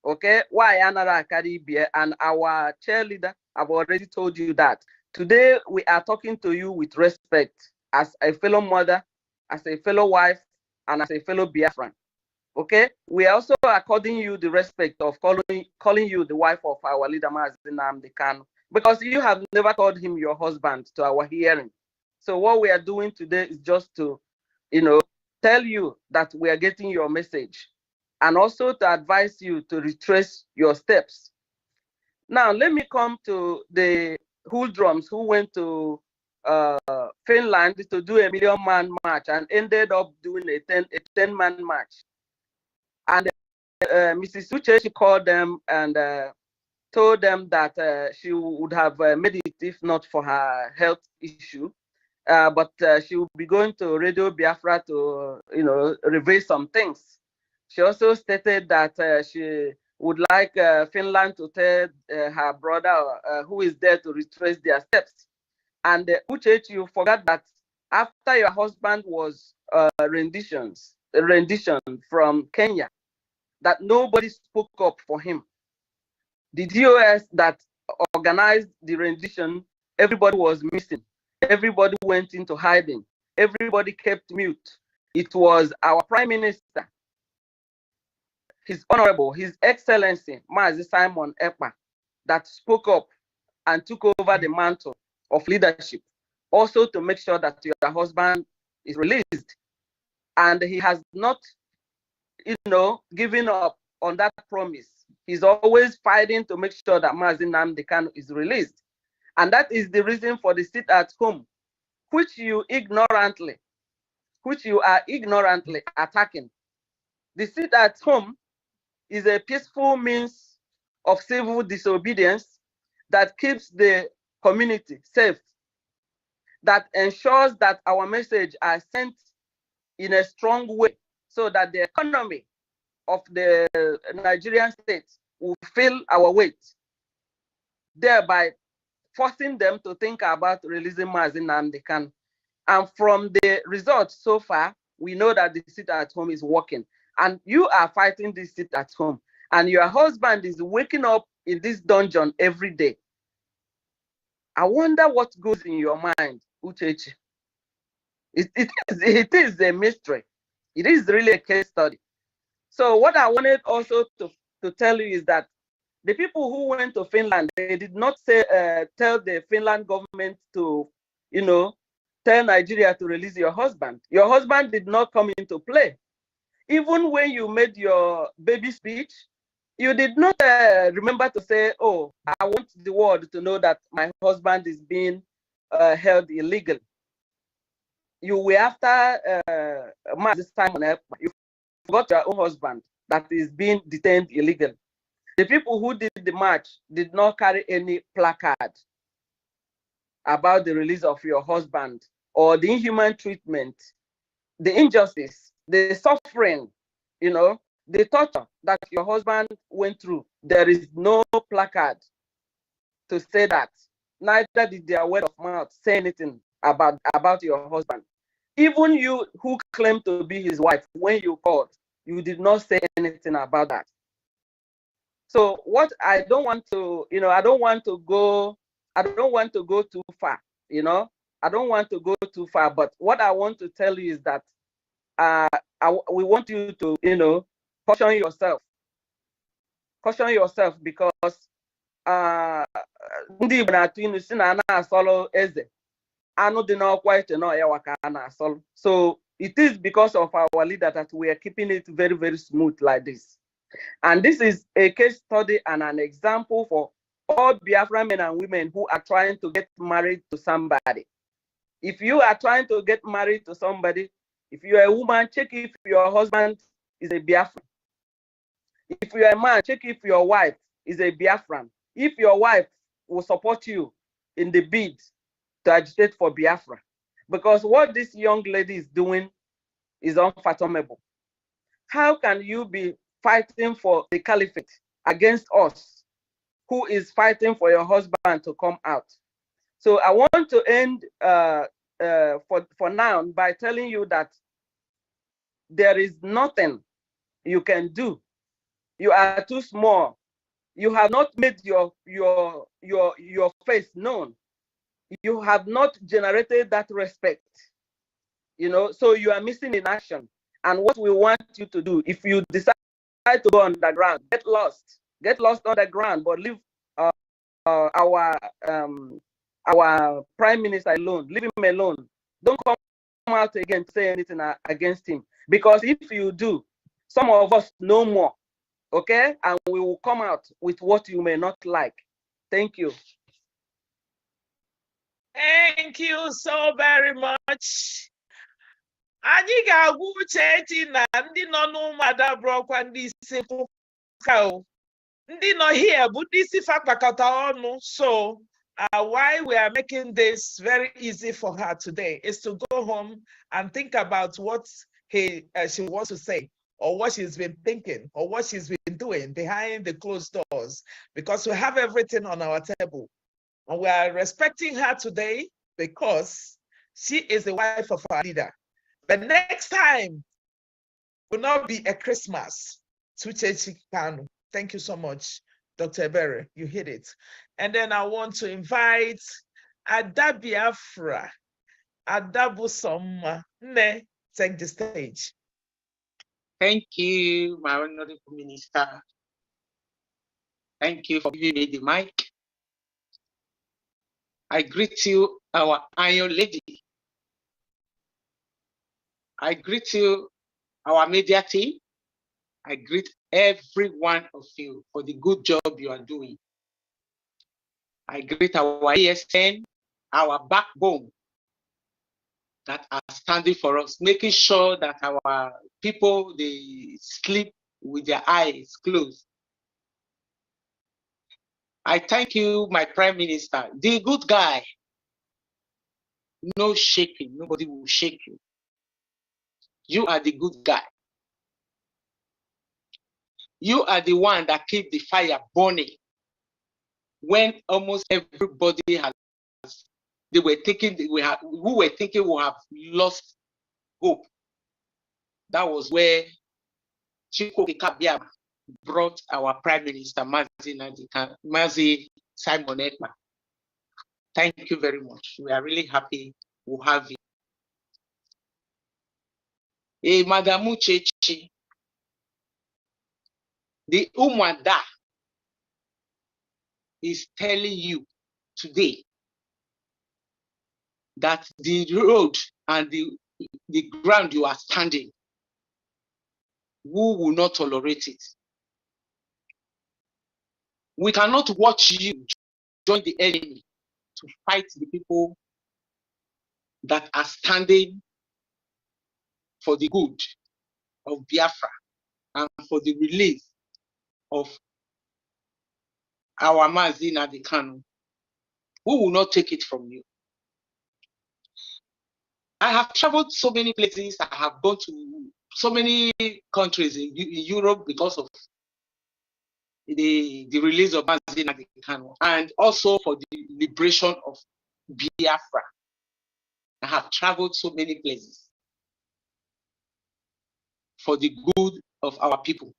Okay? Why Anara Karibia and our cheerleader have already told you that. Today, we are talking to you with respect as a fellow mother, as a fellow wife, and as a fellow Biafran. Okay? We are also according you the respect of calling you the wife of our leader, Mazi Nnamdi Kanu, because you have never called him your husband to our hearing. So what we are doing today is just to, tell you that we are getting your message and also to advise you to retrace your steps. Now, let me come to the hoodlums who went to Finland to do a 1,000,000-man march and ended up doing a 10-man march. And Mrs. Uchechi called them and told them that she would have made it if not for her health issue. But she will be going to Radio Biafra to, reveal some things. She also stated that she would like Finland to tell her brother who is there to retrace their steps. And Uchechi, you forgot that after your husband was rendition from Kenya, that nobody spoke up for him. The DOS that organized the rendition, everybody was missing. Everybody went into hiding. Everybody kept mute. It was our Prime Minister, His Honorable, His Excellency, Mazi Simon Ekpa, that spoke up and took over the mantle of leadership, also to make sure that your husband is released. And he has not, given up on that promise. He's always fighting to make sure that Mazi Nnamdi Kanu is released. And that is the reason for the sit at home, which you are ignorantly attacking. The sit at home is a peaceful means of civil disobedience that keeps the community safe, that ensures that our message are sent in a strong way so that the economy of the Nigerian state will feel our weight, thereby forcing them to think about releasing Mazi Nnamdi Kanu. And from the results so far, we know that the sit at home is working. And you are fighting this sit at home. And your husband is waking up in this dungeon every day. I wonder what goes in your mind, Uchechi. It is a mystery. It is really a case study. So what I wanted also to tell you is that The people who went to Finland, they did not say tell the Finland government to, tell Nigeria to release your husband. Your husband did not come into play. Even when you made your baby speech, you did not remember to say, oh, I want the world to know that my husband is being held illegal. You were after Simon Ekpa. You forgot your own husband that is being detained illegal. The people who did the march did not carry any placard about the release of your husband or the inhuman treatment, the injustice, the suffering, the torture that your husband went through. There is no placard to say that. Neither did their word of mouth say anything about your husband. Even you who claim to be his wife, when you called, you did not say anything about that. So what I don't want to, I don't want to go too far, I don't want to go too far, but what I want to tell you is that we want you to, caution yourself because ndị Igbo na-atụ inu si na na-asọlụ eze anụ dị n'ọkwa ite na ọya waka na-asọlụ. So it is because of our leader that we are keeping it very, very smooth like this. And this is a case study and an example for all Biafran men and women who are trying to get married to somebody. If you are trying to get married to somebody, if you are a woman, check if your husband is a Biafran. If you are a man, check if your wife is a Biafran. If your wife will support you in the bid to agitate for Biafra. Because what this young lady is doing is unfathomable. How can you be fighting for the caliphate against us, who is fighting for your husband to come out? So I want to end for now by telling you that there is nothing you can do. You are too small. You have not made your face known. You have not generated that respect. So you are missing in action. And what we want you to do, if you decide to go underground, get lost underground, but leave our prime minister alone. Leave him alone. Don't come out again to say anything against him, because if you do, some of us know more, okay? And we will come out with what you may not like. Thank you. Thank you so very much. Anyị ga-agwa Uchechi na ndị nọ n'ụmụada bụrụkwa ndị isi ka ndị nọ here bụ ndị isi fakpakọta ọnụ. So why we are making this very easy for her today is to go home and think about what she wants to say, or what she's been thinking, or what she's been doing behind the closed doors, because we have everything on our table. And we are respecting her today because she is the wife of our leader. But next time will not be a Christmas. Thank you so much, Dr. Ebere. You hit it. And then I want to invite Ada Biafra, Ada Busoma. Ne, take the stage. Thank you, my honorable minister. Thank you for giving me the mic. I greet you, our Iron Lady. I greet you, our media team. I greet every one of you for the good job you are doing. I greet our ESN, our backbone that are standing for us, making sure that our people, they sleep with their eyes closed. I thank you, my Prime Minister, the good guy. No shaking, nobody will shake you. You are the good guy. You are the one that keep the fire burning when almost everybody has, who were thinking we have lost hope. That was where Chiko Kabiama brought our Prime Minister, Mazi Simon Ekpa. Thank you very much. We are really happy to have you. Hey, Madam Uchechi, the Umwada is telling you today that the road and the ground you are standing, who will not tolerate it? We cannot watch you join the enemy to fight the people that are standing for the good of Biafra and for the release of our Mazi Nnamdi Kanu. We will not take it from you. I have traveled so many places. I have gone to so many countries in Europe because of the release of Mazi Nnamdi Kanu, and also for the liberation of Biafra. I have traveled so many places for the good of our people.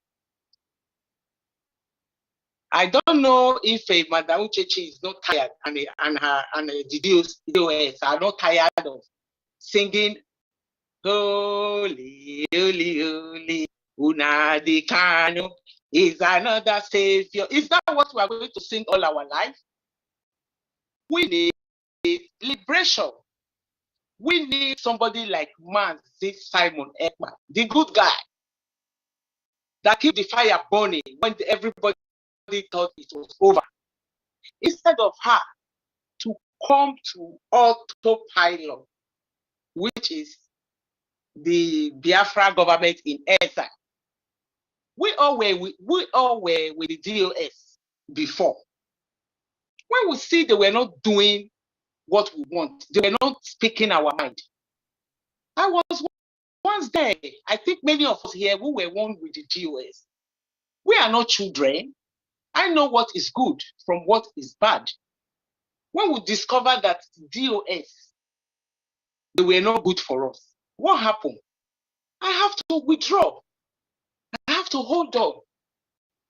I don't know if Madam Uchechi is not tired, and the DOS are not tired of singing "Holy, Holy, Holy, Nnamdi Kanu is another savior." Is that what we are going to sing all our life? We need liberation. We need somebody like Mazi Simon Ekpa, the good guy that keep the fire burning when everybody thought it was over. Instead of her to come to autopilot, which is the Biafra government in exile. We all were with the DOS before. When we see they were not doing what we want, they were not speaking our mind. I was once there. I think many of us here who were one with the DOS. We are not children. I know what is good from what is bad. When we discover that DOS, they were not good for us, what happened? I have to withdraw. I have to hold on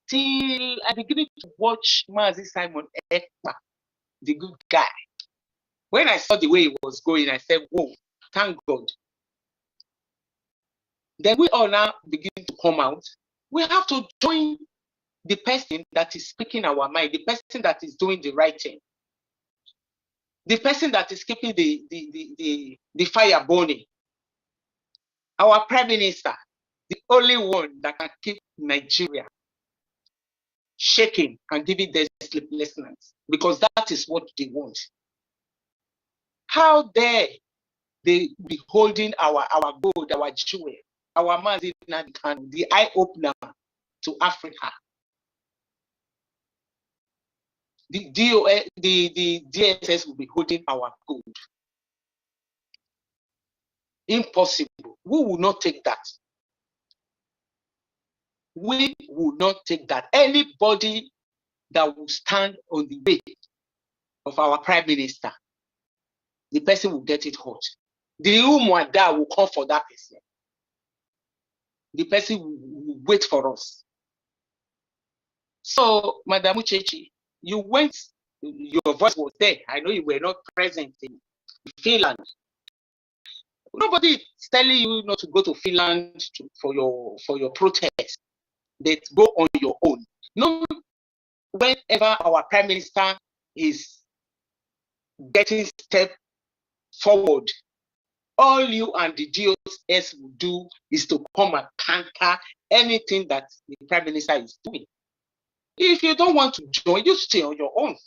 till I begin to watch Mazi Simon Ekpa, the good guy. When I saw the way it was going, I said, whoa, thank God. Then we all now begin to come out. We have to join the person that is speaking our mind, the person that is doing the right thing, the person that is keeping the fire burning. Our Prime Minister, the only one that can keep Nigeria shaking and giving them sleepless nights, because that is what they want. How dare they be holding our gold, our jewel, our Mazi Nnamdi Kanu, the eye opener to Africa? The DSS will be holding our gold. Impossible. We will not take that. We will not take that. Anybody that will stand on the way of our Prime Minister, the person will get it hot. The Umuada will come for that person. The person will wait for us. So, Madam Uchechi, you went, your voice was there. I know you were not present in Finland. Nobody is telling you not to go to Finland for your protest. That go on your own. No, whenever our Prime Minister is getting step forward, all you and the DOS will do is to come and counter anything that the Prime Minister is doing. If you don't want to join, you stay on your own.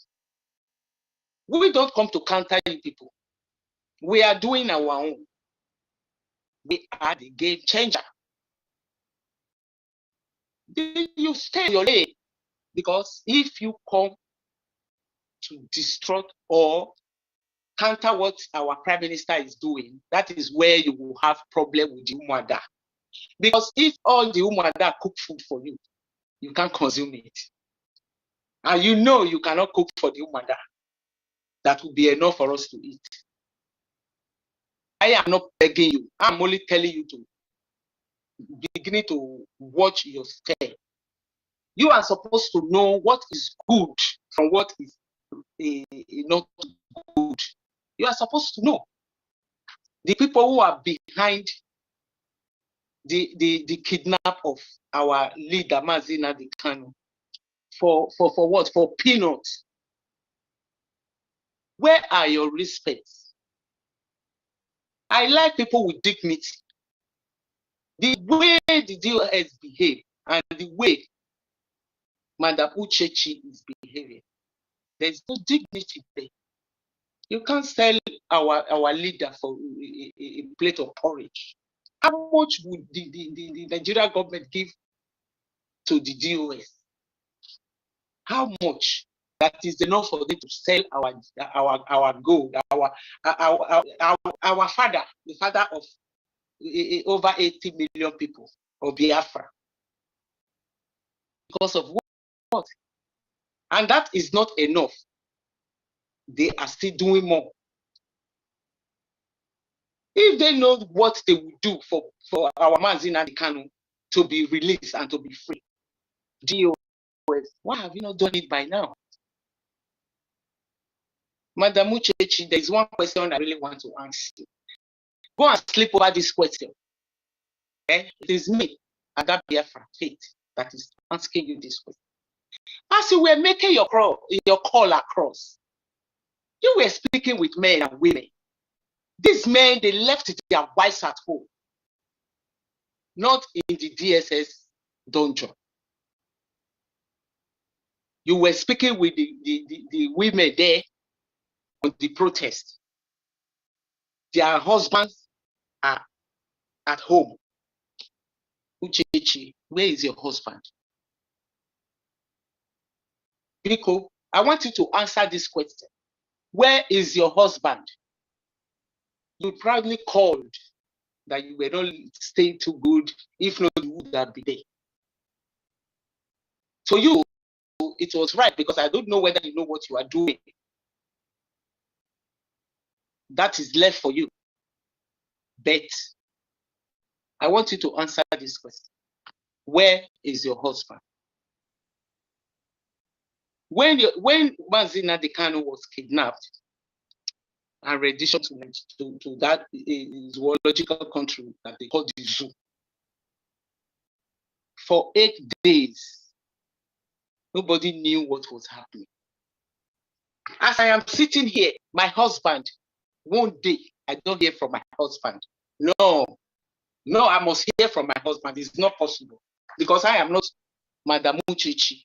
We don't come to counter you people. We are doing our own. We are the game changer. You stay in your lane, because if you come to destroy or counter what our Prime Minister is doing, that is where you will have problem with the Umuada. Because if all the Umuada cook food for you, you can't consume it. And you know you cannot cook for the Umuada. That will be enough for us to eat. I am not begging you. I'm only telling you to beginning to watch your step. You are supposed to know what is good from what is not good. You are supposed to know. The people who are behind the kidnap of our leader Mazi Nnamdi Kanu, for what? For peanuts. Where are your respects? I like people with dignity. The way the DOS behave and the way Madam Uchechi is behaving, there's no dignity there. You can't sell our leader for a plate of porridge. How much would the Nigerian government give to the DOS? How much? That is enough for them to sell our gold, our father, the father of over 80 million people of Biafra. Because of what? And that is not enough. They are still doing more. If they know what they will do for our Mazin and Kanu to be released and to be free, DOS, why have you not done it by now? Madam Uchechi, there is one question I really want to ask you. Go and sleep over this question. Okay? It is me, Ada Biafra Faith, that is asking you this question. As you were making your call across, you were speaking with men and women. These men, they left their wives at home, not in the DSS dungeon. You were speaking with the women there on the protest. Their husbands are at home. Uchechi, where is your husband? Biko, I want you to answer this question. Where is your husband? You proudly called that you were not staying too good, if not, you would have been there. For you, it was right, because I don't know whether you know what you are doing. That is left for you. But I want you to answer this question. Where is your husband? When Mazina Dekano was kidnapped and renditioned to that zoological country that they call the zoo, for 8 days, nobody knew what was happening. As I am sitting here, my husband, one day, I don't hear from my husband. No, I must hear from my husband. It's not possible, because I am not Madam Uchechi.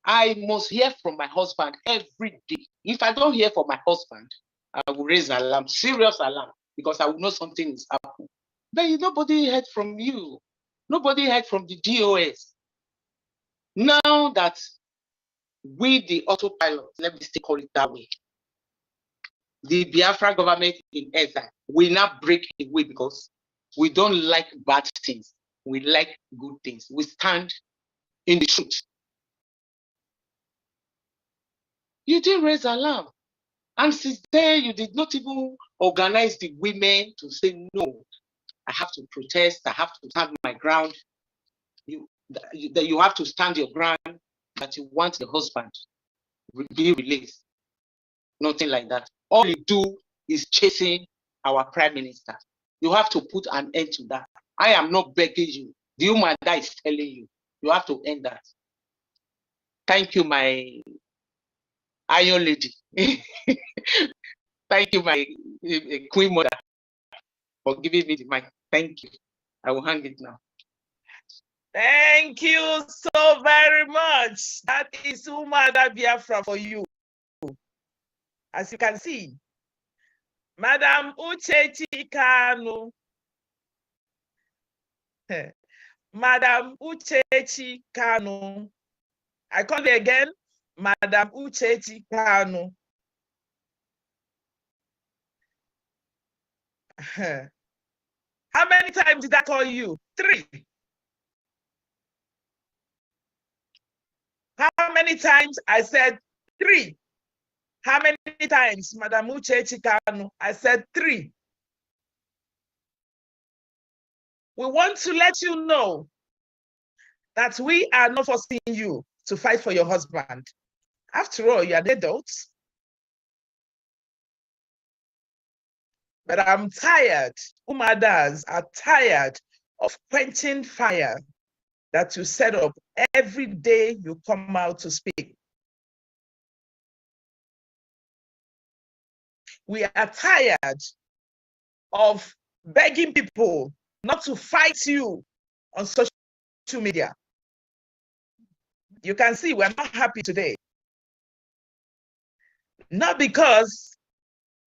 I must hear from my husband every day. If I don't hear from my husband, I will raise an alarm, serious alarm, because I will know something is happening. But nobody heard from you. Nobody heard from the DOS. Now that we, the autopilot, let me still call it that way, the Biafra government in exile, will not break away because we don't like bad things. We like good things. We stand in the truth. You didn't raise alarm. And since then, you did not even organize the women to say, no, I have to protest, I have to stand my ground. You have to stand your ground, that you want the husband to be released. Nothing like that. All you do is chasing our prime minister. You have to put an end to that. I am not begging you. The human that is telling you. You have to end that. Thank you, my Iron Lady. Thank you, my Queen Mother, for giving me the mic. Thank you. I will hang it now. Thank you so very much. That is Umada Biafra for you. As you can see, Madam Uchechi Kanu. Madam Uchechi Kanu. I call it again, Madam Uchechi Kanu. How many times did I call you? 3. How many times I said 3? How many times, Madam Uchechi Kanu? I said 3. We want to let you know that we are not forcing you to fight for your husband. After all, you are adults. But I'm tired, Umadas are tired of quenching fire that you set up every day you come out to speak. We are tired of begging people not to fight you on social media. You can see we're not happy today. Not because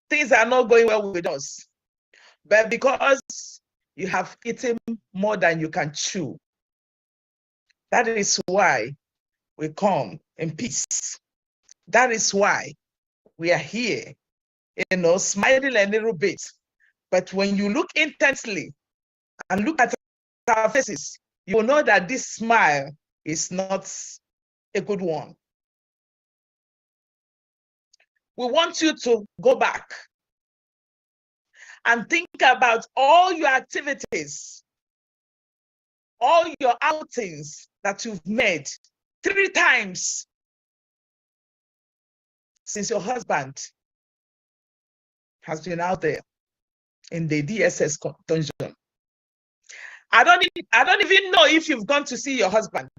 things are not going well with us, but because you have eaten more than you can chew. That is why we come in peace. That is why we are here, smiling a little bit. But when you look intensely and look at our faces, you will know that this smile is not a good one. We want you to go back and think about all your activities, all your outings that you've made 3 times since your husband has been out there in the DSS dungeon. I don't even know if you've gone to see your husband.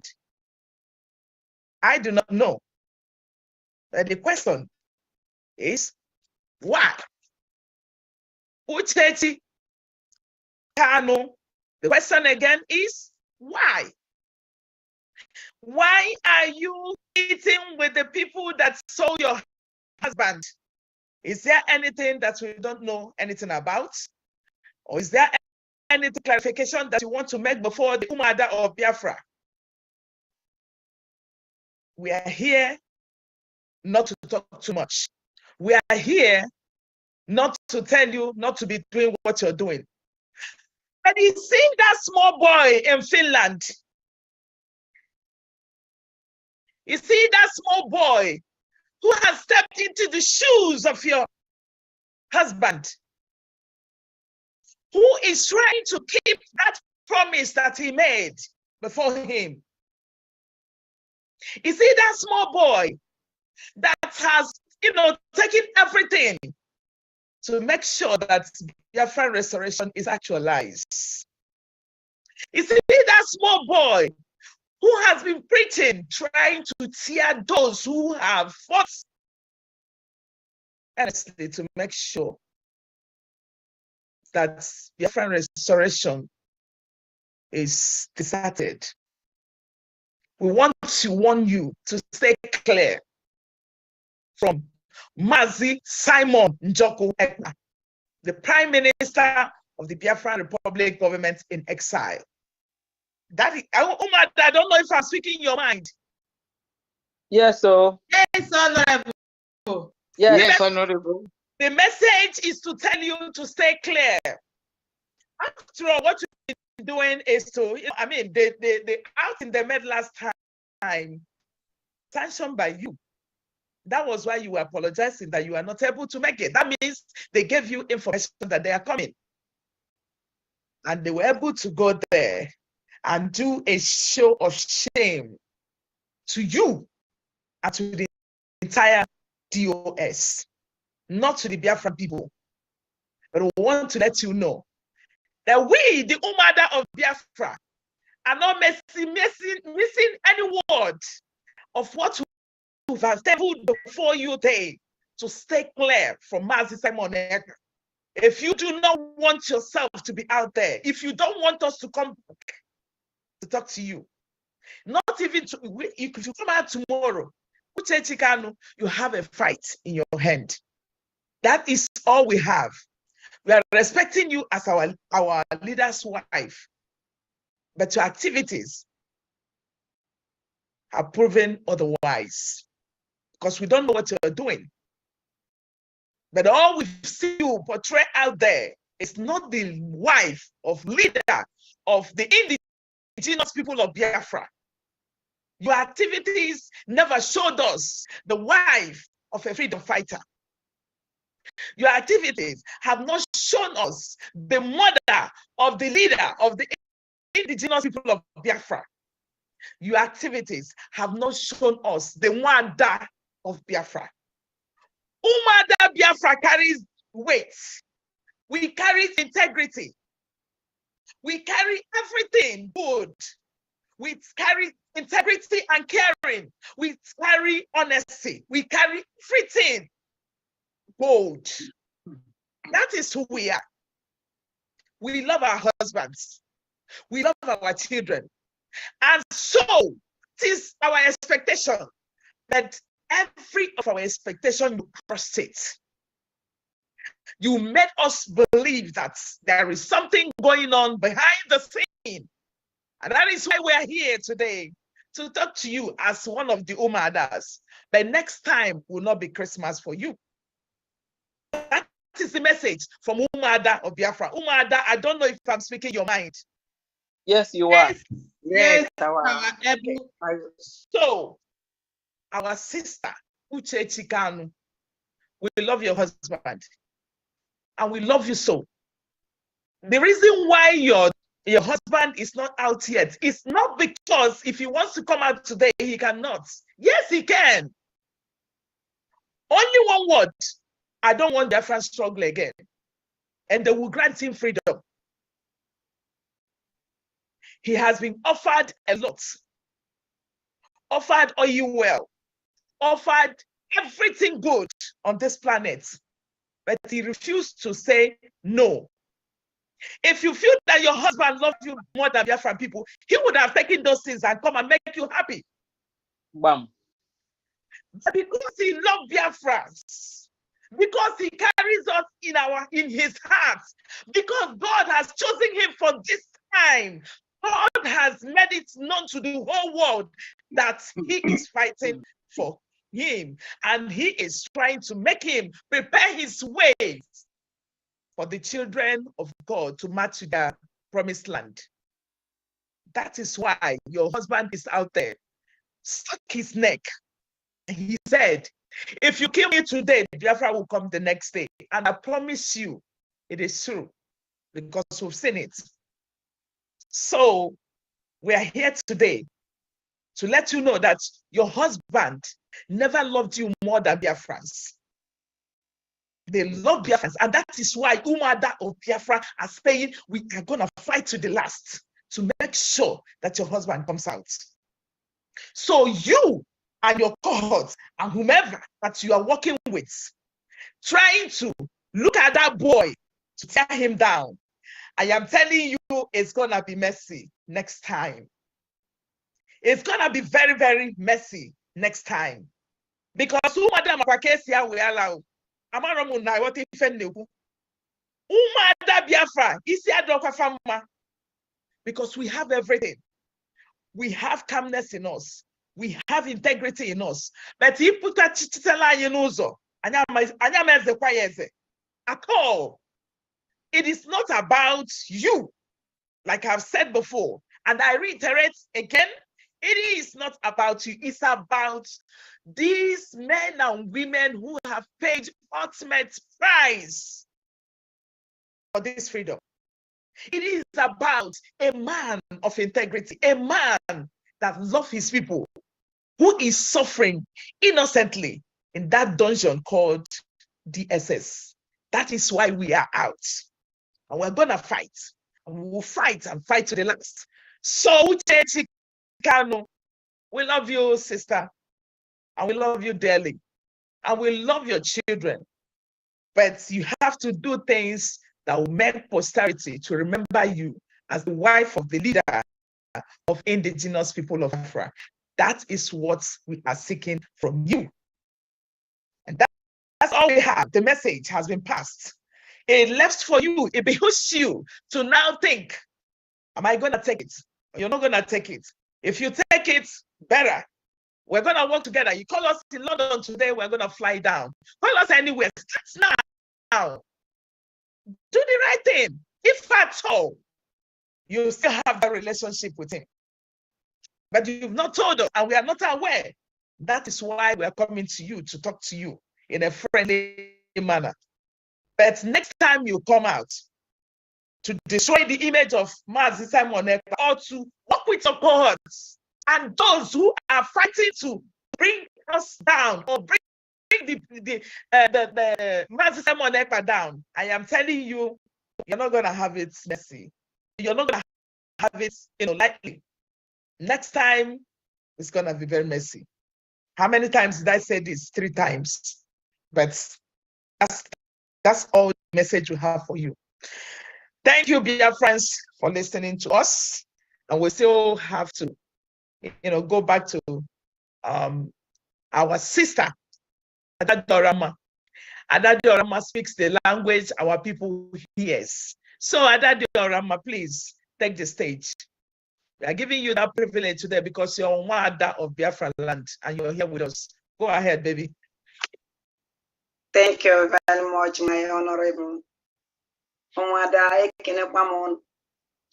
I do not know. But the question is, why? Uchechi Kanu. The question again is, why? Why are you eating with the people that sold your husband? Is there anything that we don't know anything about? Or is there any clarification that you want to make before the Umada of Biafra? We are here not to talk too much. We are here not to tell you not to be doing what you're doing. But you see that small boy in Finland. You see that small boy who has stepped into the shoes of your husband, who is trying to keep that promise that he made before him. You see that small boy that has, taken everything to make sure that Biafran restoration is actualized. You see that small boy who has been preaching, trying to tear those who have fought earnestly to make sure that Biafran restoration is deserted. We want to warn you to stay clear from Mazi Simon Njoku Ekpa, the Prime Minister of the Biafran Republic government in exile. That is, Umar, I don't know if I'm speaking your mind. Yes, sir. Yes, Honorable. Yes, Honorable. The message is to tell you to stay clear. After all, what you've been doing is to, the outing they made last time, sanctioned by you. That was why you were apologizing that you are not able to make it. That means they gave you information that they are coming. And they were able to go there and do a show of shame to you and to the entire DOS, not to the Biafran people. But we want to let you know that we, the Umada of Biafra, are not missing any word of what we have tabled before you today to stay clear from Mazi Simon Ekpa. If you do not want yourself to be out there, if you don't want us to come to talk to you, not even to, if you come out tomorrow, Uchechi Kanu, you have a fight in your hand. That is all we have. We are respecting you as our leader's wife, but your activities have proven otherwise, because we don't know what you're doing. But all we see you portray out there is not the wife of leader of the indigenous people of Biafra. Your activities never showed us the wife of a freedom fighter. Your activities have not shown us the mother of the leader of the indigenous people of Biafra. Your activities have not shown us the Wanda of Biafra. Umada Biafra carries weight. We carry integrity. We carry everything good. We carry integrity and caring. We carry honesty. We carry everything bold. That is who we are. We love our husbands. We love our children. And so it is our expectation that every of our expectation you crossed it. You made us believe that there is something going on behind the scene. And that is why we are here today, to talk to you as one of the Umadas. But next time will not be Christmas for you. That is the message from Umada of Biafra. Umada, I don't know if I'm speaking your mind. Yes, you are. Yes, Okay. So, our sister, Uche Chikanu, we love your husband. And we love you so. The reason why your husband is not out yet is not because if he wants to come out today, he cannot. Yes, he can. Only one word. I don't want Biafran struggle again. And they will grant him freedom. He has been offered a lot. Offered oil well. Offered everything good on this planet. But he refused to say no. If you feel that your husband loves you more than Biafran people, he would have taken those things and come and make you happy. Bam. But because he loves Biafrans, because he carries us in his heart, because God has chosen him for this time, God has made it known to the whole world that he is fighting for him, and he is trying to make him prepare his ways for the children of God to march to their promised land. That is why your husband is out there, stuck his neck. And he said, if you kill me today, Biafra will come the next day. And I promise you, it is true, because we've seen it. So we are here today to let you know that your husband never loved you more than Biafrans. They love Biafrans, and that is why Umada of Biafra are saying we are going to fight to the last to make sure that your husband comes out. So you and your cohorts and whomever that you are working with, trying to look at that boy to tear him down, I am telling you, it's going to be messy next time. It's going to be very, very messy next time. Because Umada Mapakesi will allow. Amaramu what if Umada Biafra, isi adokwa fama. Because we have everything. We have calmness in us. We have integrity in us. But if put a chitela yenuzo, at all. It is not about you, like I've said before. And I reiterate again, it is not about you. It's about these men and women who have paid ultimate price for this freedom. It is about a man of integrity, a man that loves his people, who is suffering innocently in that dungeon called DSS. That is why we are out. And we're going to fight. And we will fight and fight to the last. So, Kano, we love you, sister. And we love you dearly. And we love your children. But you have to do things that will make posterity to remember you as the wife of the leader of indigenous people of Africa. That is what we are seeking from you. And that's all we have. The message has been passed. It left for you. It behooves you to now think, am I going to take it? You're not going to take it. If you take it, better. We're going to work together. You call us in London today, we're going to fly down. Call us anywhere. Start now. Do the right thing. If at all, you still have that relationship with him. But you've not told us, and we are not aware. That is why we are coming to you to talk to you in a friendly manner. But next time you come out to destroy the image of Mazi Simon or to work with your cohorts and those who are fighting to bring us down or bring the Mazi Simon down, I am telling you, you're not going to have it messy. You're not going to have it, lightly. Next time, it's going to be very messy. How many times did I say this? 3 times. But that's That's all the message we have for you. Thank you, BIAFRANS, for listening to us. And we still have to, go back to our sister, Ada Dorama. Ada Dorama speaks the language our people hears. So Ada Dorama, please take the stage. We are giving you that privilege today because you're on one Ada of Biafra land and you're here with us. Go ahead, baby. Thank you very much, my honorable. Omada ekenekwa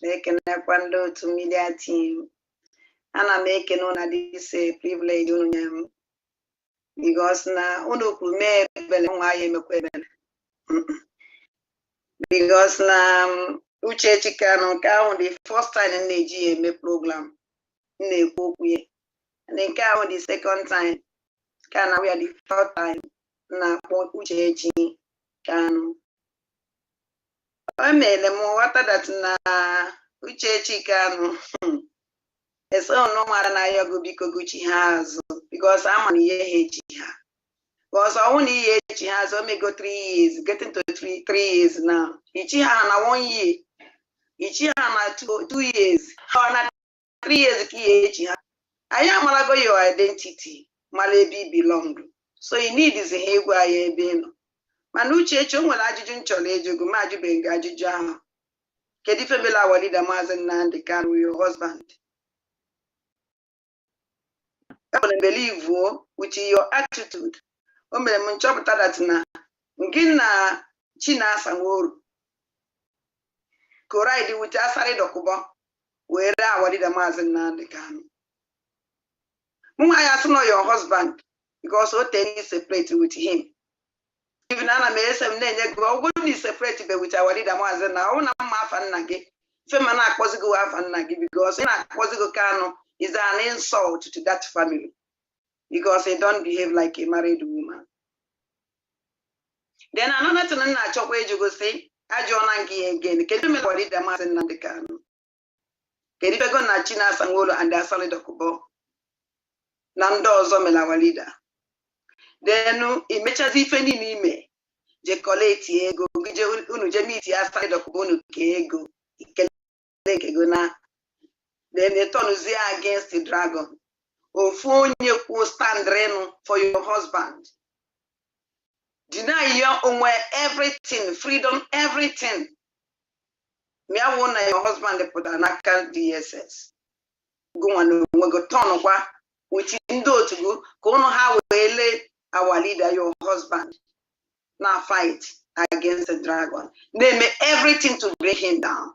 ekenekwa to media team. And I'm making on this privilege because na unuku me because na uche chikano ka the first time in the GMA program and then ka the second time kana we are the third time na uche chi kano amele mo wata that na uche chikano eso no mara na yogo biko guchi has because I'm on ye ha. Because I only year she has only go 3 years, getting to 3 years now. Ichi na 1 year. Ichi na 2 years. How na 3 years ki I am malago your identity. Malebi belong. So you need is a hegwa ye beno. Manuche chongo la ajujun chole jogu maju benga ajuja. Kedi femela walida mazen nande can with your husband. I believe with your attitude. Omele munchopụta that na ngị na Chinasa Nworu koraidi with asari dokubo were awadida Maazị Nnamdi Kanu. Mwa ya suno your husband because o ten separate with him. Even ana me esem nenye go ogo ni separate be with awadida Maazị na ona ma afa nna gị. Fema na akpozigo afa nna gị because na akpozigo Kanu is an insult to that family. Because they don't behave like a married woman. Then another thing I chop where you go say, I join again. Can you make what it the mass and the canoe? Can you go na Chinasa Nworu and the solid okubo? Nando Zomela Walida. Then it matches if any me. Je collect ego, unu jemiti aside okubo nu kego. Ikele na. Then they turn against the dragon. Ofonye ku stand reno for your husband. Deny your own everything, freedom, everything. Me I want your husband put an account DSS. Go on, we go turn over with indo to go. Go on how we lay our leader, your husband. Now fight against the dragon. They make everything to bring him down.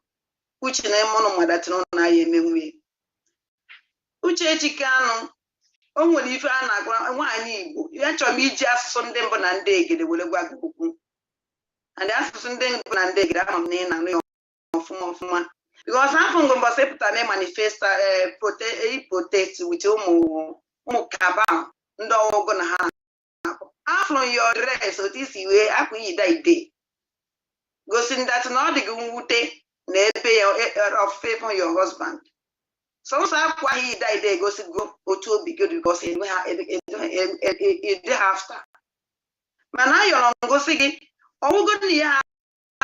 Which name mono that no na ye me. Uche chikano onwere ife a na-agwa nwaanyị Igbo ya chọrọ m iji asụsụ ndị mbụ na ndị egede were gwa gị okwu and asụsụ ndị mbụ na ndị egede ama m na ị na-anụ ya ọfụma because afọ mbọsị pụtara na manifesta protest with ụmụ kaba ndị ọgụ na ha afọ your dress otu isi wee akwa iyi ide gosi that na ọ dị gị mwute na ebe ya of favor your husband. So akwa he died go to be good because it after. Mana you go see oh good ya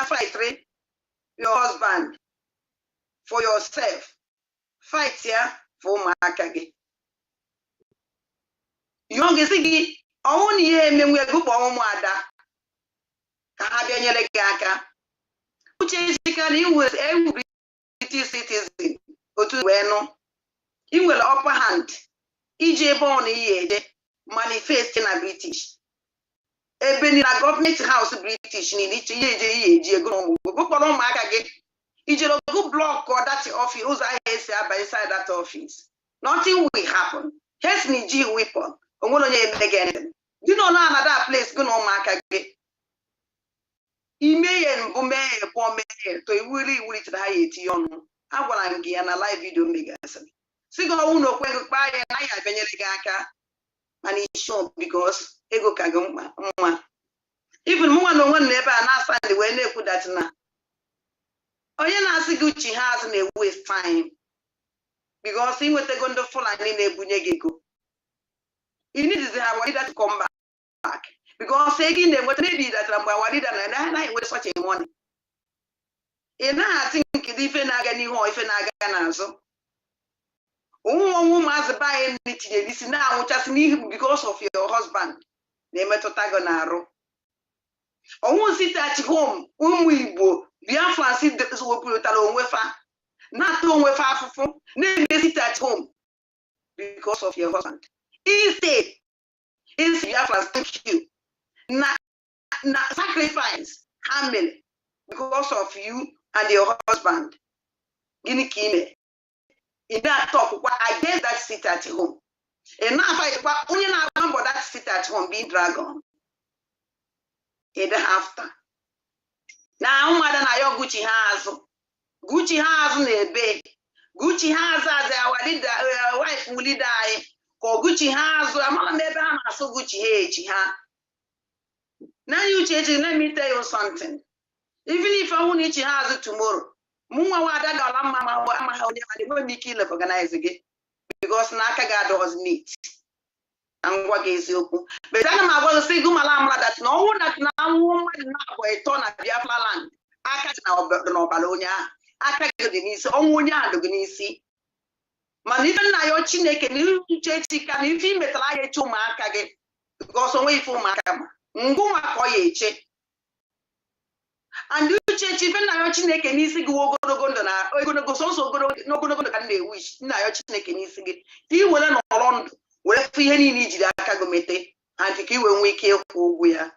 fight your husband for yourself. Fight here for makage. You go see oh ye me we go bo mu ada. Ka ha bia nyere gị aka. Uche jika na you was every citizen. Otu wenu in will upper hand ije born ye manifest na British ebe ni na government house British ni niche ye go kpọrọ ụmụaka gị ije go block or that office ụzọ ahịa esi aba inside that office nothing will happen has ni ji weapon onwere onye eme gị anything you know na another place go na ụmụaka gị ime ye mbụ mee ye pọ mee to iwuri tiri ha ya eti ọnụ agwara m gị ya na live video megasị si go uno kwe kpa ya na ya benyere gị aka mana isho because ego ka gị mma even mụ na onwe na ebe a na-asa ndị wee na-ekwu that na onye na-asị gị uchi ha azụ na waste time because inwetego ndị Fulani na-ebunye gị ego you need to have to come back because again maybe that na with such a money. I think if you na gani ho if na ga na so. Must buy anything this now just need because of your husband. They metotago na aro. Sit at home, Igbo, BIAFRANS not sit at home because of your husband. Instead, is BIAFRANS thank you. Na sacrifice, family, because of you and your husband. Gini kime. In that talk, against that sit at home. And now if I only remember that sit at home being dragon. After now, mother na yo Gucci has nebe Gucci has as our leader wife will die ko Gucci has amala nebe ha so Gucci ha now you change. Let me tell you something. Even if I want Gucci has tomorrow munwa wada dollar mama ama ha onye ma dey kill organize again because na aka ga does neat. And what is you? But I'm going to say, that no one that now woman now for a ton of Biafra land. I can't now no Balonia. I can't get the niece, Omunia, the Gnisi. Man, even now your chinek and you church can you feel metal to Markage goes away for Makama. Nguma Koyeche. And you church even now your chinek and easy go Gondona, or going to go so good, no good can they wish. Now your chinek and easy. You will not around. Well, if you need that Kagomete, and you when we kill who we are.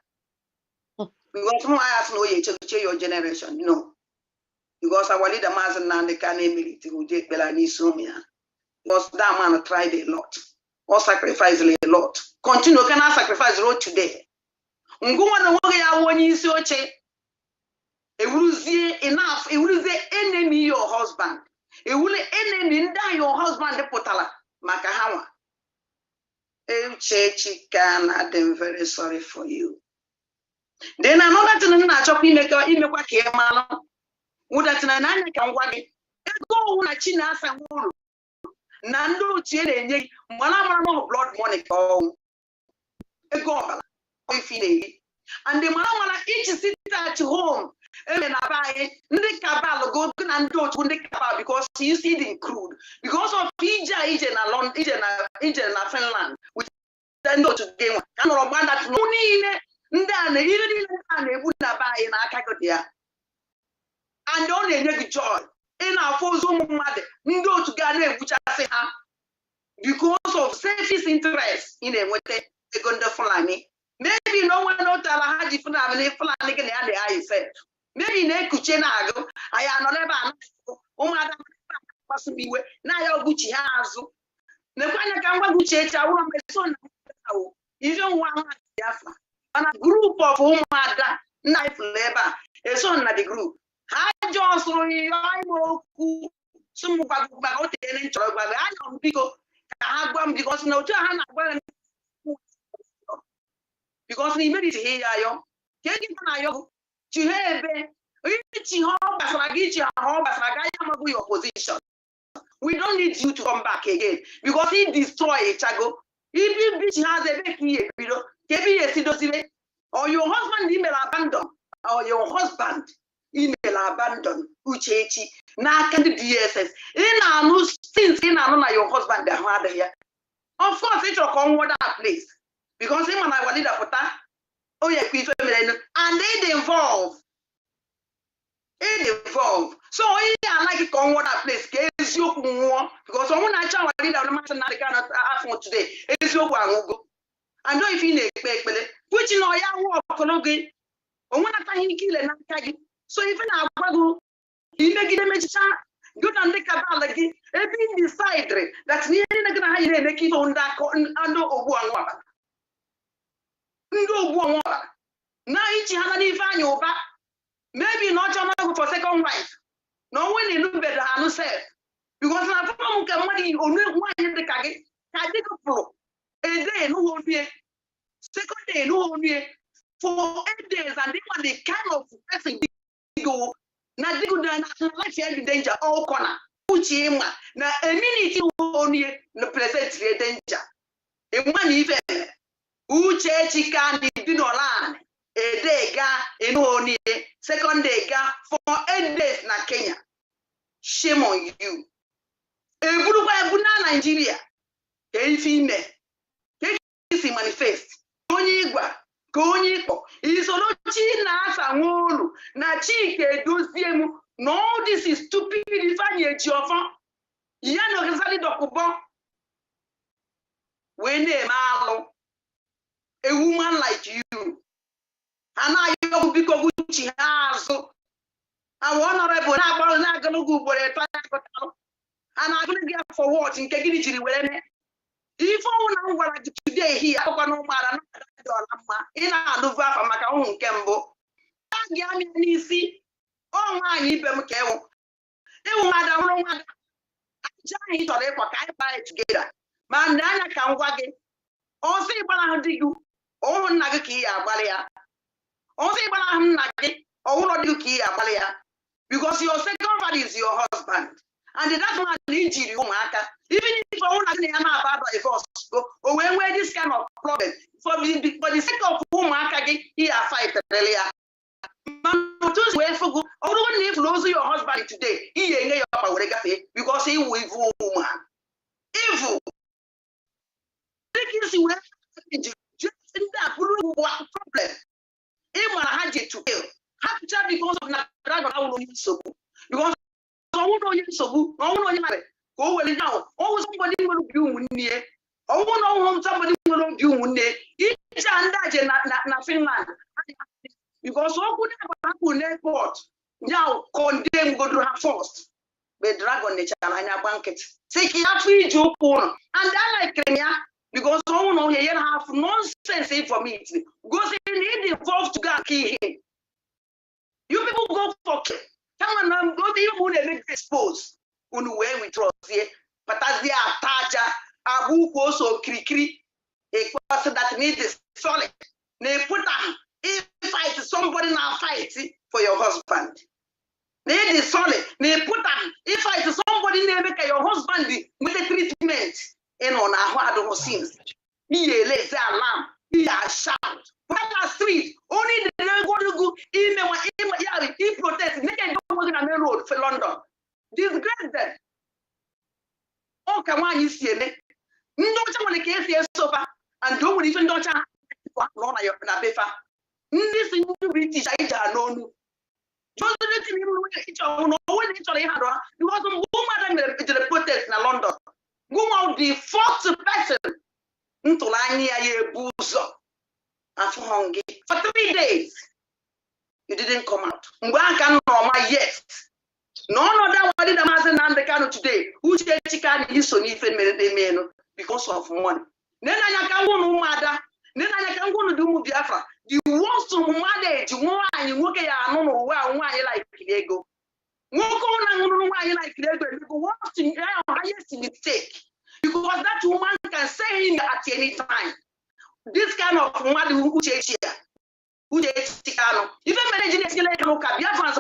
Because no, I ask no ye to your generation, no. Because our leader Mazen and the Canary who did Belani Sumia. Because that man tried a lot, or sacrificed a lot. Continue, can I sacrifice road today? Nguma no one is your che. It will see enough, it will say enemy your husband. It will enemy your husband the potala, Makahawa. I'm very sorry for you. Then another thing I chop in the Kemano. Would that an can wag go on a chinas and wool. Nando Chile, Manamano blood money. Oh, a gobbler. And the Manamana each sit at home. And I buy the cabal go and do to the cabal because you see the crude. Because of PJ in Finland, which then go to game. And or one that no need and even buy in Akagodia. And only make joy. In our full zoom mother, go to Ghana, which I say, because of selfish interest in a way they go to Fulani. Maybe no one knows that I had different Fulani and the eye said. Maybe ne kuchenago aya no leba umada pasumi we na ya Gucci hazo ne kwanya kangwa Gucci echa wo meso na wo even one Biafra and a group of umada knife labor eso na the group ha just ro yo ku sumu ba o te ne nchoro gba I am biko ha gba because no to ha na gba because ni made it here yo ke gi na yo your position. We don't need you to come back again because he destroyed Chago. If you bitch has a baby, or your husband email abandon, or your husband email abandon, Uchechi, now can the DSS. In our new since in our your husband, the father here. Of course, it's your common place because him and I wanted a photo. Oh, yeah, and they involve. It evolved. So I like it on what place case you because someone I try to read out the matter cannot ask for today. It's your one go. I know if you need which you know ya walk on again. On one time he kill and tag. So even I go, you make it a message. Good and make about again. Every decide that we ain't gonna hide and keep on that and no one. Now each hand if I know back. Maybe not for second wife. No one in better than herself. Because I found money only one in the kage. I take a pro. A day no one here. Second day no one here. For 8 days and they want the kind of person go. Now they go down life in danger all corner. Uchima. Now a minute you only the present danger. A one even. Uche can be Nolan, a day ga in Oni, second day ga for 8 days na Kenya. Shame on you. Nigeria, manifest. No, this is stupid. When a woman like you, and I you because she has so I honorable not gonna go for a and I'm gonna get for what in Kegiri when if I want today here, I don't know in a Nova from my own Kembo. I see all my Ibem Kew. They will matter. I buy it together. Man, I can wag it. Also, but you. Oh, Nagaki, Abalia. Also, but Nagaki. Oh, not you, Abalia. Because your second one is your husband. And that man needs you, Maka. Even if I want to about by force, or when this kind of problem, for the sake of whom Maka he are fighting earlier. Man, for good. Although if lose your husband today, he ain't your power because he will evil woman. Evil. Just in that problem. Even I had to kill. Have to because of that dragon, I will so because I won't know you so I won't know you. Go well now. Oh, somebody will do near. I won't know somebody will do near. It's under Finland. Because all could happen airport. Now condemn go to have first. The dragon nature and a banquet. Take your free joke on. And I like Kenya because all know you have nonsense for me. Because you need involved to go and kill him. You people go for kill. Come on, go to you who they make expose. On the way we trust here. But as they are Taja, Abu also Krikri, a person that needs solid. They put on. If fight somebody now fight for your husband. They is solid. They put on. If fight somebody they make your husband with the treatment. And on our hard scenes. He lays alarm. He a shout. But the street only the go to go in he protest. They can go on the main road for London. Disgrace them. Oh, come on, you see it. No one can see so far and don't even don't on your befa. This is British I know. Just each other because woman the protest in London. Go out the fourth person into Lania Buzo and for 3 days. You didn't come out. Mbaka normal yes. None of that one did a master and the cano today. Who said chicken is so even because of money. Then I can go no matter. Then I can go to do Biafra. The worst of manage one you look at no why like Diego. Walk on and why like Diego. What's the highest mistake? Because that woman can say him at any time. This kind of woman who change here. Who they even managing it like BIAFRANS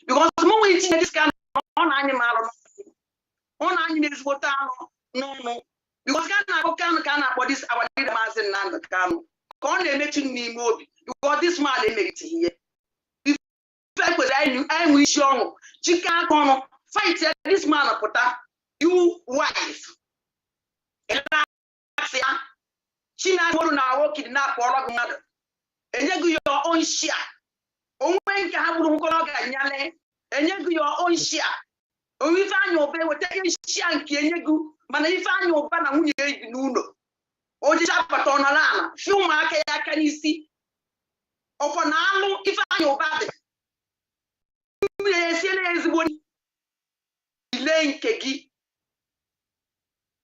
because more this kind of animal on animals no because can for this our leader man and can making me more because this man they make it here. If I wish young chicken fight this man put you wife. She not going to work in that for mother. And you your own share. Oh, when you have and you your own share. Oh, we find your bed with taking share and you man, if I know banner who you know. Oh, the chapter on Alana, few market can you see? Upon Alo, if I know bad. Is one delaying kegi.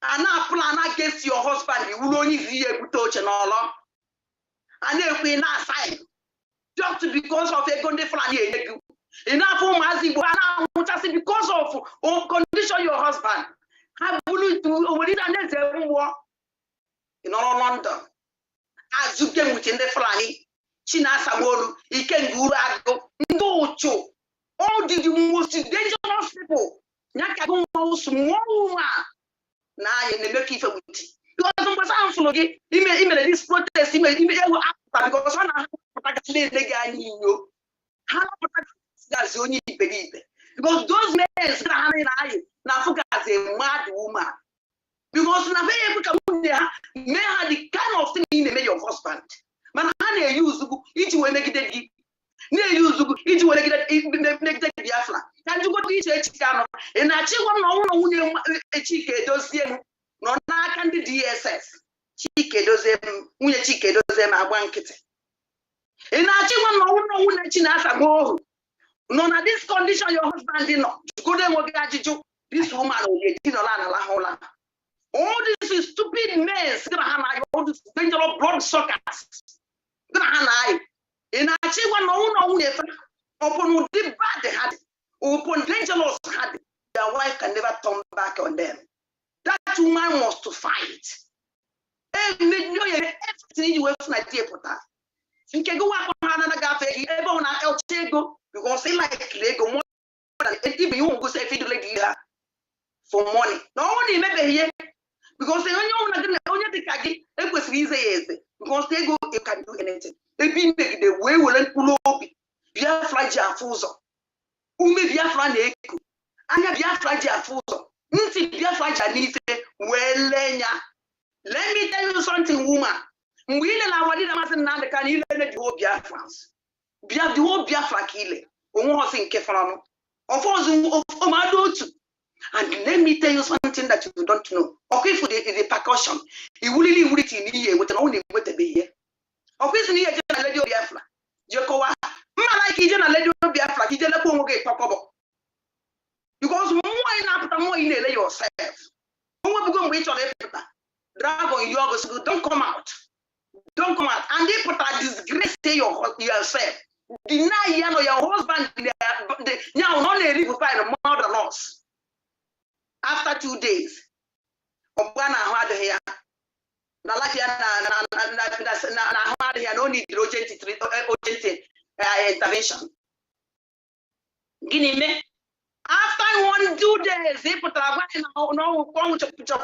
And now plan against your husband, you will only be able to touch and all. And if we not sign, just because of a good family, enough for Mazi, because of condition your husband. Have you to over it war in all London? As you came within the flying, China Samolu, he can go no cho. All the most dangerous people. Now you make it with Because some person follow this protest, because one because those men now focus as a mad woman. Because na may have the kind of thing in the your husband. Man, I use each way negative. Near use each way negative Biafra. Can you go to each channel? And I check one a chicken does them. No, I can do DSS. Chicken does them. When a chicken does them, I want it. And I check one chinasa go. No, na this condition your husband did not. Go there, this woman will get in. All this is stupid mess. All this dangerous blood suckers. And I say one upon the bad they had, upon dangerous had, their wife can never turn back on them. That woman wants to fight. Everything you have to put. You can go up on another cafe, everyone else because they like Lego more than even you go say feed like for money. No money maybe here. Because they only the kagi, it was easy because they go, you can do anything. They be make the way will pull up. Biafra Jafuzo. Umi Biafra Neku. Anya Biafra Jafuzo. Nti Biafra Janise. Well, let me tell you something, woman. We don't know what it is now. Can you learn the whole Biafrans? The whole Biafra kile. Omo sin kefrano. Of Omadotu. And let me tell you something that you don't know. Okay, for the percussion, it will really reach in here with an only way to be here. Okay, so here, I let you be Biafra. Jokowa, like he didn't let you be Biafra, he didn't go get Pacobo. Because more in yourself. Who will wait on everything? Dragon, you don't come out. Don't come out. And they put a disgrace to yourself. Deny your husband, now not a little find a mother loss. After 2 days, Obana had here. No need urgent intervention. Guinea. After 2 days, they put a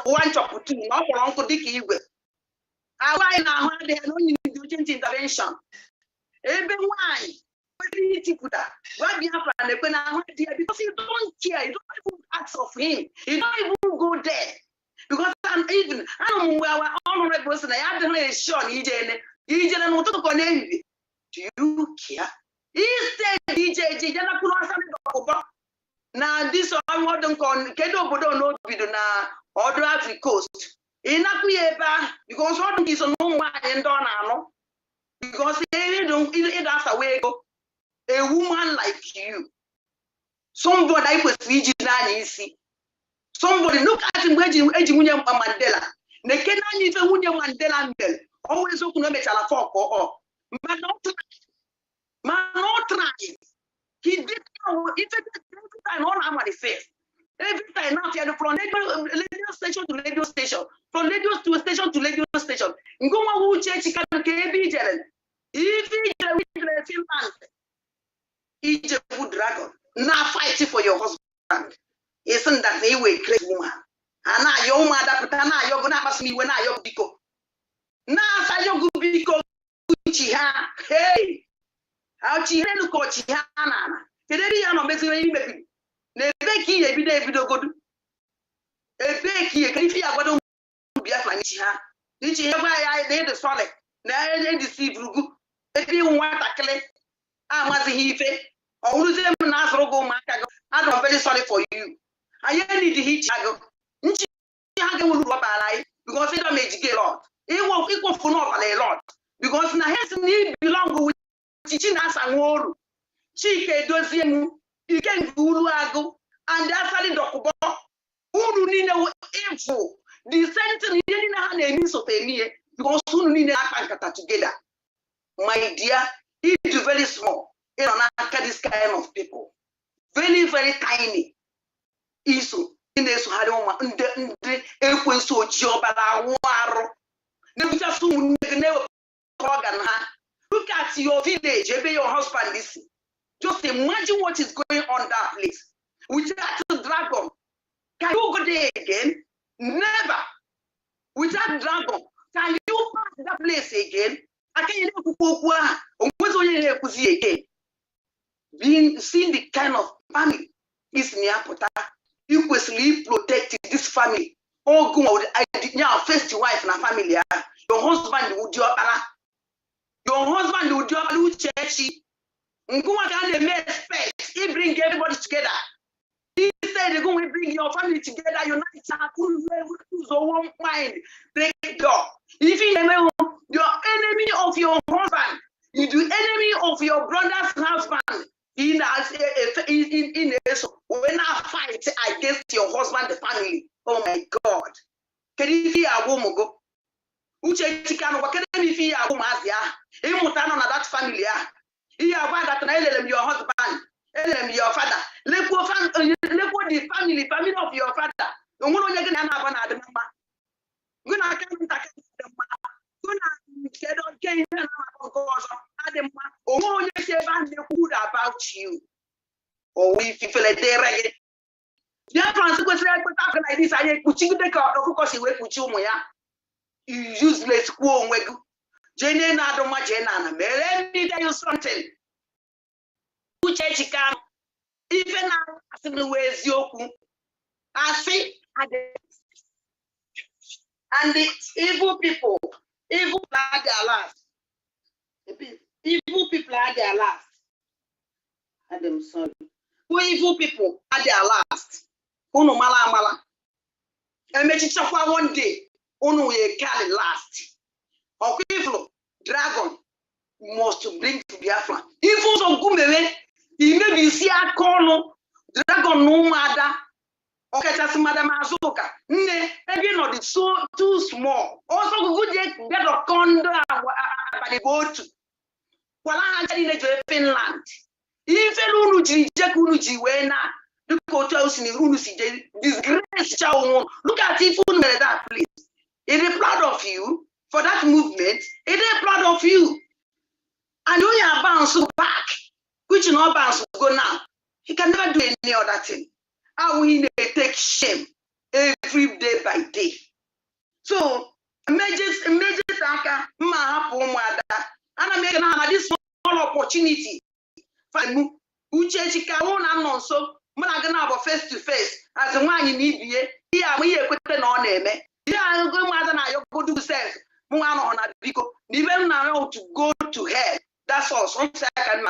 one chop 2, not for Uncle Dicky. I had no need urgent intervention. Even why? Why be happening because you don't care, you don't even ask of him, you don't even go there. Because I don't know where honorable person I had to show EJ and what to connect. Do you care? Instead, EJ, now this one what don't call Kedo Bodo no video na order Africa coast. Because what is no one and don't because they don't that's a way go. A woman like you, somebody was easy. Somebody look at him, William Mandela. They cannot even William Mandela always open a metal for but not try. He did know if every time all I'm manifest. Every time now from radio station to radio station, from radio to station to radio station. Go on, check KB. If he Egypt dragon, now fighting for your husband. Isn't that they were great woman? And now your mother, but now you're gonna ask me when I your biko. Now I your biko, hey, how she had to coach Hannah. Kederiano basically baby. Nebeki, every day, video good. A becky, if you are going to be a flanchiha. Did you ever I did the solid? Now they deceive Rugu. If you want a clay. I was a I'm very sorry for you. I need to hit Chicago. Because it don't make a lot. It won't equal for not a lot. Because now has need belong with teaching us and war. Chike does him. You can do and that's how the doctor. Who need no info? The sentence didn't have any so because who need a together. My dear, it is very small. You don't have this kind of people. Very, very tiny. Issue. In this, I don't want so job at war. Never just never program. Look at your village, your husband. This. Just imagine what is going on that place. With that dragon. Can you go there again? Never. without dragon. Can you pass that place again? I can't again. Being seeing the kind of family is near Pota, you equally protect this family. Oh, good, I did now first wife and a family. Your husband would your churchy. He bring everybody together. He said they're going to bring your family together, unite one mind, break door. If you know your enemy of your husband, you do enemy of your brother's husband. When I fight against your husband, the family, oh my God. Can you see a woman go? Uche Chicano, what can you see a woman? That family. You have that your husband, your father. Look what the family of your father. You want to get another number. When I can't get them. About you, or if you feel like they're ready. BIAFRANS like this, I put you the car because you wait with you, useless quo. Jane, I don't want Jane. Let me tell you something. Even now, as in the ways you I see, and the evil people are their last. Evil people are their last. I'm sorry. Who evil people are their last. Uno mala. And make it one day. Uno will carry last. Or evil dragon must bring to Biafra. Evil of Gumere, he may be see a corner. Dragon no matter. Okay, that's Madam Azuka. Maybe not so too small. Also, good get a condo by the boat. While I had in Finland. If you Unuji wena, look at us in Unusi, disgrace child. Look at it, that please. It is proud of you for that movement. It is proud of you. And when you bounce back, which not bounce go now, he can never do any other thing. How we take shame every day by day. So, major tanker, and I'm making this small opportunity. Uche Chikawo na so muna gana about face to face as a man in EBA. Here we equate no name. Here I go mother na you go do sense. Muna on a biko. Even now to go to hell. That's all. So I can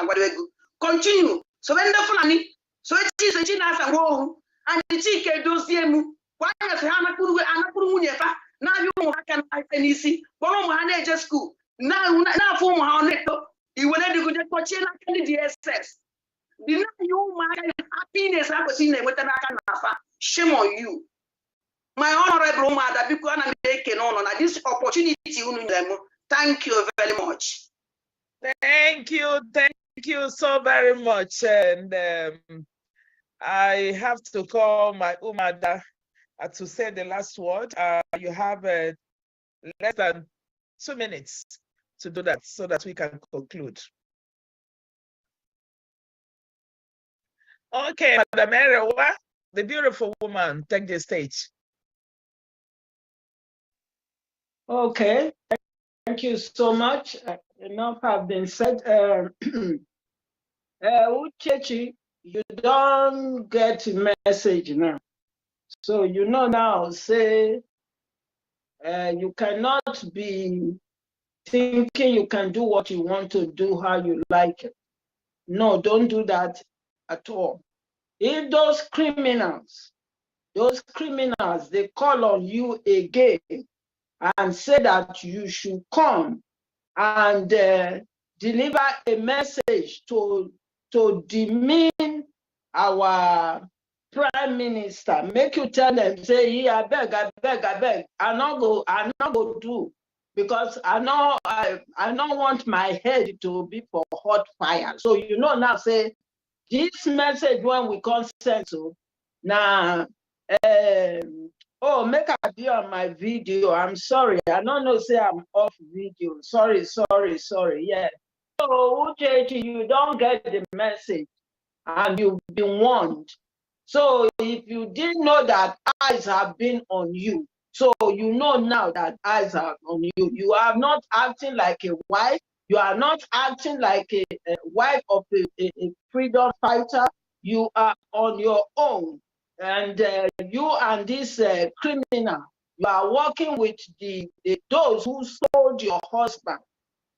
continue. So when the funny, so it is a chinas and woe and the chicken does the emu. Why has Hanapuru Anapurunefa? Now you can see. Bono just school. Now for Mohaneto. You will let you get what you like the DSS. Deny you my happiness. I was in it with an Akanafa. Shame on you. My honorable mother, because I'm making on this opportunity. Thank you very much. Thank you so very much. And I have to call my Umada to say the last word. You have less than 2 minutes to do that so that we can conclude. Okay, Madam Erewa, the beautiful woman, take the stage. Okay, thank you so much. Enough have been said. Uchechi, you don't get message now. So you know now, say, you cannot be thinking you can do what you want to do, how you like it. No, don't do that at all. If those criminals, they call on you again and say that you should come and deliver a message to demean our prime minister, make you tell them, say, yeah, I beg, I not go do, because I don't want my head to be for hot fire. So you know now, say, this message when we consent to, now, oh, make I be on my video. I'm sorry, I don't know, say I'm off video. Sorry, yeah. So, Uchechi, you don't get the message and you've been warned. So if you didn't know that eyes have been on you, So you know now that eyes are on you. You are not acting like a wife. You are not acting like a wife of a freedom fighter. You are on your own. And you and this criminal, you are working with those who sold your husband.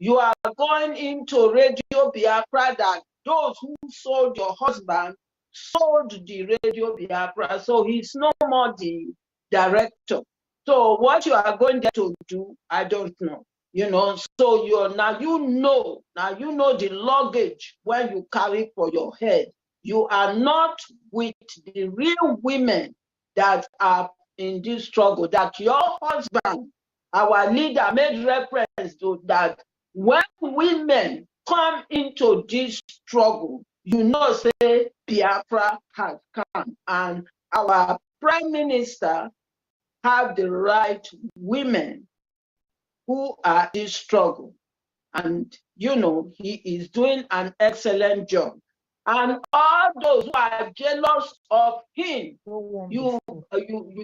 You are going into Radio Biafra that those who sold your husband sold the Radio Biafra. So he's no more the director. So what you are going to do, I don't know. You know, so now you know the luggage when you carry for your head. You are not with the real women that are in this struggle, that your husband, our leader, made reference to that. When women come into this struggle, you know, say Biafra has come, and our prime minister have the right women who are in struggle. And, you know, he is doing an excellent job. And all those who are jealous of him, you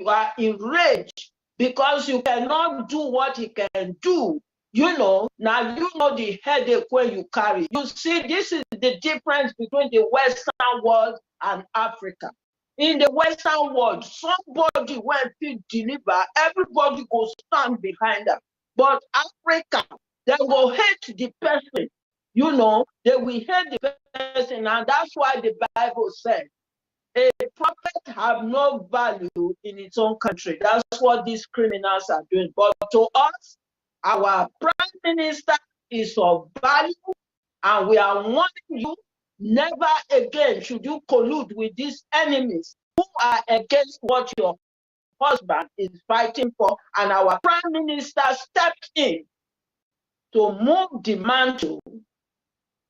are enraged because you cannot do what he can do. You know, now you know the headache when you carry. You see, this is the difference between the Western world and Africa. In the Western world, somebody when they deliver, everybody will stand behind them. But Africa, they will hate the person. You know, they will hate the person, and that's why the Bible said, a prophet have no value in its own country. That's what these criminals are doing. But to us, our prime minister is of value, and we are warning you, never again should you collude with these enemies who are against what your husband is fighting for. And our prime minister stepped in to move the mantle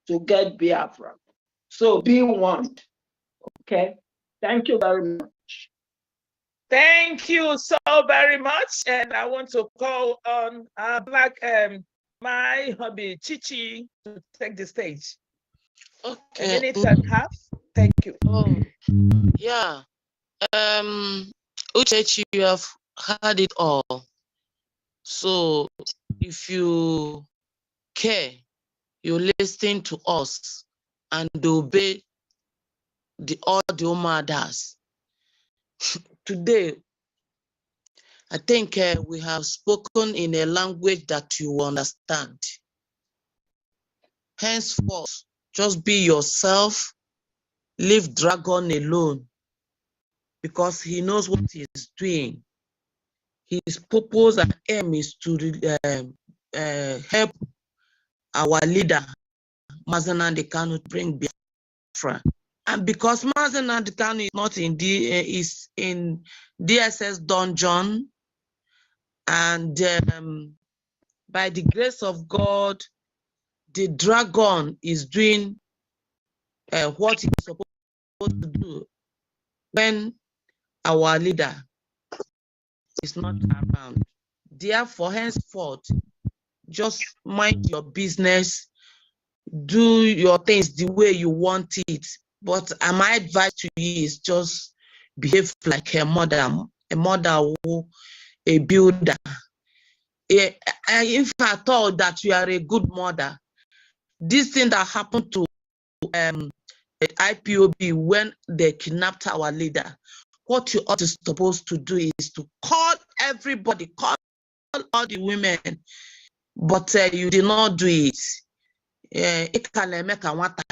to get Biafra. So be warned. Okay? Thank you very much. Thank you so very much. And I want to call on my hubby, Chichi, to take the stage. Okay. A minute and a half. Thank you. Oh, yeah. Uchechi, you have heard it all. So if you care, you listen to us and obey all the Omadas. Today, I think we have spoken in a language that you understand. Henceforth, just be yourself, leave Dragon alone, because he knows what he is doing. His purpose and aim is to help our leader, Mazen Nnamdi Kanu, to bring Biafra. And because Mazen Nnamdi Kanu is not in is in DSS dungeon, and by the grace of God, the Dragon is doing what he's supposed to do when our leader is not around. Therefore, henceforth, just mind your business, do your things the way you want it. But my advice to you is just behave like a mother who a builder. If I thought that you are a good mother, this thing that happened to IPOB when they kidnapped our leader, what you ought to supposed to do is to call everybody, call all the women, but you did not do it. It can make a water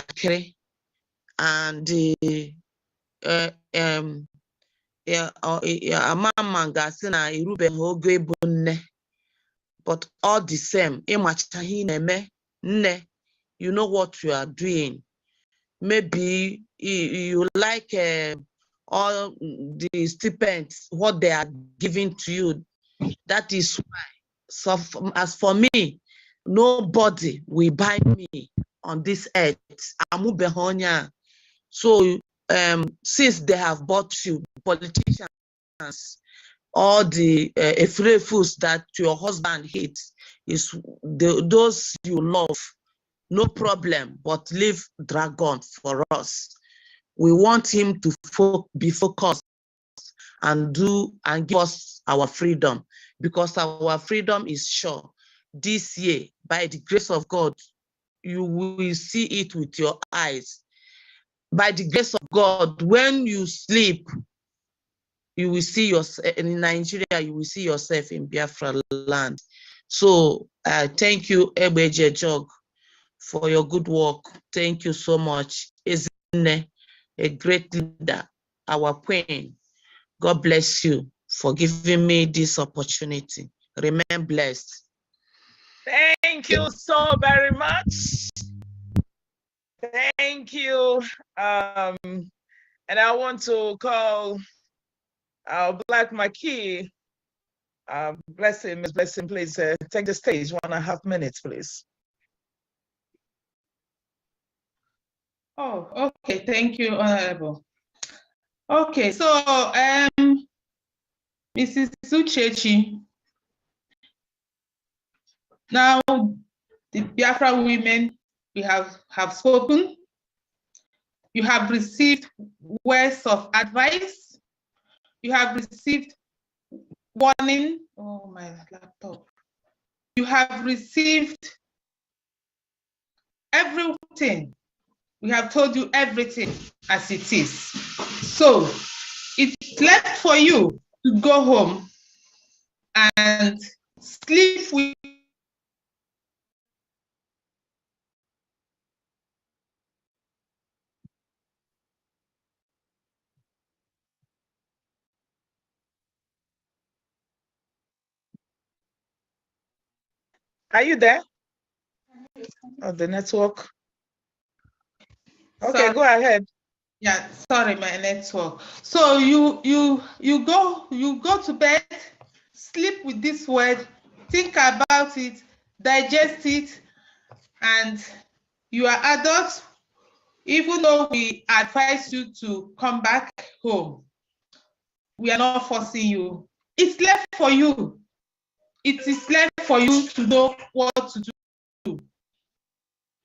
and but all the same, you know what you are doing. Maybe you like all the stipends, what they are giving to you. That is why. So as for me, nobody will buy me on this earth. So since they have bought you, politicians, all the foods that your husband hates, is those you love, no problem, but leave Dragon for us. We want him to be focused and give us our freedom, because our freedom is sure. This year, by the grace of God, you will see it with your eyes. By the grace of God, when you sleep, you will see yourself in Nigeria, you will see yourself in Biafra land. So thank you, Ebeje Jog, for your good work. Thank you so much. Ezine, a great leader, our queen. God bless you for giving me this opportunity. Remain blessed. Thank you so very much. Thank you. And I want to call Black Marquis. Bless him, please take the stage. 1.5 minutes, please. Oh, okay. Thank you, Honorable. Okay, so Mrs. Uchechi, now the Biafra women, we have spoken. You have received words of advice. You have received warning. Oh, my laptop. You have received everything. We have told you everything as it is. So it's left for you to go home and sleep with Are you there? Oh, the network. Okay, sorry. Go ahead. Yeah, sorry, my network. So you go to bed, sleep with this word, think about it, digest it, and you are adults. Even though we advise you to come back home, we are not forcing you. It's left for you. It is left for you to know what to do.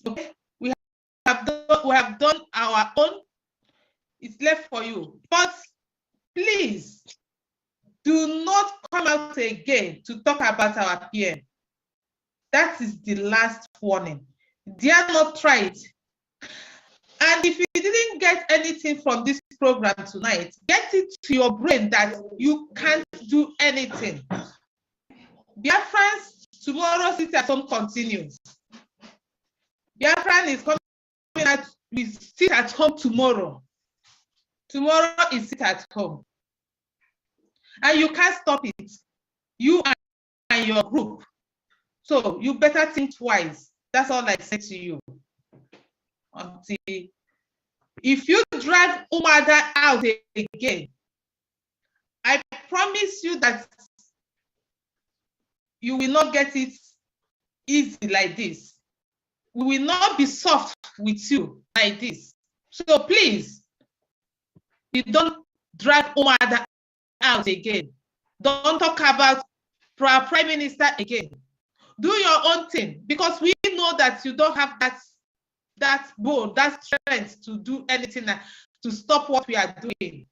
Okay? We have done our own. It's left for you. But please do not come out again to talk about our PM. That is the last warning. Dare not try it. And if you didn't get anything from this program tonight, get it to your brain that you can't do anything. Biafrans, tomorrow sit at home continues. Biafran is coming out, we sit at home tomorrow. Tomorrow is sit at home. And you can't stop it. You and your group. So you better think twice. That's all I say to you. Until if you drag Umada out again, I promise you that you will not get it easy like this. We will not be soft with you like this. So please, you don't drag Umada out again. Don't talk about our Prime Minister again. Do your own thing, because we know that you don't have that bone, that strength to do anything to stop what we are doing.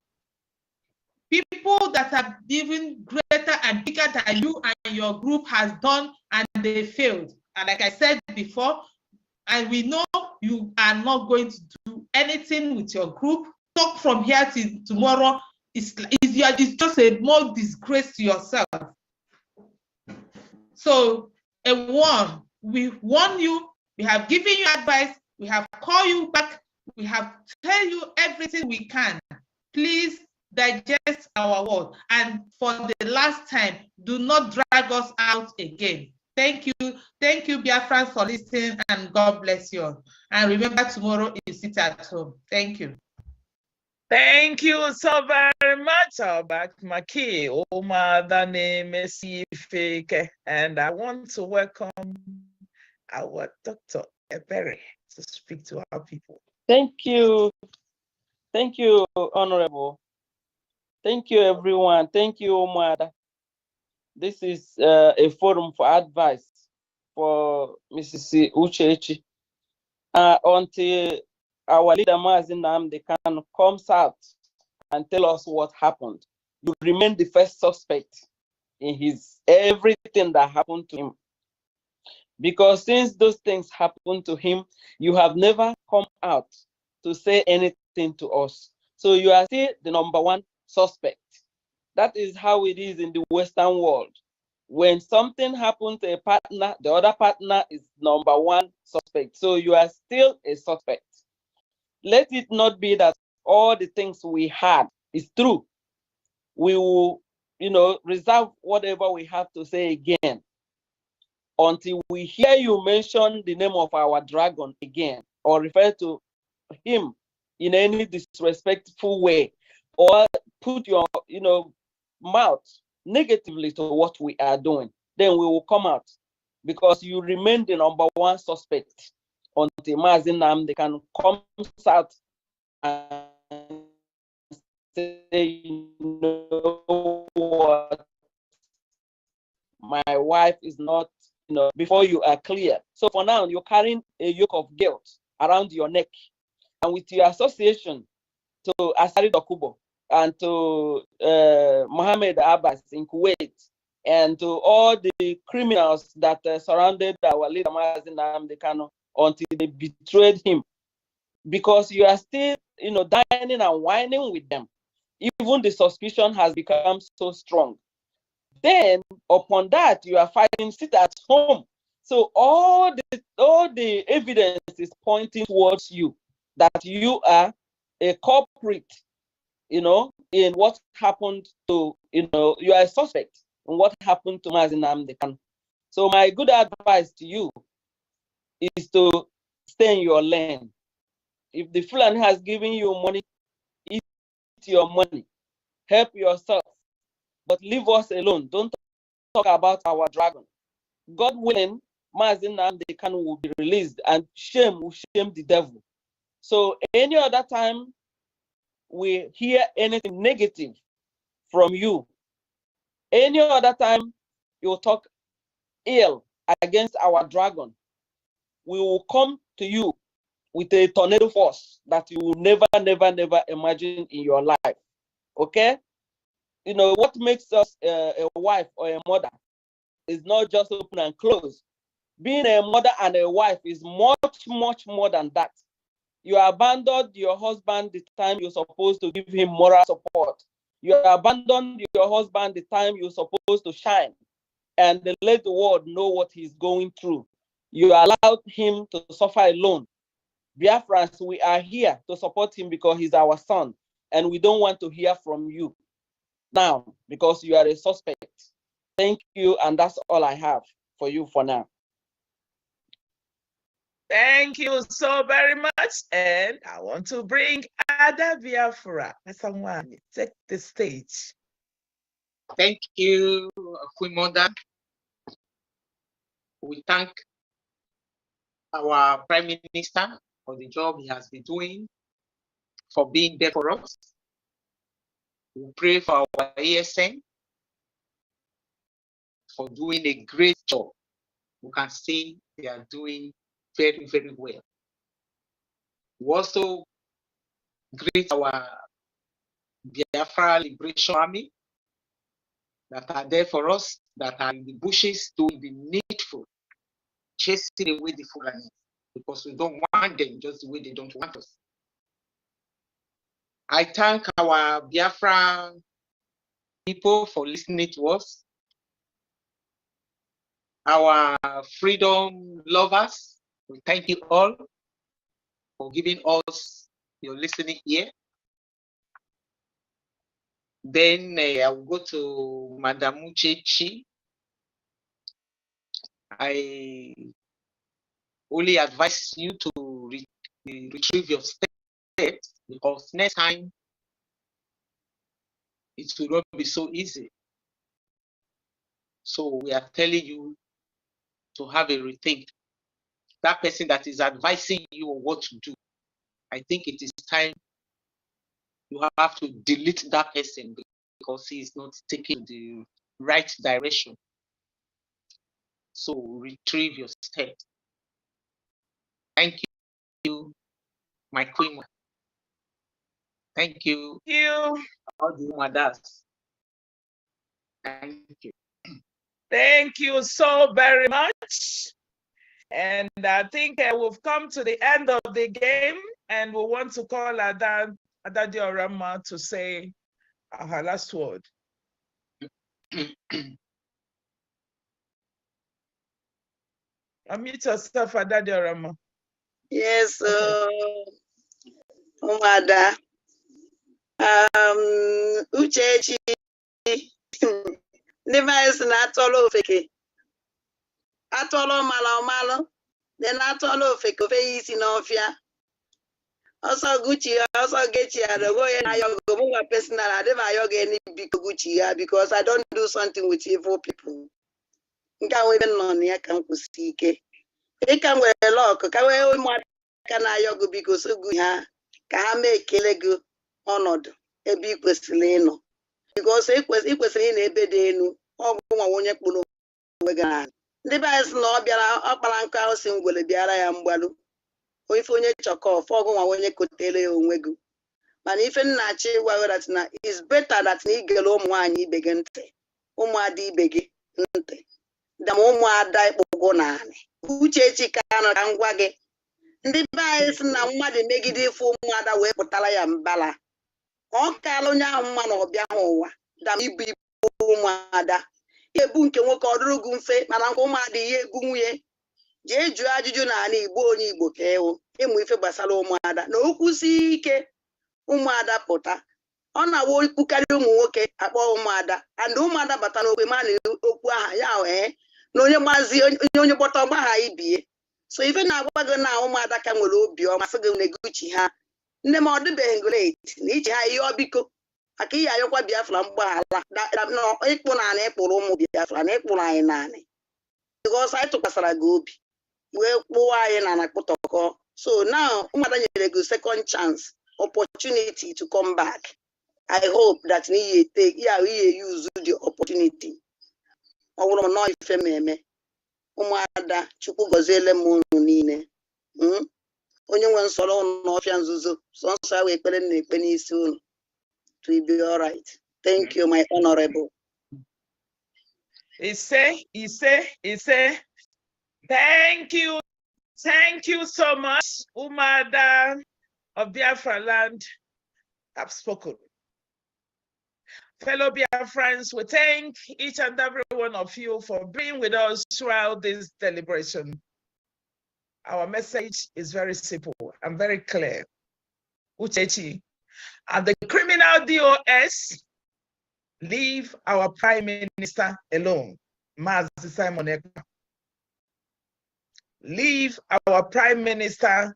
People that are even greater and bigger than you and your group has done, and they failed. And like I said before, and we know you are not going to do anything with your group. Talk from here till tomorrow. It's just a more disgrace to yourself. So we warn you, we have given you advice, we have called you back, we have tell you everything we can. Please digest our word. And for the last time, do not drag us out again. Thank you, Biafrans, for listening, and God bless you. And remember, tomorrow is sit at home. Thank you. Thank you so very much, Albert Maki, Oma name Fake, and I want to welcome our Dr. Ebere to speak to our people. Thank you, Honorable. Thank you, everyone. Thank you, Omada. This is a forum for advice for Mrs. Uchechi. Until our leader, Mazi Nnamdi Kanu, comes out and tell us what happened. you remain the first suspect in his everything that happened to him. Because since those things happened to him, you have never come out to say anything to us. So you are still the number one suspect. That is how it is in the Western world. When something happens to a partner, the other partner is number one suspect. So you are still a suspect. Let it not be that all the things we had is true. We will, reserve whatever we have to say again until we hear you mention the name of our dragon again or refer to him in any disrespectful way or put your mouth negatively to what we are doing, then we will come out, because you remain the number one suspect until Mazi Nnamdi Kanu comes out and say, you know what, my wife is not, before you are clear. So for now, you're carrying a yoke of guilt around your neck. And with your association to Asari Dokubo and to Mohammed ABBAS in Kuwait and to all the criminals that surrounded our leader Mazi Nnamdi Kanu until they betrayed him, because you are still, dining and whining with them. Even the suspicion has become so strong. Then upon that, you are fighting, sit at home. So all the evidence is pointing towards you, that you are a culprit, in what happened to, you are a suspect in what happened to Mazi Nnamdi Kanu. So my good advice to you is to stay in your lane. If the Fulani has given you money, eat your money, help yourself, but leave us alone. Don't talk about our dragon. God willing, Mazi Nnamdi Kanu will be released and shame will shame the devil. So any other time we hear anything negative from you, any other time you talk ill against our dragon, we will come to you with a tornado force that you will never imagine in your life. Okay? What makes us a wife or a mother is not just open and close. Being a mother and a wife is much more than that. You abandoned your husband the time you're supposed to give him moral support. You abandoned your husband the time you're supposed to shine and let the world know what he's going through. You allowed him to suffer alone. BIAFRANS, we are here to support him because he's our son, and we don't want to hear from you now because you are a suspect. Thank you, and that's all I have for you for now. Thank you so very much. And I want to bring Ada Biafra. Someone take the stage. Thank you, Queen Mother. We thank our Prime Minister for the job he has been doing, for being there for us. We pray for our ASN for doing a great job. We can see they are doing very well. We also greet our Biafra Liberation Army that are there for us, that are in the bushes doing the needful, chasing away the Fulani, because we don't want them just the way they don't want us. I thank our Biafra people for listening to us, our freedom lovers. We thank you all for giving us your listening ear. Then I will go to Madam Uchechi. I only advise you to retrieve your steps, because next time it will not be so easy. So we are telling you to have a rethink. That person that is advising you on what to do, I think it is time you have to delete that person, because he is not taking the right direction. So retrieve your steps. Thank you, my queen. Thank you. You. All the mothers. Thank you. Thank you so very much. And I think we've come to the end of the game, and we want to call Ada Diorama to say her last word. Unmute yourself, Ada Diorama. Yes, Umada. Uchechi. Device na atolo ofeke. Atolo malo. Then atolo ofeke ofe isi n'ofia. Also Gucci, also get you. I go and I go personal. I never yoga any big Gucci because I don't do something with evil people. Nka even on ya can kusike. It can wear a lock. Can we more can I yoga because so good ha? Can I make kelego honored a big questleno? Because it was in a bedenu or one yak puno wegan. The best no biara upper house in Gulibiara and Walu. If onye chọkọ fọgụ nwa onye kotere onwe gị mana ife nnachi gwa that na is better that na igele ụmụ nwaanyị ibe gị ntị ụmụada ibe gị ntị dama ụmụada ikpụgụ naanị Uchechi ka nọ ka ngwa gị ndị be anyị si na mmadụ megide ife ụmụada wee pụtara ya mbala ọ kaala onye ahụ mma na ọbịa ha ụwa dama ibu ibu ụmụada ebu nke nwoke ọ dụrụ gị mfe mana nke ụmụada ihe ebu nwunye jee jụọ ajụjụ n'ala Igbo onye Igbo ka ewu ịmụ ife gbasara ụmụada na okwu si ike ụmụada pụta ọ na-awa ikwukarị ụmụ nwoke akpọ ụmụada and ụmụada bata n'okwe ma na okwu aha ya wee na onye mazi onye gbọta ọgba ha ibie so ife na-agwa gị na ụmụada ka nwere obi ọma sị gị na-eguchi ha nne m ọ dịbeghị great na iji ha ihe ọbiko maka ihe ayọkwa Biafra mgbaghara ịkpụ na anị ịkpụrụ ụmụ Biafra na ịkpụrụ anyị naanị because anyị tụkwasara gị obi wee kpụwa anyị na nakpụtọkọ so now ụmụada nyere gị second chance opportunity to come back. I hope that you use the opportunity. Ọ bụrụ na ife mmemme ụmụada Chukwu gọziele m unu niile onye nwe nsọrọ n'ọfịa nzuzo sọnsọ wee ekpere na ekpe n'isi unu to be all right. Thank you, my honorable. Ise. Thank you so much, Umada of Biafra land. Have spoken. Fellow Biafrans, we thank each and every one of you for being with us throughout this deliberation. Our message is very simple and very clear. Uchechi and the criminal DOS, leave our Prime Minister alone. Mazi Simon Ekpa. Leave our Prime Minister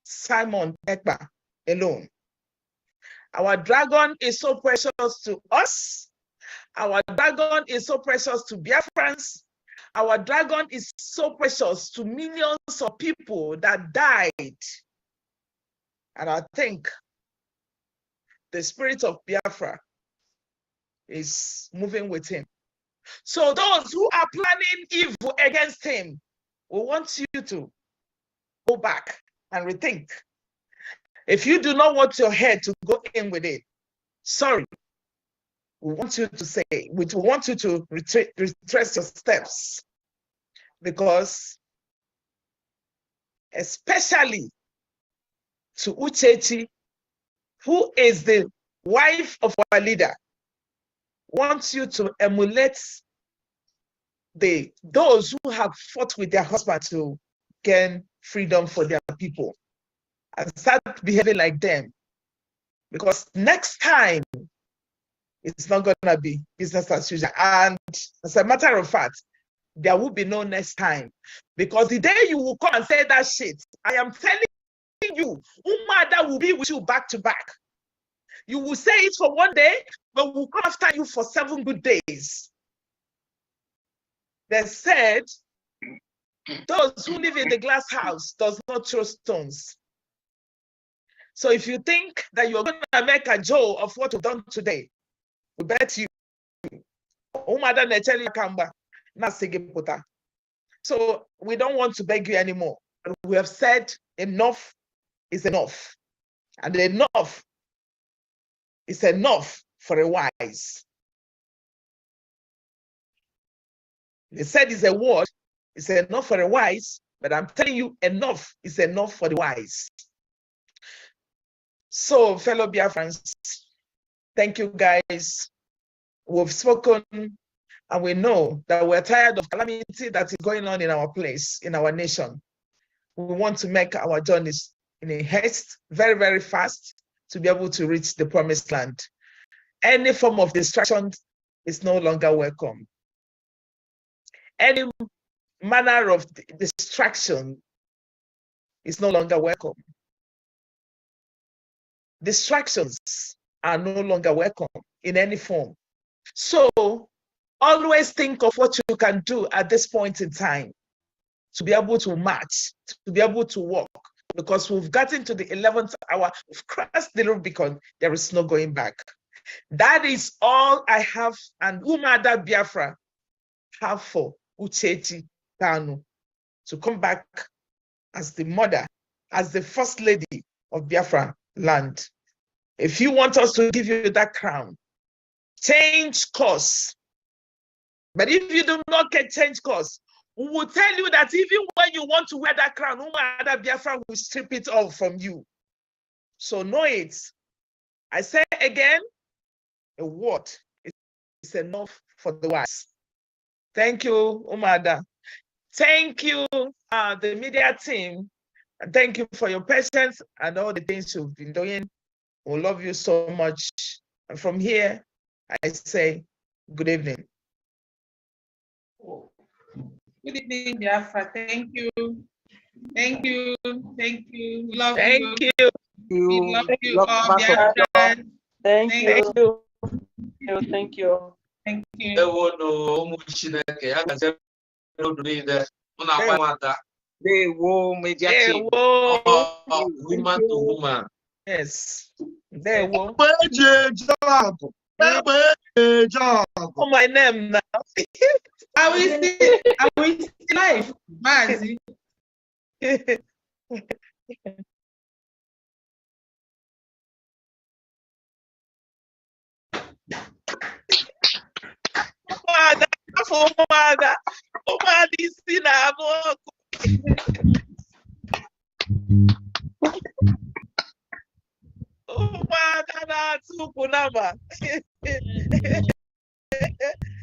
Simon Ekpa alone. Our dragon is so precious to us. Our dragon is so precious to Biafrans. Our dragon is so precious to millions of people that died. And I think the spirit of Biafra is moving with him. So those who are planning evil against him, we want you to go back and rethink. If you do not want your head to go in with it, sorry. We want you to say, we want you to retrace your steps. Because especially to Uchechi, who is the wife of our leader, wants you to emulate those who have fought with their husband to gain freedom for their people and start behaving like them. Because next time, it's not going to be business as usual. And as a matter of fact, there will be no next time. Because the day you will come and say that shit, I am telling you, Umada will be with you back to back. You will say it for one day, but we'll come after you for 7 good days. They said, those who live in the glass house does not throw stones. So if you think that you're going to make a joke of what we've done today, we bet you. So we don't want to beg you anymore. We have said enough is enough. And enough is enough for a wise. They said it's a word, it's enough for a wise, but I'm telling you, enough is enough for the wise. So, fellow Biafrans, thank you guys. We've spoken, and we know that we're tired of calamity that is going on in our place, in our nation. We want to make our journeys in a haste, very, very fast, to be able to reach the promised land. Any form of distraction is no longer welcome. Any manner of distraction is no longer welcome. Distractions are no longer welcome in any form. So always think of what you can do at this point in time to be able to march, to be able to walk, because we've gotten to the 11th hour, we've crossed the Rubicon, there is no going back. That is all I have, and Umada Biafra have for Uchechi Kanu to come back as the mother, as the first lady of Biafra land. If you want us to give you that crown, change course. But if you do not get change course, we will tell you that even when you want to wear that crown, Umada Biafra will strip it off from you. So know it. I say again, a word is enough for the wise. Thank you, Umada. Thank you, the media team. And thank you for your patience and all the things you've been doing. We love you so much. And from here, I say good evening. Good evening, Biafra. Thank you. Thank you. Thank you. We love Thank you. you. We love you all, Biafra. Thank you. Thank you. Thank you. Thank you. Woman to woman. Yes. There will. Oh, my name now. Are we still live? Mazi.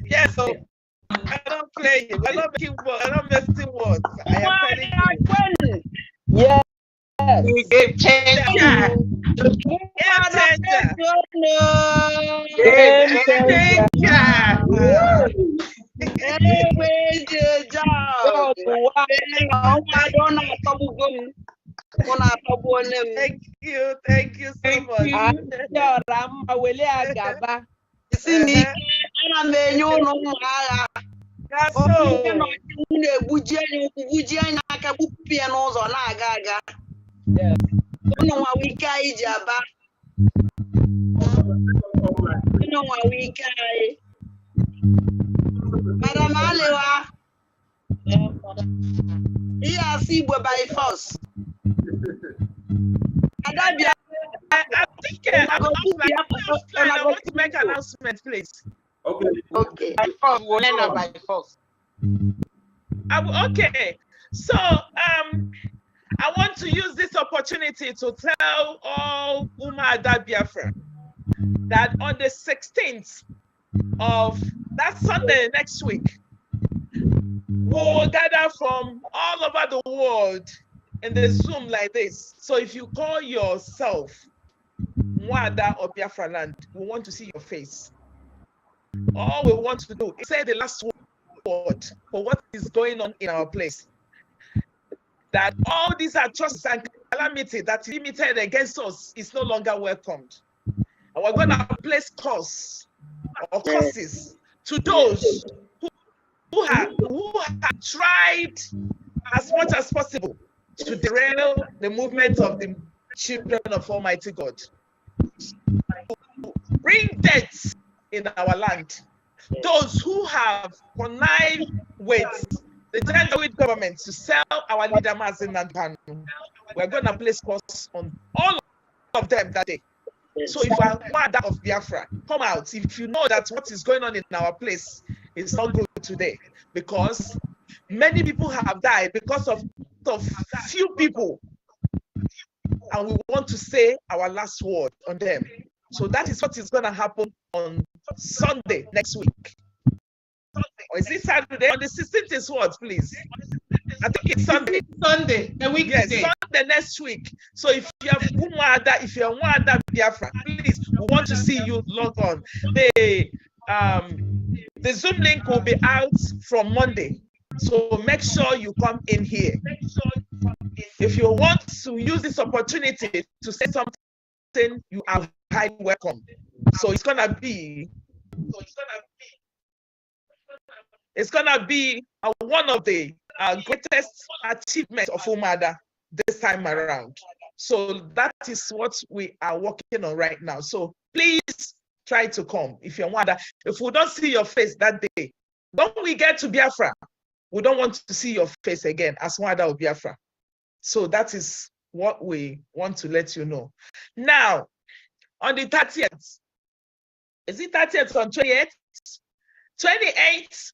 Yes, so I don't play it. I don't make it work. I don't mess it words. I am telling you. Yes. We gave change. Thank you so much. Madam Alewa, I see by force. I think I want to make an announcement, please. Okay. Okay. By force, we'll end up by force. Okay. So I want to use this opportunity to tell all Umada Biafra that on the 16th of that Sunday next week, we will gather from all over the world in the Zoom like this. So if you call yourself Mwada or Biafra land, we want to see your face. All we want to do is say the last word for what is going on in our place. That all these atrocities and calamity that is limited against us is no longer welcomed. And we're going to place curses to those who have tried as much as possible to derail the movement of the children of Almighty God. Bring death in our land. Those who have connived with the Janjaweed government to sell our leader Mazin and Panu, we're going to place curse on all of them that day. So if you are mother of Biafra, come out. If you know that what is going on in our place is not good today, because many people have died because of few people, and we want to say our last word on them. So that is what is going to happen on Sunday next week. Or is it Saturday? On the 16th is what, please? I think it's Sunday. Sunday, a week yes, today. Sunday next week. So if you have Umada, if you're Umada Biafra, please, we want to see you log on. The Zoom link will be out from Monday. So make sure you come in here. If you want to use this opportunity to say something, you are highly welcome. So it's gonna be one of the greatest achievements of Umada this time around. So that is what we are working on right now. So please try to come if you're Umada. If we don't see your face that day, when we get to Biafra, we don't want to see your face again as Umada of Biafra. So that is what we want to let you know. Now, on the 30th, is it 30th on 28th? 28th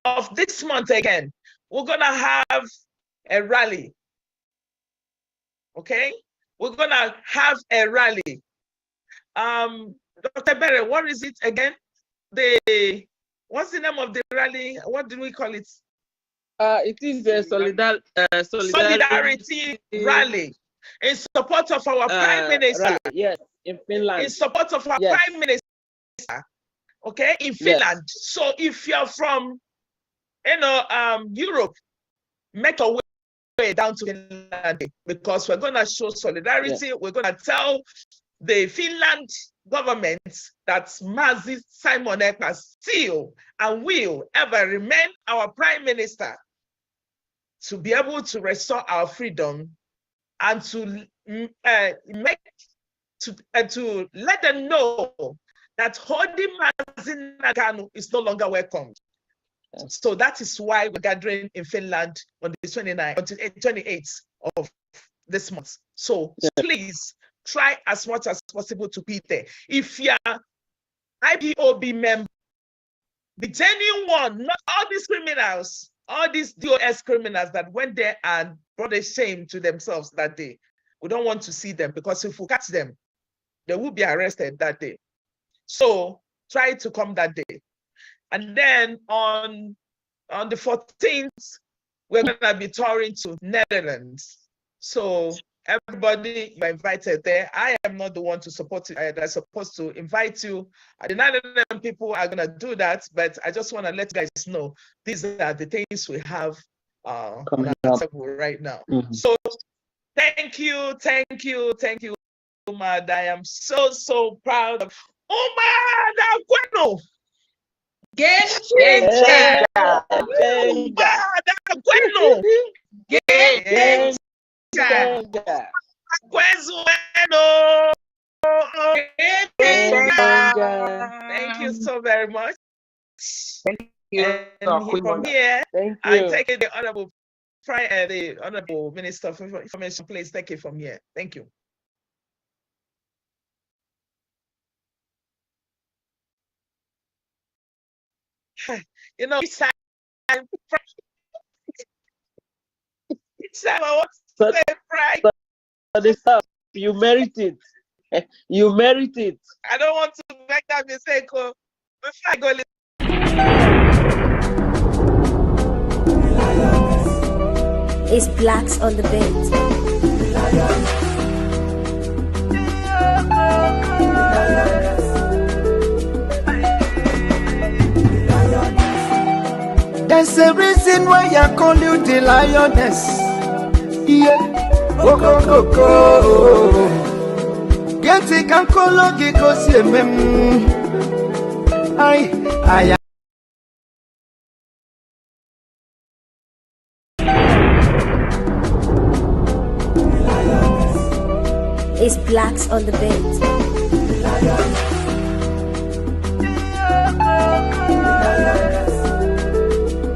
of this month again, we're gonna have a rally. Okay, we're gonna have a rally. Dr. Berry, what is it again? What's the name of the rally? What do we call it? It is a solidarity rally in support of our Prime Minister. Rally, yes, in Finland. In support of our Prime Minister. Okay, in Finland. Yes. So if you're from, Europe, make your way down to Finland, because we're going to show solidarity. Yes. We're going to tell the Finland government that Mazi Simon Ekpa still and will ever remain our Prime Minister, to be able to restore our freedom and to let them know that holding Mazi Nakanu is no longer welcome. Yes. So that is why we're gathering in Finland on the 28th of this month. So please try as much as possible to be there. If you're IPOB member, the genuine one, not all these criminals, all these DOS criminals that went there and brought a shame to themselves that day, we don't want to see them, because if we catch them, they will be arrested that day. So try to come that day. And then on the 14th, we're going to be touring to Netherlands. So everybody, you're invited there. I am not the one to support you. I'm supposed to invite you. The Netherlands people are going to do that, but I just want to let you guys know these are the things we have on our table right now. Mm-hmm. So thank you, Umada. I am so proud of Umada Bueno. Game changer. Umada Bueno. Game changer. Thank you so very much. Thank you. And from here, I take it the Honorable Minister of Information. Please take it from here. Thank you. You know, each time I want to say pride. You merit it. You merit it. I don't want to make that mistake. Before I go. It's Blacks on the Beat. There's a reason why I call you the lioness. Yeah, go. Get it can call you because you I. It's Blacks on the Beat.